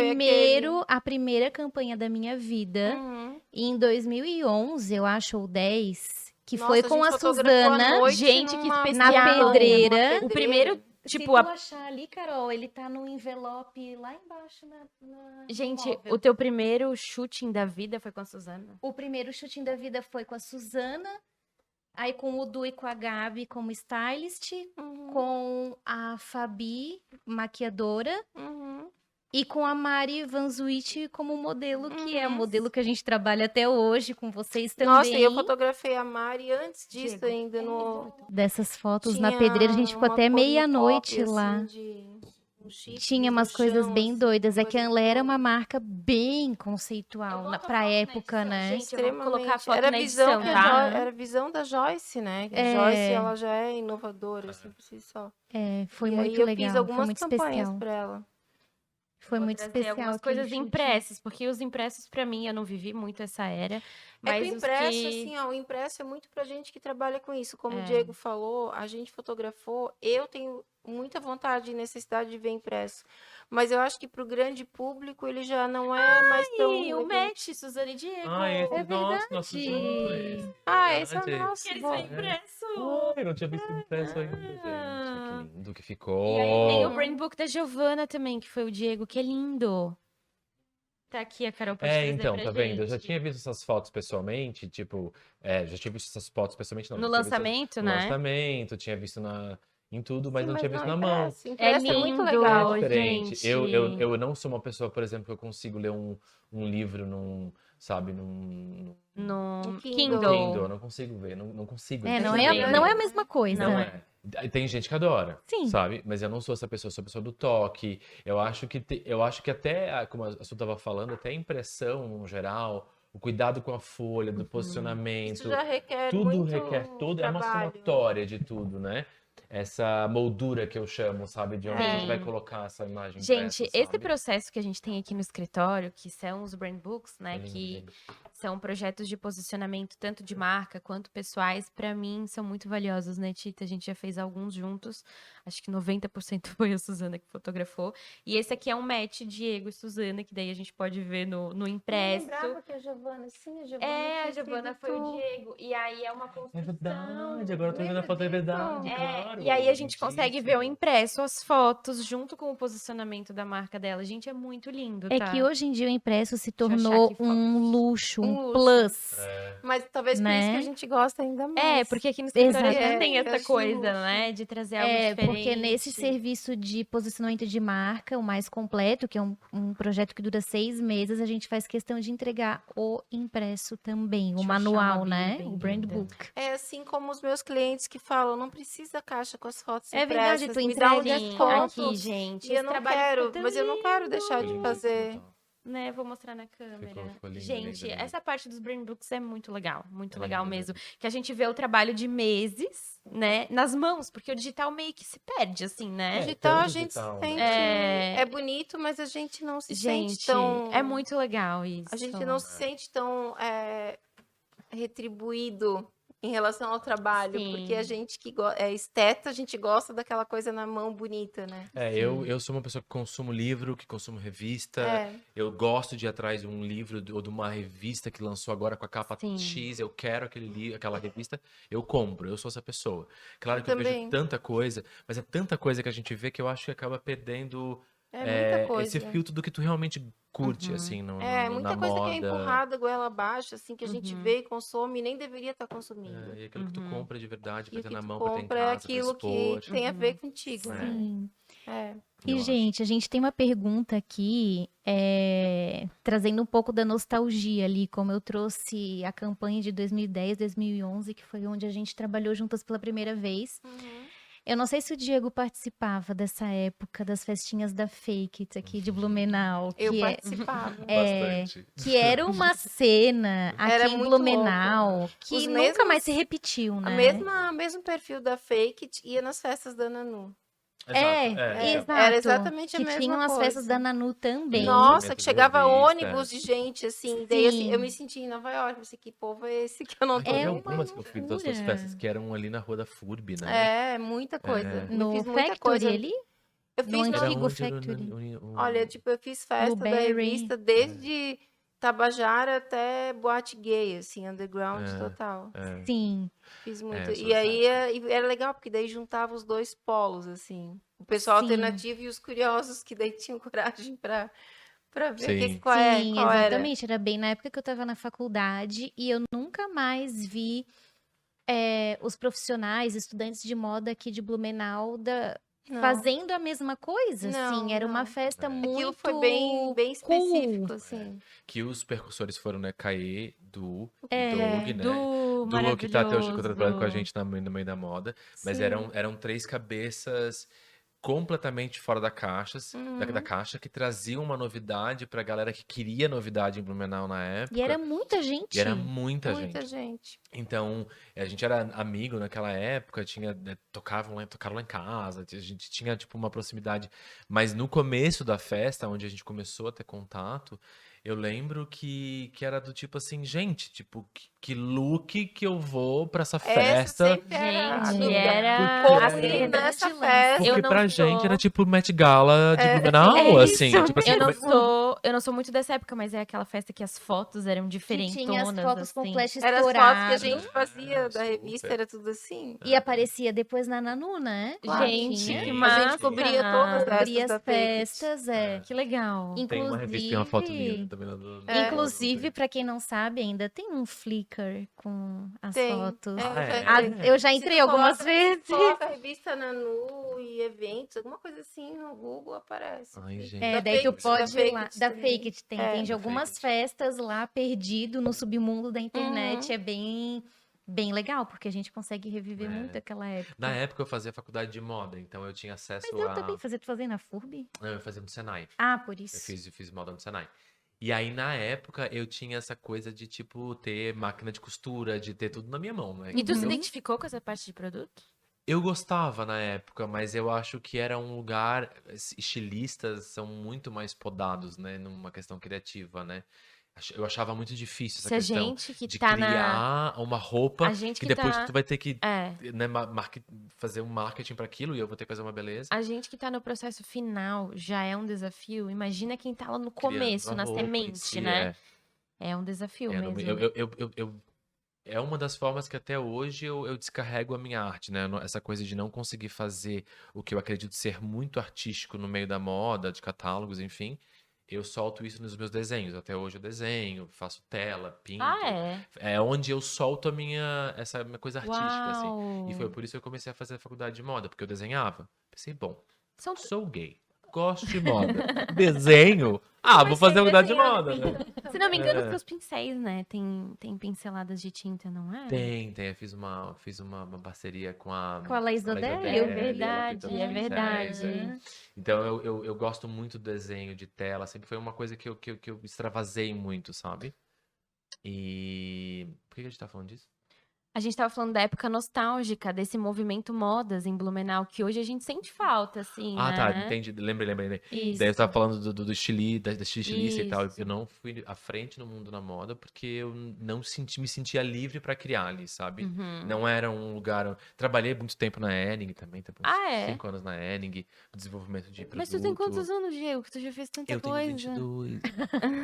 a primeira campanha da minha vida. Uhum. Em 2011, eu acho, ou 10, que Nossa, foi com gente a fotografou à Suzana noite Gente, que numa especial. na montanha, pedreira. numa O primeiro, Se tipo, tu a achar ali, Carol, ele tá no envelope lá embaixo gente, móvel. o teu primeiro shooting da vida foi com a Suzana? O primeiro shooting da vida foi com a Suzana, aí com o Du e com a Gabi como stylist, Uhum, com a Fabi, maquiadora, uhum. e com a Mari Vanzuit como modelo, que é o Uhum. modelo que a gente trabalha até hoje, com vocês também. Nossa, e eu fotografei a Mari antes disso Diego. ainda no... Dessas fotos na Tinha pedreira, a gente ficou uma até cornucópia, meia-noite lá. assim, de um chifres Tinha umas no coisas chão, bem assim, doidas. É uma que a coisa Anlé era louca. uma marca bem conceitual pra época, né? Gente, eu vou colocar a Extremamente. foto Era a na visão edição, que a tá? era a visão da Joyce, né? A É. Joyce, ela já é inovadora, assim, por si só. É, foi E aí muito eu legal, fiz foi algumas muito campanhas especial. para ela. Foi Vou muito trazer especial algumas aquele coisas chute. impressas, porque os impressos, pra mim, eu não vivi muito essa era. É que Mas o os impresso, que... assim, ó, o impresso é muito pra gente que trabalha com isso. Como o É. Diego falou, a gente fotografou, eu tenho muita vontade e necessidade de ver impresso. Mas eu acho que pro grande público ele já não é mais tão Ih, o match, Suzana e Diego. Esse nosso junto, verdade. Ah, esse é o Verdade. nosso. Que eles bom. vêm impresso. Eu não tinha visto impresso ainda, gente. Que lindo que E ficou. aí tem o Brain Book da Giovana também, que foi o Diego, que é lindo. Tá aqui, a Carol pode trazer Então, pra tá vendo? Eu já gente. tinha visto essas fotos pessoalmente, tipo, já tinha visto essas fotos pessoalmente, não. No já tinha visto lançamento, no né? lançamento, tinha visto em tudo, mas Sim, não mas tinha visto não na mão. impresso. É Impresso é muito lindo, legal. É diferente. gente. Eu não sou uma pessoa, por exemplo, que eu consigo ler um livro sabe, No Um no Kindle. Kindle. Eu não consigo ver, não consigo É, não perceber. é, não é a mesma coisa. Não é. Tem gente que adora, Sim. sabe? Mas eu não sou essa pessoa, eu sou a pessoa do toque. Eu acho que até, como a Su estava falando, até a impressão no geral, o cuidado com a folha, do Isso posicionamento, já requer tudo muito requer, é uma trabalho. somatória de tudo, né? Essa moldura que eu chamo, sabe? De onde a gente vai Sim. colocar essa imagem Gente, impressa, esse sabe? processo que a gente tem aqui no escritório, que são os brand books, né, É lindo, que gente. são projetos de posicionamento tanto de marca quanto pessoais, pra mim são muito valiosos, né, Tita? A gente já fez alguns juntos, acho que 90% foi a Suzana que fotografou. E esse aqui é um match Diego e Suzana, que daí a gente pode ver no impresso. que a Giovana, sim, a Giovana É, a Giovana foi o Diego. E aí é uma construção. É verdade, agora eu tô vendo a Lembra foto, é disso? verdade, É, claro. e aí a gente consegue ver o lindíssimo. impresso, as fotos, junto com o posicionamento da marca dela. Gente, é muito lindo, É tá? que hoje em dia o impresso se Deixa eu achar tornou aqui um fotos. luxo, Um um luxo. plus. Mas talvez por isso que a Né? gente gosta ainda mais. É, porque aqui no escritório a gente Exatamente. tem É, essa acho coisa, luxo. né? De trazer algo É, diferente. porque nesse serviço de posicionamento de marca, o mais completo, que é um projeto que dura 6 meses, a gente faz questão de entregar o impresso também, Deixa o eu achar manual, uma né? Bíblia bem O brand linda. book. É assim como os meus clientes que falam, não precisa caixa com as fotos É verdade, impressas, tu me dá um entrega Sim, desconto. aqui, gente. E eu esse não trabalho ficou quero, tão mas eu não quero deixar Ficou de lindíssimo, fazer. tá? Né, vou mostrar na câmera. Ficou lindo, Gente, lindo, lindo. essa parte dos brand books é muito legal É legal lindo mesmo. mesmo. Que a gente vê o trabalho de meses, né, nas mãos, porque o digital meio que se perde, assim, né? Digital a tanto gente digital, sente. né? É bonito, mas a gente não se Gente, sente tão. é muito legal isso. A gente não se sente tão retribuído em relação ao trabalho, porque a Sim. gente que é esteta, a gente gosta daquela coisa na mão bonita, né? Eu sou uma pessoa que consumo livro, que consumo revista. É. Eu gosto de ir atrás de um livro ou de uma revista que lançou agora com a capa Sim. X. Eu quero aquela revista, eu compro. Eu sou essa pessoa. Claro Eu que eu vejo também. tanta coisa, mas é tanta coisa que a gente vê que eu acho que acaba perdendo É muita esse coisa. filtro do que tu realmente curte, Uhum. assim, É, na muita coisa que é moda. empurrada goela abaixo, assim, que a gente Uhum. vê e consome e nem deveria estar consumindo. E aquilo que tu Uhum. compra de verdade, E pra o ter que na tu mão, pra ter em compra é casa, pra aquilo que expor. tem a ver contigo, É. né? Sim. É. E, Eu acho. gente, a gente tem uma pergunta aqui, trazendo um pouco da nostalgia ali, como eu trouxe a campanha de 2010, 2011, que foi onde a gente trabalhou juntas pela primeira vez. Eu não sei se o Diego participava dessa época das festinhas da Fake It aqui de Blumenau, Eu que participava. Bastante. que era uma cena Era aqui em muito Blumenau que Os nunca mais mesmos- se repetiu, O né? mesmo perfil da Fake It ia nas festas da Nanu. Exato. Era exatamente a Que mesma tinham as coisa. festas da Nanu também. Nossa, Lançamento que de chegava revista. ônibus de gente, assim. Daí assim, eu Sim. me senti em Nova York. Pensei, que povo é esse que eu não tô Teve É vendo? uma algumas que eu fiz das suas loucura. festas que eram ali na rua da FURB, né? É, muita coisa. Eu No fiz muita Factory coisa. ali? Eu No fiz Era antigo onde era Factory. Olha, tipo, eu fiz festa da Blueberry. revista desde Tabajara até boate gay, assim, underground É. total. Sim. Fiz muito. eu sou E dessa aí época. era legal, porque daí juntava os dois polos, assim. O pessoal Sim. alternativo e os curiosos, que daí tinham coragem pra ver Sim. qual Sim, era. exatamente. Era bem na época que eu tava na faculdade e eu nunca mais vi os profissionais, estudantes de moda aqui de Blumenau Não. fazendo a mesma coisa, Não, assim. Era uma não. festa muito Aquilo foi bem específico, cool. assim. Que os percussores foram, né? Caê, Doug, né? Do Duo que tá até hoje maravilhoso. trabalhando com a gente no meio da moda. Mas Sim. eram três cabeças completamente fora da caixa, da Uhum. caixa, que traziam uma novidade pra galera que queria novidade em Blumenau na época. E era muita gente. E era muita Muita gente. gente. Então, a gente era amigo naquela época, tocaram lá em casa, a gente tinha, tipo, uma proximidade. Mas no começo da festa, onde a gente começou a ter contato, eu lembro que era do tipo assim, gente, tipo, que look que eu vou pra essa Essa festa? sempre era a Gente, dúvida. era Porque- a Como cena nessa de festa. Porque Eu não pra gente era sou- tipo Met Gala de É, Blumenau, é assim. isso Tipo assim, eu não sou muito dessa época, mas é aquela festa que as fotos eram Que diferentonas, tinha as fotos com assim. flash Era as fotos que a estourado. gente fazia da super. revista, era tudo assim. E aparecia depois na Nanu, né? Claro. Gente, Tinha. que Sim. massa. A gente cobria todas Cobria essas da as Take. festas, é. Que legal. Tem uma revista, tem uma foto minha também. Inclusive, pra quem não sabe ainda, tem um Flickr com as Tem. fotos. Ah, é? Eu já entrei algumas Se vezes. coloca a revista Nanu e eventos, alguma coisa assim no Google aparece. Ai, gente. É, Da daí tu Fake, pode da ir lá. Fake Da também. Fake It tem. É, Tem de da algumas Fake It. festas lá perdido no submundo da internet. Uhum. É bem legal, porque a gente consegue reviver É. muito aquela época. Na época eu fazia faculdade de moda, então eu tinha acesso Mas eu a. também fazia, tu fazia na FURB? Não, eu fazia no Senai. Ah, por Eu isso. fiz moda no Senai. E aí, na época, eu tinha essa coisa de, tipo, ter máquina de costura, de ter tudo na minha mão, né? E tu se Eu- identificou com essa parte de produto? Eu gostava na época, mas eu acho que era um lugar. Estilistas são muito mais podados, né? Numa questão criativa, né? Eu achava muito difícil essa Se a questão gente que de tá criar uma roupa A gente que que depois tá. tu vai ter que, É. né, fazer um marketing para aquilo e eu vou ter que fazer uma beleza. A gente que tá no processo final já é um desafio. Imagina quem tá lá no Criando começo, a na roupa em semente, si, né? É um desafio É, mesmo. é uma das formas que até hoje eu descarrego a minha arte, né? Essa coisa de não conseguir fazer o que eu acredito ser muito artístico no meio da moda, de catálogos, enfim. Eu solto isso nos meus desenhos. Até hoje eu desenho, faço tela, pinto. Ah, é? É onde eu solto essa minha coisa artística, assim. Uau! E foi por isso que eu comecei a fazer a faculdade de moda, porque eu desenhava. Pensei, bom, São... sou gay, gosto de moda, desenho. Ah, vou fazer a faculdade de moda, né? Se não me engano, É. os teus pincéis, né? Tem pinceladas de tinta, não é? Tem. Eu fiz uma parceria com a Com a Laís com a Laís Odelli, É Odelli, ela verdade, pintou os é pincéis, verdade. é. Então eu gosto muito do desenho de tela, sempre foi uma coisa que eu extravasei muito, sabe? E por que a gente tá falando disso? A gente tava falando da época nostálgica, desse movimento modas em Blumenau, que hoje a gente sente falta, assim, Ah, tá, né? entendi. Lembrei. Isso. Daí eu tava falando do da estilista e tal. Isso. Eu não fui à frente no mundo da moda porque eu não me sentia livre pra criar ali, sabe? Uhum. Não era um lugar. Trabalhei muito tempo na Henning também, uns Ah, é? 5 anos na Henning, desenvolvimento de produto. Mas tu tem quantos anos, Diego? Que tu já fez tanta Eu tenho coisa. 22.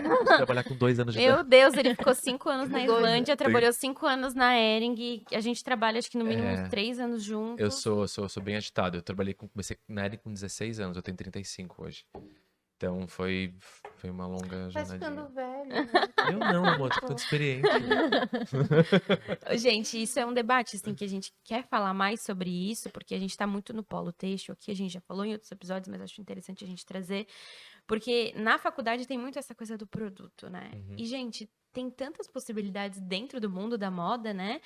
Vou trabalhar com 2 anos de Meu idade. Deus, ele ficou 5 anos na Doida. Islândia, trabalhou 5 anos na Ering. A gente trabalha, acho que no mínimo É. uns 3 anos juntos. Eu sou bem agitado. Eu comecei na Henning com 16 anos, eu tenho 35 hoje. Então foi uma longa Tá jornadinha. ficando velho. Né? Eu não, amor, tô ficando experiente. Gente, isso é um debate, assim, que a gente quer falar mais sobre isso, porque a gente tá muito no polo têxtil aqui, a gente já falou em outros episódios, mas acho interessante a gente trazer, porque na faculdade tem muito essa coisa do produto, né? Uhum. E, gente, tem tantas possibilidades dentro do mundo da moda, né?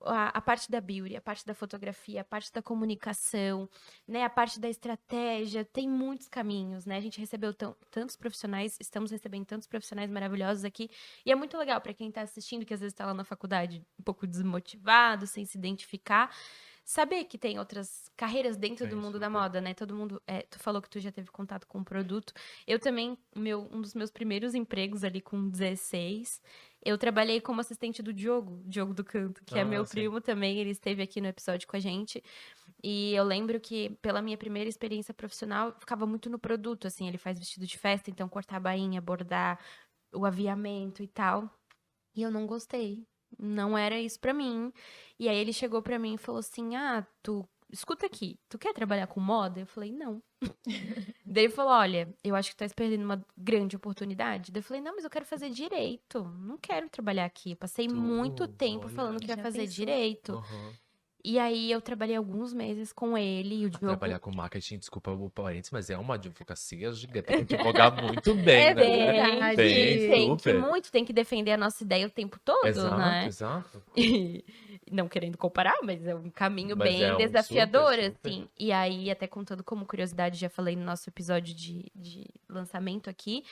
A parte da beauty, a parte da fotografia, a parte da comunicação, né? A parte da estratégia, tem muitos caminhos, né? A gente recebeu tantos profissionais, estamos recebendo tantos profissionais maravilhosos aqui, e é muito legal para quem tá assistindo, que às vezes tá lá na faculdade um pouco desmotivado, sem se identificar, saber que tem outras carreiras dentro do Tem, mundo da super. moda, né? Todo mundo, tu falou que tu já teve contato com o produto. Eu também, um dos meus primeiros empregos ali com 16, eu trabalhei como assistente do Diogo do Canto, que é Ah, meu sim. primo também, ele esteve aqui no episódio com a gente. E eu lembro que, pela minha primeira experiência profissional, eu ficava muito no produto, assim, ele faz vestido de festa, então cortar a bainha, bordar, o aviamento e tal. E eu não gostei. Não era isso pra mim. E aí ele chegou pra mim e falou assim: "Ah, escuta aqui, tu quer trabalhar com moda?" Eu falei: "Não." Daí ele falou: "Olha, eu acho que tu tá perdendo uma grande oportunidade." Daí eu falei: "Não, mas eu quero fazer direito. Não quero trabalhar aqui." Eu passei muito tempo olha. falando que ia Já fazer pensou? direito. Uhum. E aí eu trabalhei alguns meses com ele e o Diogo. Trabalhar com marketing, desculpa o parênteses, mas é uma advocacia gigante. Tem que advogar muito bem, É né? verdade. Tem, Tem que super. muito, tem que defender a nossa ideia o tempo todo, Exato, né? exato. não querendo comparar, mas é um caminho Mas bem é um desafiador, super, super. assim. E aí, até contando como curiosidade, já falei no nosso episódio de lançamento aqui.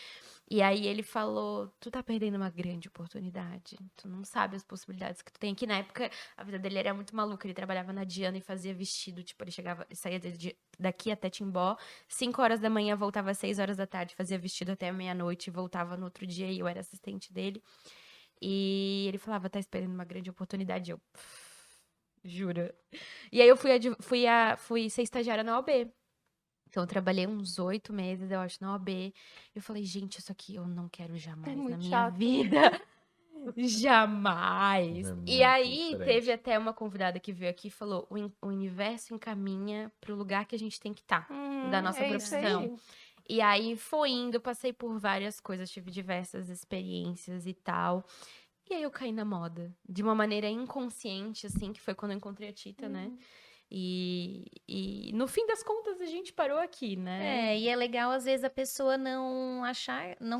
E aí ele falou, tu tá perdendo uma grande oportunidade. Tu não sabe as possibilidades que tu tem. Que na época, a vida dele era muito maluca. Ele trabalhava na Diana e fazia vestido. Tipo, ele saía daqui até Timbó, 5 horas da manhã, voltava às 6 horas da tarde, fazia vestido até a meia-noite e voltava no outro dia. E eu era assistente dele. E ele falava, tá esperando uma grande oportunidade. Eu, jura? E aí eu fui ser estagiária na OAB. Então, eu trabalhei uns 8 meses, eu acho, na OAB. Eu falei, gente, isso aqui eu não quero É jamais na muito minha chato. vida. Jamais. É E muito aí, diferente. teve até uma convidada que veio aqui e falou: o universo encaminha pro lugar que a gente tem que estar, da nossa É isso profissão. aí. E aí, foi indo, passei por várias coisas, tive diversas experiências e tal. E aí, eu caí na moda, de uma maneira inconsciente, assim, que foi quando eu encontrei a Tita, né? E no fim das contas, a gente parou aqui, né? E é legal, às vezes, a pessoa não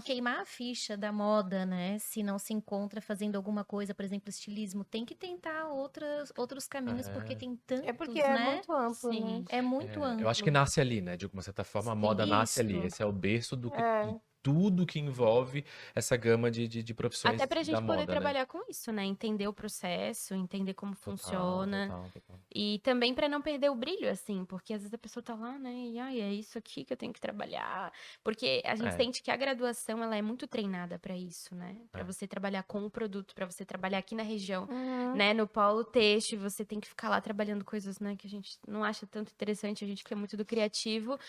queimar a ficha da moda, né? Se não se encontra fazendo alguma coisa, por exemplo, estilismo, tem que tentar outros caminhos, porque tem É porque tantos, é né? muito amplo, né? Sim. É muito amplo. Eu acho que nasce ali, né? De uma certa forma, a moda nasce ali. Isso. Esse é o berço de É. tudo que envolve essa gama de profissões Até pra da gente poder moda, né? trabalhar com isso, né? Entender o processo, entender como funciona. Total. E também pra não perder o brilho, assim, porque às vezes a pessoa tá lá, né? E ai, é isso aqui que eu tenho que trabalhar. Porque a gente É. sente que a graduação, ela é muito treinada pra isso, né? Pra É. você trabalhar com o produto, pra você trabalhar aqui na região, Uhum. né? No polo têxtil, você tem que ficar lá trabalhando coisas, né? Que a gente não acha tanto interessante, a gente quer muito do criativo.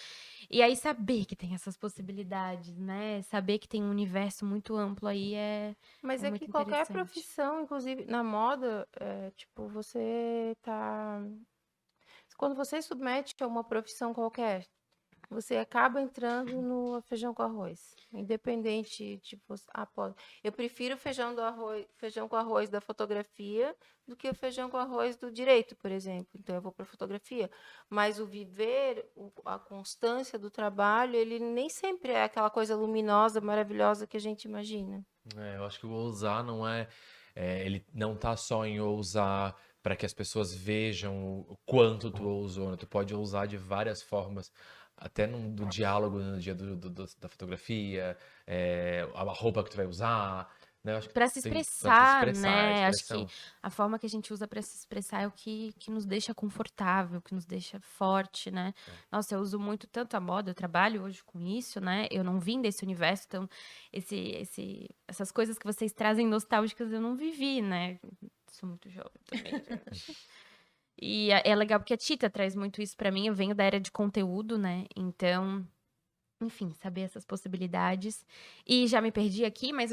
E aí saber que tem essas possibilidades, né? Saber que tem um universo muito amplo aí Mas é é muito que qualquer interessante. profissão, inclusive na moda, tipo, quando você submete a uma profissão qualquer, você acaba entrando no feijão com arroz. Independente, tipo, eu prefiro feijão com arroz da fotografia do que o feijão com arroz do direito, por exemplo. Então eu vou para fotografia. Mas o viver, a constância do trabalho, ele nem sempre é aquela coisa luminosa, maravilhosa que a gente imagina. Eu acho que o ousar não ele não tá só em ousar para que as pessoas vejam o quanto tu ousou, né? Tu pode ousar de várias formas, até do diálogo no dia da fotografia, a roupa que tu vai usar, né? Eu acho que Pra se pra se expressar, expressar, a né? Acho que expressão. a forma que a gente usa pra se expressar é o que nos deixa confortável, que nos deixa forte, né? Nossa, eu uso muito tanto a moda, eu trabalho hoje com isso, né? Eu não vim desse universo, então essas coisas que vocês trazem nostálgicas eu não vivi, né? Sou muito jovem também, gente. E é legal porque a Tita traz muito isso pra mim. Eu venho da era de conteúdo, né? Então, enfim, saber essas possibilidades. E já me perdi aqui, mas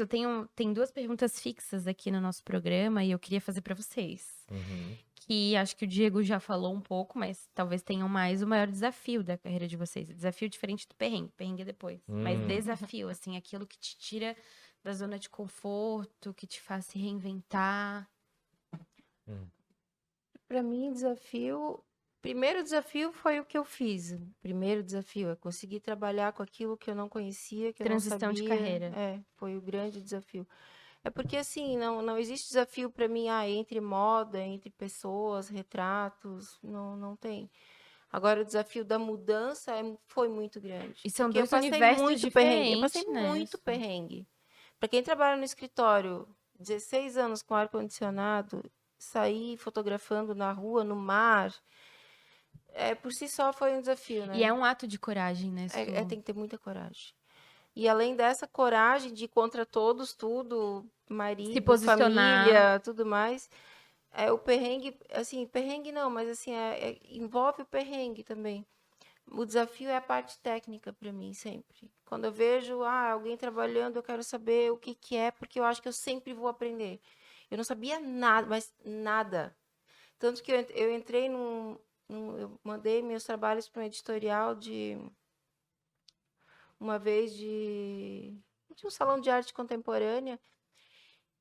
tem 2 perguntas fixas aqui no nosso programa e eu queria fazer pra vocês. Uhum. Que acho que o Diego já falou um pouco, mas talvez tenham mais o maior desafio da carreira de vocês. Desafio diferente do perrengue, perrengue é depois. Mas desafio, assim, aquilo que te tira da zona de conforto, que te faz se reinventar. Para mim, primeiro desafio foi o que eu fiz. O primeiro desafio é conseguir trabalhar com aquilo que eu não conhecia, que eu não Transição de sabia. carreira. Foi o grande desafio. É porque assim, não existe desafio para mim, entre moda, entre pessoas, retratos, não tem. Agora o desafio da mudança foi muito grande. E são Porque eu 2 passei universos muito perrengue. Eu passei diferentes, né? muito perrengue. Para quem trabalha no escritório, 16 anos com ar-condicionado, sair fotografando na rua, no mar, por si só foi um desafio, né? E é um ato de coragem, né, Su? Tem que ter muita coragem. E além dessa coragem de ir contra todos, tudo, Se marido, posicionar. família, tudo mais, o perrengue, assim, perrengue não, mas assim, envolve o perrengue também. O desafio é a parte técnica para mim, sempre. Quando eu vejo alguém trabalhando, eu quero saber o que é, porque eu acho que eu sempre vou aprender. Eu não sabia nada, mas nada. Tanto que eu entrei eu mandei meus trabalhos para um editorial uma vez de um salão de arte contemporânea,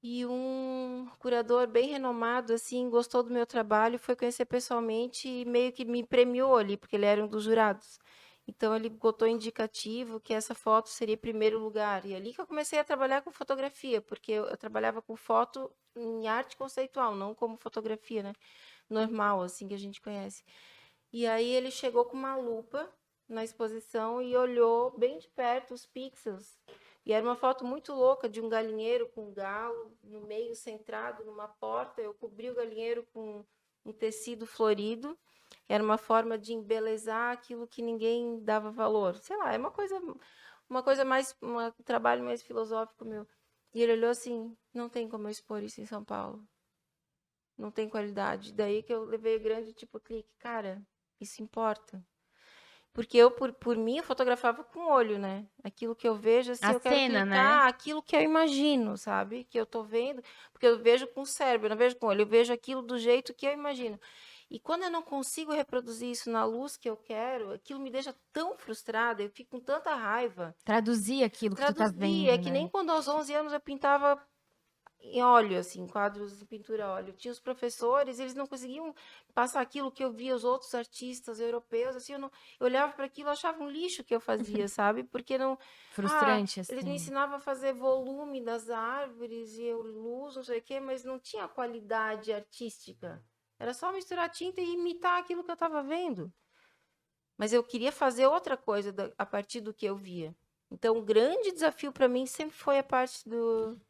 e um curador bem renomado, assim, gostou do meu trabalho, foi conhecer pessoalmente e meio que me premiou ali, porque ele era um dos jurados. Então ele botou indicativo que essa foto seria primeiro lugar. E ali que eu comecei a trabalhar com fotografia, porque eu trabalhava com foto em arte conceitual, não como fotografia, né? Normal, assim, que a gente conhece. E aí ele chegou com uma lupa na exposição e olhou bem de perto os pixels. E era uma foto muito louca de um galinheiro com um galo no meio, centrado numa porta. Eu cobri o galinheiro com um tecido florido. Era uma forma de embelezar aquilo que ninguém dava valor. Sei lá, é uma coisa mais, um trabalho mais filosófico meu. E ele olhou assim, não tem como eu expor isso em São Paulo. Não tem qualidade. Daí que eu levei o grande tipo clique. Cara, isso importa. Porque eu, por mim, eu fotografava com o olho, né? Aquilo que eu vejo, assim, A eu quero cena, né? clicar, aquilo que eu imagino, sabe? Que eu tô vendo, porque eu vejo com o cérebro, eu não vejo com o olho, eu vejo aquilo do jeito que eu imagino. E quando eu não consigo reproduzir isso na luz que eu quero, aquilo me deixa tão frustrada, eu fico com tanta raiva. Traduzir aquilo que tu tá Traduzir, vendo, é que né? nem quando aos 11 anos eu pintava em óleo, assim, quadros de pintura a óleo. Tinha os professores, eles não conseguiam passar aquilo que eu via os outros artistas europeus, assim, eu olhava para aquilo, eu achava um lixo que eu fazia, sabe? Porque não... Frustrante, eles me assim. ensinavam a fazer volume das árvores e luz, não sei o quê, mas não tinha qualidade artística. Era só misturar tinta e imitar aquilo que eu estava vendo. Mas eu queria fazer outra coisa a partir do que eu via. Então, o grande desafio para mim sempre foi a parte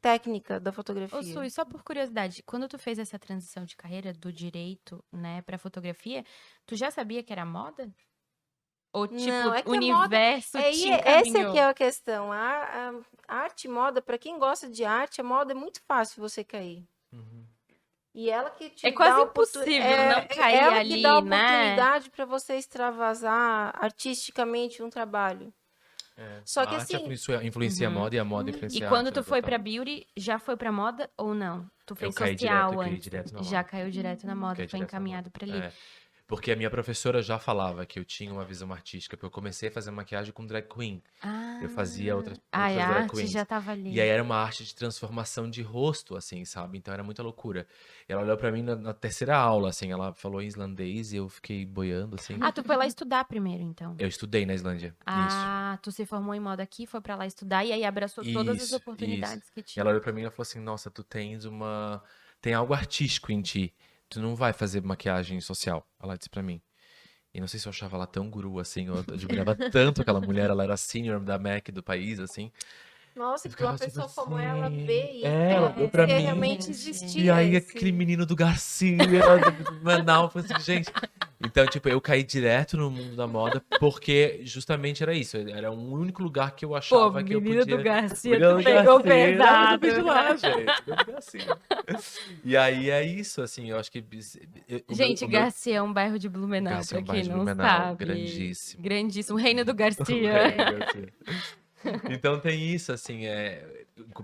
técnica da Ô, fotografia. Su, e só por curiosidade, quando tu fez essa transição de carreira do direito, né, pra fotografia, tu já sabia que era moda? Ou, tipo, Não, é que o a moda... universo te essa é que encaminhou? é a questão. A arte e moda, para quem gosta de arte, a moda é muito fácil você cair. Uhum. E ela que te É dá quase a impossível não cair ela que dá a ali, né? oportunidade para você extravasar artisticamente um trabalho. É. Só que A arte assim, influencia a Uhum. moda e a moda E influencia a quando arte, tu né, foi total. pra beauty, já foi pra moda ou não? Tu Eu fez caí direto, social eu caí antes. direto na Já moda. caiu direto na moda, Caí foi direto na moda. encaminhado pra ali. É. Porque a minha professora já falava que eu tinha uma visão artística, porque eu comecei a fazer maquiagem com drag queen. Eu fazia outras Ai, a drag arte queens. já tava ali. E aí era uma arte de transformação de rosto, assim, sabe? Então era muita loucura. E ela olhou pra mim na terceira aula, assim, ela falou em islandês e eu fiquei boiando, assim. Ah, tu foi lá estudar primeiro, então. Eu estudei na Islândia. Isso. Ah, tu se formou em moda aqui, foi pra lá estudar e aí abraçou todas as Isso. oportunidades que E tinha. ela olhou pra mim e ela falou assim: Nossa, tu tens uma. Tem algo artístico em ti. Tu não vai fazer maquiagem social. Ela disse pra mim. E não sei se eu achava ela tão guru assim, eu admirava tanto aquela mulher, ela era senior da MAC do país, assim. nossa, Eu que uma ficava tipo pessoa como ela assim. vê isso, Ela olhou pra porque mim. realmente gente. E existia aí aquele menino do Garcia, do Manaus, eu falei assim, gente. Então, tipo, eu caí direto no mundo da moda porque justamente era isso. Era o único lugar que eu Pô, achava que eu menina do podia. Garcia, Menina tu do pegou Garcia, mas pesado. eu fui de lá, gente. Menina do Garcia. E aí é isso, assim, eu acho que. Gente, O meu Garcia é um bairro de Blumenau, Garcia é pra um bairro quem de não Blumenau, sabe. grandíssimo. Grandíssimo. Reino do O Garcia. Reino do Garcia. Então tem isso, assim,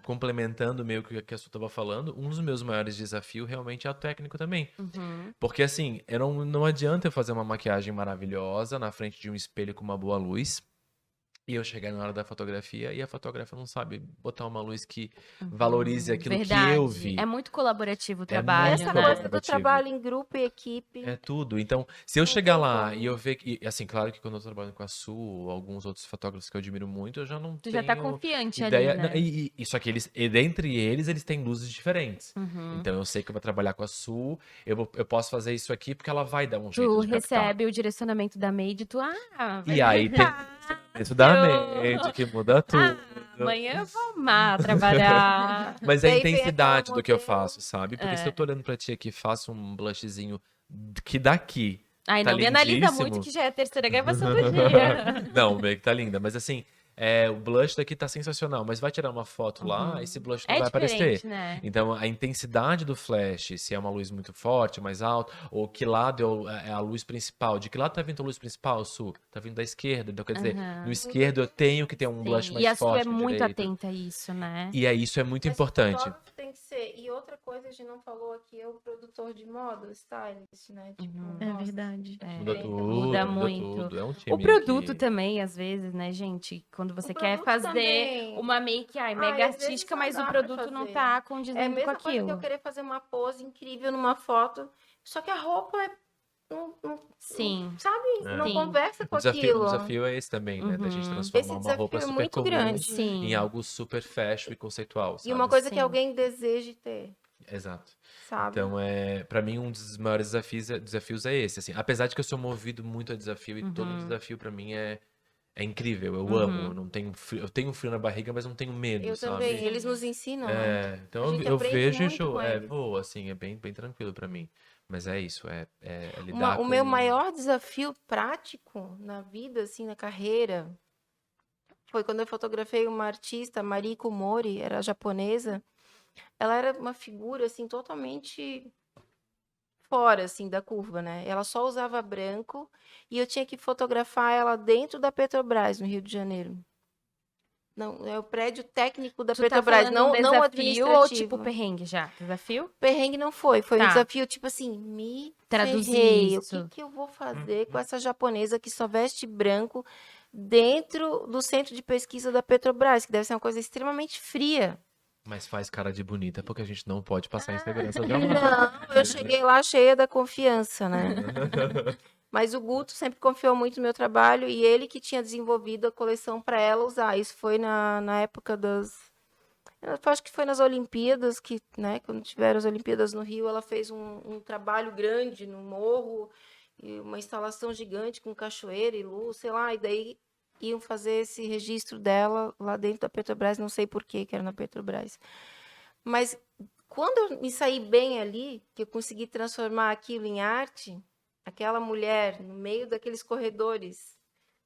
complementando meio que a Su estava falando, um dos meus maiores desafios realmente é o técnico também. Uhum. Porque assim, não adianta eu fazer uma maquiagem maravilhosa na frente de um espelho com uma boa luz e eu chegar na hora da fotografia e a fotógrafa não sabe botar uma luz que valorize aquilo que eu vi. É muito colaborativo o É trabalho, muito essa né? coisa do colaborativo. trabalho em grupo e equipe. É tudo. Então, se eu Não chegar tem lá como. e eu ver que, assim, claro que quando eu trabalho com a Su ou alguns outros fotógrafos que eu admiro muito, eu já não Tu já tá tenho confiante ideia. ali, né? Só que dentre eles têm luzes diferentes. Uhum. Então eu sei que eu vou trabalhar com a Su, eu posso fazer isso aqui porque ela vai dar um jeito Tu de captar. recebe o direcionamento da maid, tu, E aí tem isso da mente que muda tudo. amanhã eu vou amar trabalhar. Mas é a Daí vem intensidade aquela do que eu modelo. faço, sabe? Porque se É. eu tô olhando pra ti aqui, faço um blushzinho que daqui Ai, tá não me analisa lindíssimo. muito que já é a terceira gravação do dia. Não, o make tá linda, mas assim, o blush daqui tá sensacional, mas vai tirar uma foto lá, esse blush não É vai diferente, aparecer. né? Então, a intensidade do flash, se é uma luz muito forte, mais alta, ou que lado é a luz principal, de que lado tá vindo a luz principal, Su? Tá vindo da esquerda, então quer dizer, Aham. no esquerdo eu tenho que ter um blush Sim. mais E a Su forte é que o muito direito. atenta a isso, né? E isso é muito Mas importante. fotógrafo tem que ser. E outra coisa que a gente não falou aqui é o produtor de moda, o stylist, né? Tipo, É nossa, verdade. é Muda diferente. tudo, muda muito. tudo. É um time O produto que... também, às vezes, né, gente? Quando você O quer produto fazer também. uma make, Ai, mega às vezes artística, não mas dá o pra produto não fazer. tá É a condizendo com mesma coisa que eu aquilo. querer fazer uma pose incrível numa foto, só que a roupa Sim. sabe, É. não Sim. conversa com O aquilo. desafio é esse também, né? Da gente Uhum. transformar Esse uma roupa desafio é super muito comum grande. Sim. em algo super fashion e conceitual, E uma sabe? coisa que Sim. alguém deseje ter, Exato. sabe? Então, para mim, um dos maiores desafios é esse, assim. Apesar de que eu sou movido muito a desafio e todo Uhum. desafio pra mim é incrível, eu Uhum. amo, eu não tenho frio, eu tenho frio na barriga, mas não tenho medo, Eu sabe? também, eles nos ensinam, né? É, então A gente eu aprende vejo muito isso, com eles. vou, assim, é bem tranquilo pra mim. Mas é isso, é Uma- lidar o meu com... maior desafio prático na vida, assim, na carreira, foi quando eu fotografei uma artista, Mariko Mori, era japonesa. Ela era uma figura, assim, totalmente fora, assim, da curva, né? Ela só usava branco e eu tinha que fotografar ela dentro da Petrobras, no Rio de Janeiro. Não, é o prédio técnico da Tu tá Petrobras, falando um não desafio ou tipo administrativo. perrengue já? Desafio? Perrengue não foi, foi um Tá. desafio tipo assim, me Traduzir ferrei. O isso. que eu vou fazer com essa japonesa que só veste branco dentro do centro de pesquisa da Petrobras, que deve ser uma coisa extremamente fria. Mas faz cara de bonita, porque a gente não pode passar insegurança de amor. Não, eu cheguei lá cheia da confiança, né? Mas o Guto sempre confiou muito no meu trabalho e ele que tinha desenvolvido a coleção para ela usar. Isso foi na época das. Eu acho que foi nas Olimpíadas, que, né, quando tiveram as Olimpíadas no Rio, ela fez um trabalho grande no morro, e uma instalação gigante com cachoeira e luz, sei lá, e daí iam fazer esse registro dela lá dentro da Petrobras, não sei por que era na Petrobras. Mas quando eu me saí bem ali, que eu consegui transformar aquilo em arte, aquela mulher no meio daqueles corredores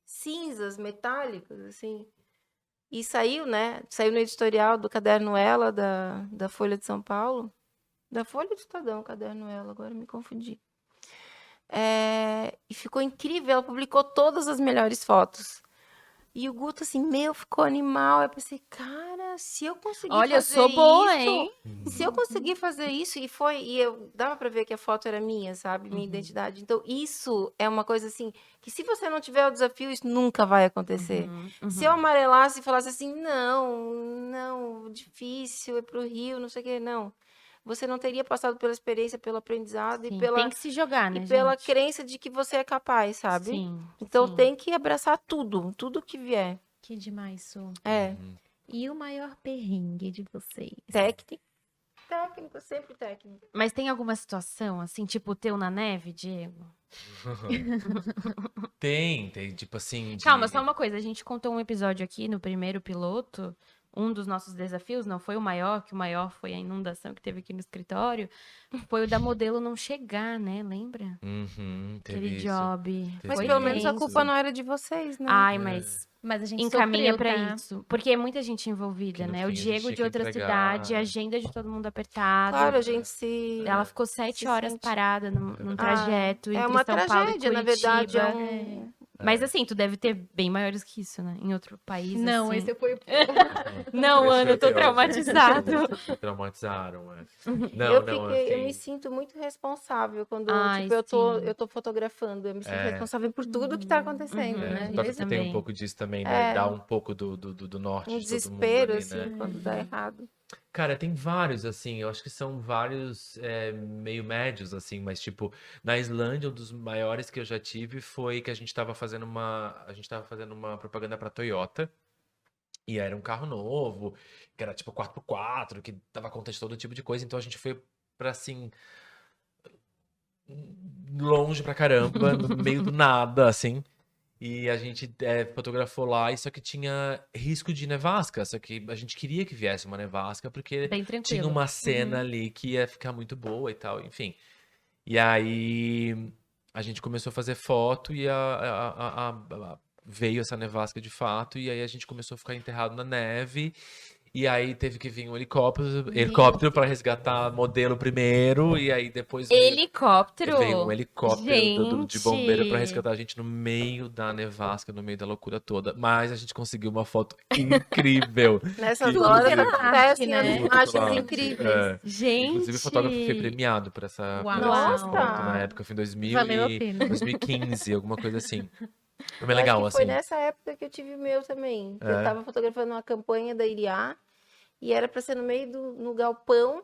cinzas, metálicos, assim, e saiu, né? Saiu no editorial do Caderno Ela, da Folha de São Paulo. Da Folha do Estadão, Caderno Ela, agora me confundi. E ficou incrível, ela publicou todas as melhores fotos. E o Guto, assim, ficou animal. Eu pensei, cara, se eu conseguir Olha, eu fazer sou boa, isso, hein? se eu conseguir fazer isso, e eu dava pra ver que a foto era minha, sabe? Minha identidade. Então, isso é uma coisa assim, que se você não tiver o desafio, isso nunca vai acontecer. Se eu amarelasse e falasse assim, não, difícil, é pro Rio, não sei o quê, não. Você não teria passado pela experiência, pelo aprendizado Sim, e pela, tem que se jogar, e né, pela gente? crença de que você é capaz, sabe? Sim, Então sim. tem que abraçar tudo que vier. Que demais, Su. É, E o maior perrengue de vocês? técnico. Técnico, sempre técnico. Mas tem alguma situação, assim, tipo o teu na neve, Diego? Tem, tipo assim, Calma, só uma coisa. A gente contou um episódio aqui no primeiro piloto. Um dos nossos desafios, não foi o maior, que o maior foi a inundação que teve aqui no escritório. Foi o da modelo não chegar, né? Lembra? Uhum, Aquele teve isso. job. Mas Foi pelo menos a tenso. culpa não era de vocês, né? Ai, mas Mas a gente encaminha sofreu, pra tá? isso. Porque é muita gente envolvida, Que no né? fim O a gente Diego tinha de que outra entregar, cidade, a é. agenda de todo mundo apertado. Claro, a gente se. Ela ficou 7 se horas sente- parada num Ah, trajeto é entre uma São Paulo e tragédia, na verdade. Curitiba. Um... Mas assim, tu deve ter bem maiores que isso, né? Em outro país, Não, assim. esse foi. Não, Esse Ana, eu tô foi pior, traumatizado. gente. Me traumatizaram, é. Não, eu me assim, sinto muito responsável quando, Ai, tipo, sim. eu tô fotografando. Eu me sinto É. responsável por tudo que tá acontecendo, Uhum. né? Fotógrafo tem um também. pouco disso também, né? Dá um pouco do norte Um de todo mundo desespero, ali, assim, né? quando dá errado. Cara, tem vários, assim, eu acho que são vários meio médios, assim, mas tipo, na Islândia, um dos maiores que eu já tive foi que a gente tava fazendo uma propaganda pra Toyota, e era um carro novo, que era tipo 4x4, que dava conta de todo tipo de coisa, então a gente foi pra, assim, longe pra caramba, no meio do nada, assim. E a gente fotografou lá, e só que tinha risco de nevasca, só que a gente queria que viesse uma nevasca, porque Bem tinha tranquilo. uma cena ali que ia ficar muito boa e tal, enfim. E aí a gente começou a fazer foto e veio essa nevasca de fato, e aí a gente começou a ficar enterrado na neve. E aí teve que vir um helicóptero para resgatar modelo primeiro, e aí depois Helicóptero? veio um helicóptero de bombeiro para Gente. resgatar a gente no meio da nevasca, no meio da loucura toda. Mas a gente conseguiu uma foto incrível. Nessas Que, horas pela inclusive, acontecem arte, as né? tudo imagens pela arte, incríveis. Inclusive, o fotógrafo foi Gente. premiado por essa Uau. foto na época, foi em 2000 Valeu a e pena. 2015, alguma coisa assim. Foi bem Eu acho legal, que foi assim. nessa época que eu tive o meu também. Eu É. tava fotografando uma campanha da Iriá e era para ser no galpão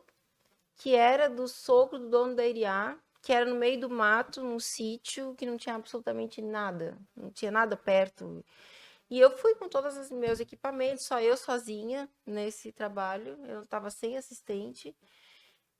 que era do sogro do dono da Iriá, que era no meio do mato, num sítio que não tinha absolutamente nada, não tinha nada perto. E eu fui com todos os meus equipamentos, só eu sozinha nesse trabalho, eu estava sem assistente.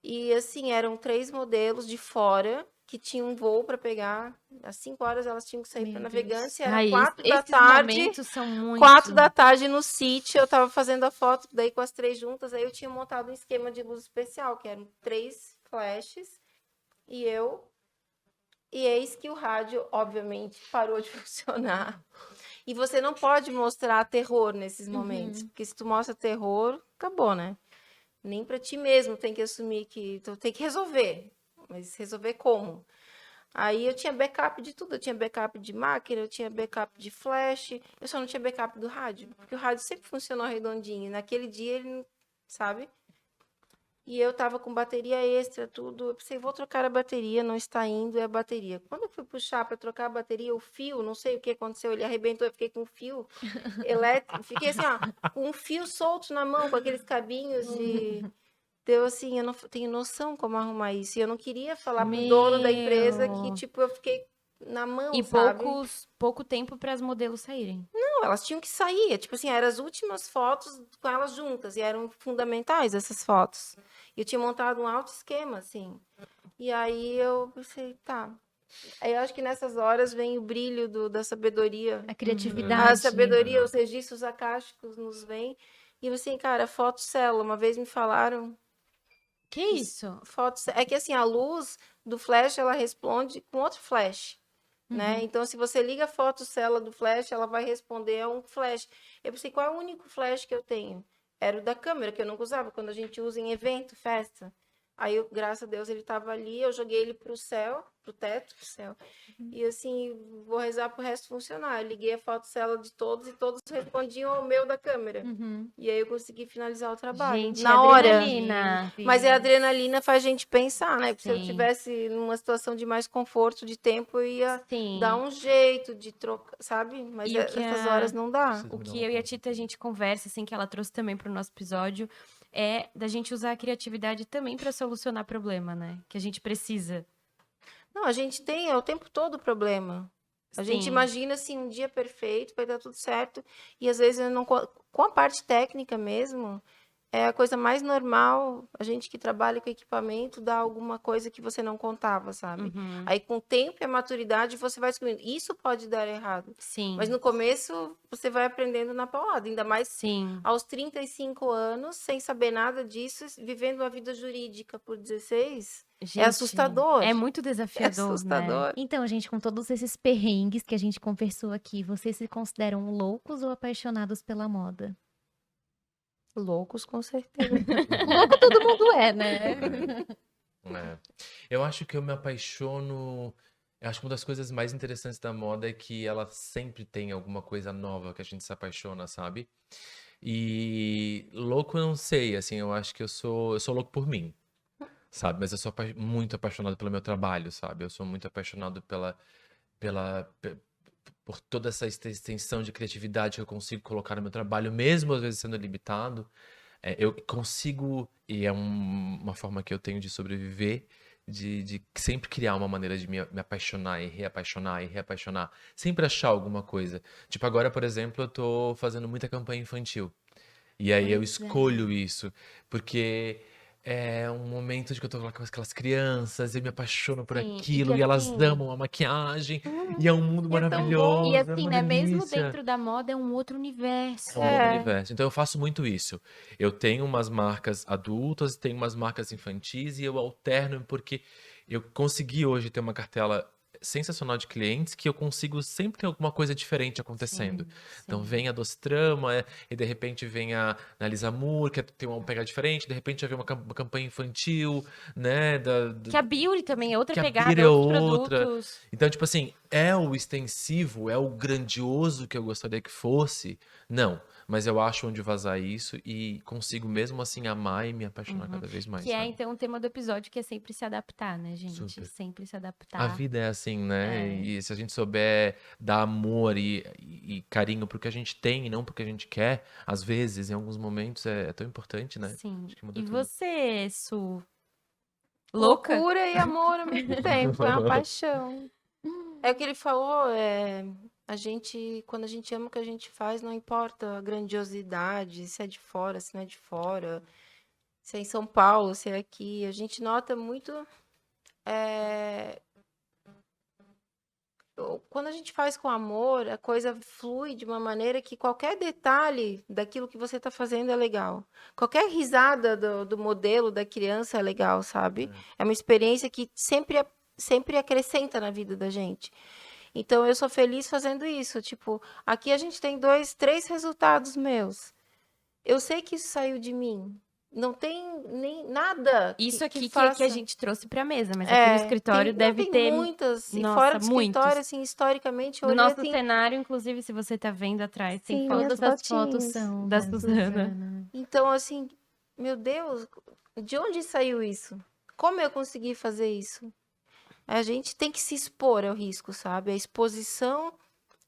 E assim, eram 3 modelos de fora que tinham um voo para pegar. Às 5 horas elas tinham que sair para Meu Navegantes, e era Ai, 4 da esses tarde. momentos são muito... 4 da tarde no sítio, eu tava fazendo a foto, daí com as 3 juntas, aí eu tinha montado um esquema de luz especial, que eram 3 flashes, e eu. E eis que o rádio, obviamente, parou de funcionar. E você não pode mostrar terror nesses momentos, porque se tu mostra terror, acabou, né? Nem para ti mesmo tem que assumir que tu tem que resolver. Mas resolver como? Aí eu tinha backup de tudo. Eu tinha backup de máquina, eu tinha backup de flash. Eu só não tinha backup do rádio, porque o rádio sempre funcionou redondinho. Naquele dia ele, sabe? E eu tava com bateria extra, tudo. Eu pensei, vou trocar a bateria, não está indo, é a bateria. Quando eu fui puxar para trocar a bateria, o fio, não sei o que aconteceu, ele arrebentou, eu fiquei com um fio elétrico. Fiquei assim, ó, com um fio solto na mão, com aqueles cabinhos de... Deu assim, eu não tenho noção como arrumar isso. E eu não queria falar pro dono da empresa que, Meu... tipo, eu fiquei na mão, E sabe? pouco tempo para as modelos saírem. Não, elas tinham que sair. Tipo assim, eram as últimas fotos com elas juntas. E eram fundamentais essas fotos. E eu tinha montado um alto esquema, assim. E aí eu pensei, tá. Aí eu acho que nessas horas vem o brilho da sabedoria. A A criatividade. sabedoria, os registros acásticos nos vêm. E eu assim, cara, fotocélula. Uma vez me falaram... Que isso? Fotos, é que assim, a luz do flash, ela responde com outro flash, né? Uhum. Então, se você liga a fotocélula do flash, ela vai responder a um flash. Eu pensei, qual é o único flash que eu tenho? Era o da câmera, que eu nunca usava, quando a gente usa em evento, festa. Aí, graças a Deus, ele estava ali, eu joguei ele pro céu, pro teto, pro céu. E assim, vou rezar pro resto funcionar. Eu liguei a fotocélula de todos e todos respondiam ao meu da câmera. Uhum. E aí eu consegui finalizar o trabalho. Gente, Na hora. adrenalina. Mas a adrenalina faz a gente pensar, né? Porque se eu Sim. tivesse numa situação de mais conforto de tempo, eu ia Sim. dar um jeito de trocar, sabe? Mas E o que nessas horas não dá. Precisa O me dar que uma eu e a pausa. Tita a gente conversa, assim, que ela trouxe também para o nosso episódio, é da gente usar a criatividade também para solucionar problema, né? Que a gente precisa. Não, a gente tem é o tempo todo problema. A gente Sim. imagina assim um dia perfeito, vai dar tudo certo, e às vezes eu não com a parte técnica mesmo, é a coisa mais normal, a gente que trabalha com equipamento dá alguma coisa que você não contava, sabe? Uhum. Aí com o tempo e a maturidade você vai descobrindo, isso pode dar errado. Sim. Mas no começo você vai aprendendo na paulada, ainda mais Sim. aos 35 anos, sem saber nada disso, vivendo uma vida jurídica por 16, Gente, assustador. É muito É desafiador, né? assustador. Então, gente, com todos esses perrengues que a gente conversou aqui, vocês se consideram loucos ou apaixonados pela moda? Loucos, com certeza. Louco todo mundo é, né? É. Eu acho que eu me apaixono. Eu acho que uma das coisas mais interessantes da moda é que ela sempre tem alguma coisa nova que a gente se apaixona, sabe? E louco eu não sei, assim, eu acho que eu sou louco por mim, sabe? Mas eu sou muito apaixonado pelo meu trabalho, sabe? Eu sou muito apaixonado por toda essa extensão de criatividade que eu consigo colocar no meu trabalho, mesmo às vezes sendo limitado. Eu consigo, e é uma forma que eu tenho de sobreviver, de sempre criar uma maneira de me apaixonar e reapaixonar e reapaixonar. Sempre achar alguma coisa. Tipo, agora, por exemplo, eu tô fazendo muita campanha infantil. E aí eu Pois é. escolho isso, porque é um momento de que eu tô lá com aquelas crianças, eu me apaixono por Sim, e aquilo, que e elas assim, amam a maquiagem, e é um mundo E é tão bom. maravilhoso, e é assim, uma né, mesmo delícia. dentro da moda é um outro universo. É um outro É. universo. Então eu faço muito isso. Eu tenho umas marcas adultas, tenho umas marcas infantis e eu alterno porque eu consegui hoje ter uma cartela sensacional de clientes que eu consigo sempre ter alguma coisa diferente acontecendo. Sim, Então sim. vem a Doce Trama, e de repente vem a Lisa Moore, que tem uma pegada diferente, de repente já vem uma campanha infantil, né? Que a Beauty também é outra Que a pegada, Beauty é outros outra. produtos. Então, tipo assim, é o extensivo, é o grandioso que eu gostaria que fosse? Não. Mas eu acho onde vazar isso e consigo mesmo assim amar e me apaixonar cada vez mais, Que é, sabe? então, o tema do episódio, que é sempre se adaptar, né, gente? Super. Sempre se A adaptar. vida é assim, né? É. E se a gente souber dar amor e carinho pro que a gente tem e não pro que a gente quer, às vezes, em alguns momentos, é tão importante, né? Sim. Acho que muda E tudo. você, Su? Louca? Loucura e amor ao mesmo tempo, é uma paixão. É o que ele falou, quando a gente ama o que a gente faz, não importa a grandiosidade, se é de fora, se não é de fora, se é em São Paulo, se é aqui. A gente nota muito quando a gente faz com amor, a coisa flui de uma maneira que qualquer detalhe daquilo que você está fazendo é legal. Qualquer risada do modelo da criança é legal, sabe? É uma experiência que sempre acrescenta na vida da gente. Então, eu sou feliz fazendo isso. Tipo, aqui a gente tem 2, 3 resultados meus. Eu sei que isso saiu de mim. Não tem nem nada Isso aqui que faça. a gente trouxe pra mesa, mas aqui no escritório deve tem ter muitas. E nossa, fora do muitos. escritório, assim, historicamente, eu No olhei nosso assim, cenário, inclusive, se você tá vendo atrás, tem Sim, fotos minhas Todas as fotos fotinhos são da da Suzana. Então, assim, meu Deus, de onde saiu isso? Como eu consegui fazer isso? A gente tem que se expor ao risco, sabe? A exposição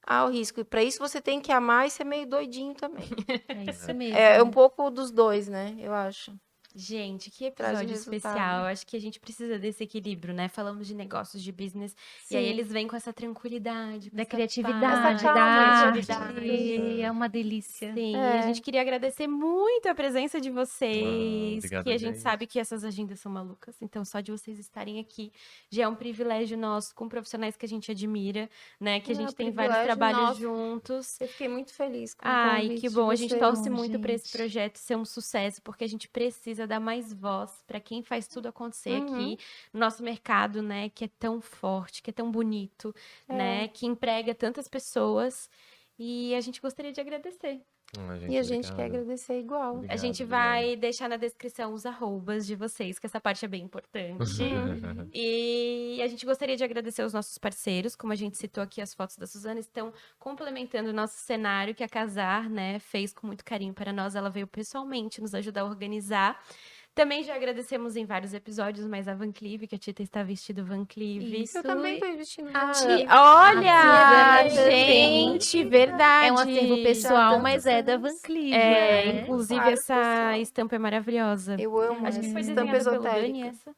ao risco. E para isso você tem que amar e ser meio doidinho também. É isso mesmo. É um pouco dos dois, né? Eu acho. Gente, que Traz episódio resultado. especial. Eu acho que a gente precisa desse equilíbrio, né? Falamos de negócios, de business, e aí Sim. eles vêm com essa tranquilidade, com Da essa criatividade, paz, da arte. criatividade. É uma delícia. Sim, É. e a gente queria agradecer muito a presença de vocês, obrigado, que a gente gente. sabe que essas agendas são malucas, então só de vocês estarem aqui já é um privilégio nosso, com profissionais que a gente admira, né? Que a É um gente tem vários privilégio trabalhos nosso. juntos. Eu fiquei muito feliz com o Ai, convite que de bom. A gente vocês. torce Bom, muito para esse gente. projeto ser um sucesso, porque a gente precisa dar mais voz para quem faz tudo acontecer aqui no nosso mercado, né? Que é tão forte, que é tão bonito, né? Que emprega tantas pessoas. E a gente gostaria de agradecer. E a gente quer obrigado. agradecer igual. Obrigado, A gente obrigado. vai deixar na descrição os arrobas de vocês, que essa parte é bem importante. E a gente gostaria de agradecer aos nossos parceiros, como a gente citou aqui, as fotos da Suzana estão complementando o nosso cenário que a Casar, né, fez com muito carinho para nós. Ela veio pessoalmente nos ajudar a organizar. Também já agradecemos em vários episódios, mas a Van Cleef, que a Tita está vestido Van Cleef. Isso. Eu também tô investindo Ah, Olha, Suzana gente, verdade. É um acervo pessoal, mas é da Van Cleef, É, né? inclusive Claro, essa pessoal. estampa é maravilhosa. Eu amo Acho que essa foi estampa desenhada pelo Dani esotérica. essa.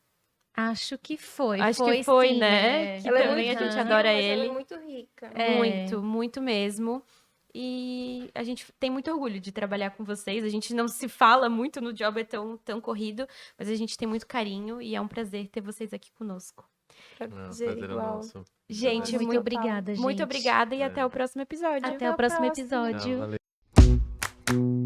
Acho que foi. Acho que foi, sim, né? Que Ela é também muito a gente sutil, adora mas ela ele. é muito rica. Muito, muito mesmo. E a gente tem muito orgulho de trabalhar com vocês. A gente não se fala muito no job, é tão corrido, mas a gente tem muito carinho e é um prazer ter vocês aqui conosco. Pra Não, dizer prazer é igual. nosso. Gente, Muito muito, obrigada, gente. muito obrigada e É. até o próximo episódio. Até o próximo próxima. episódio. Tchau, valeu.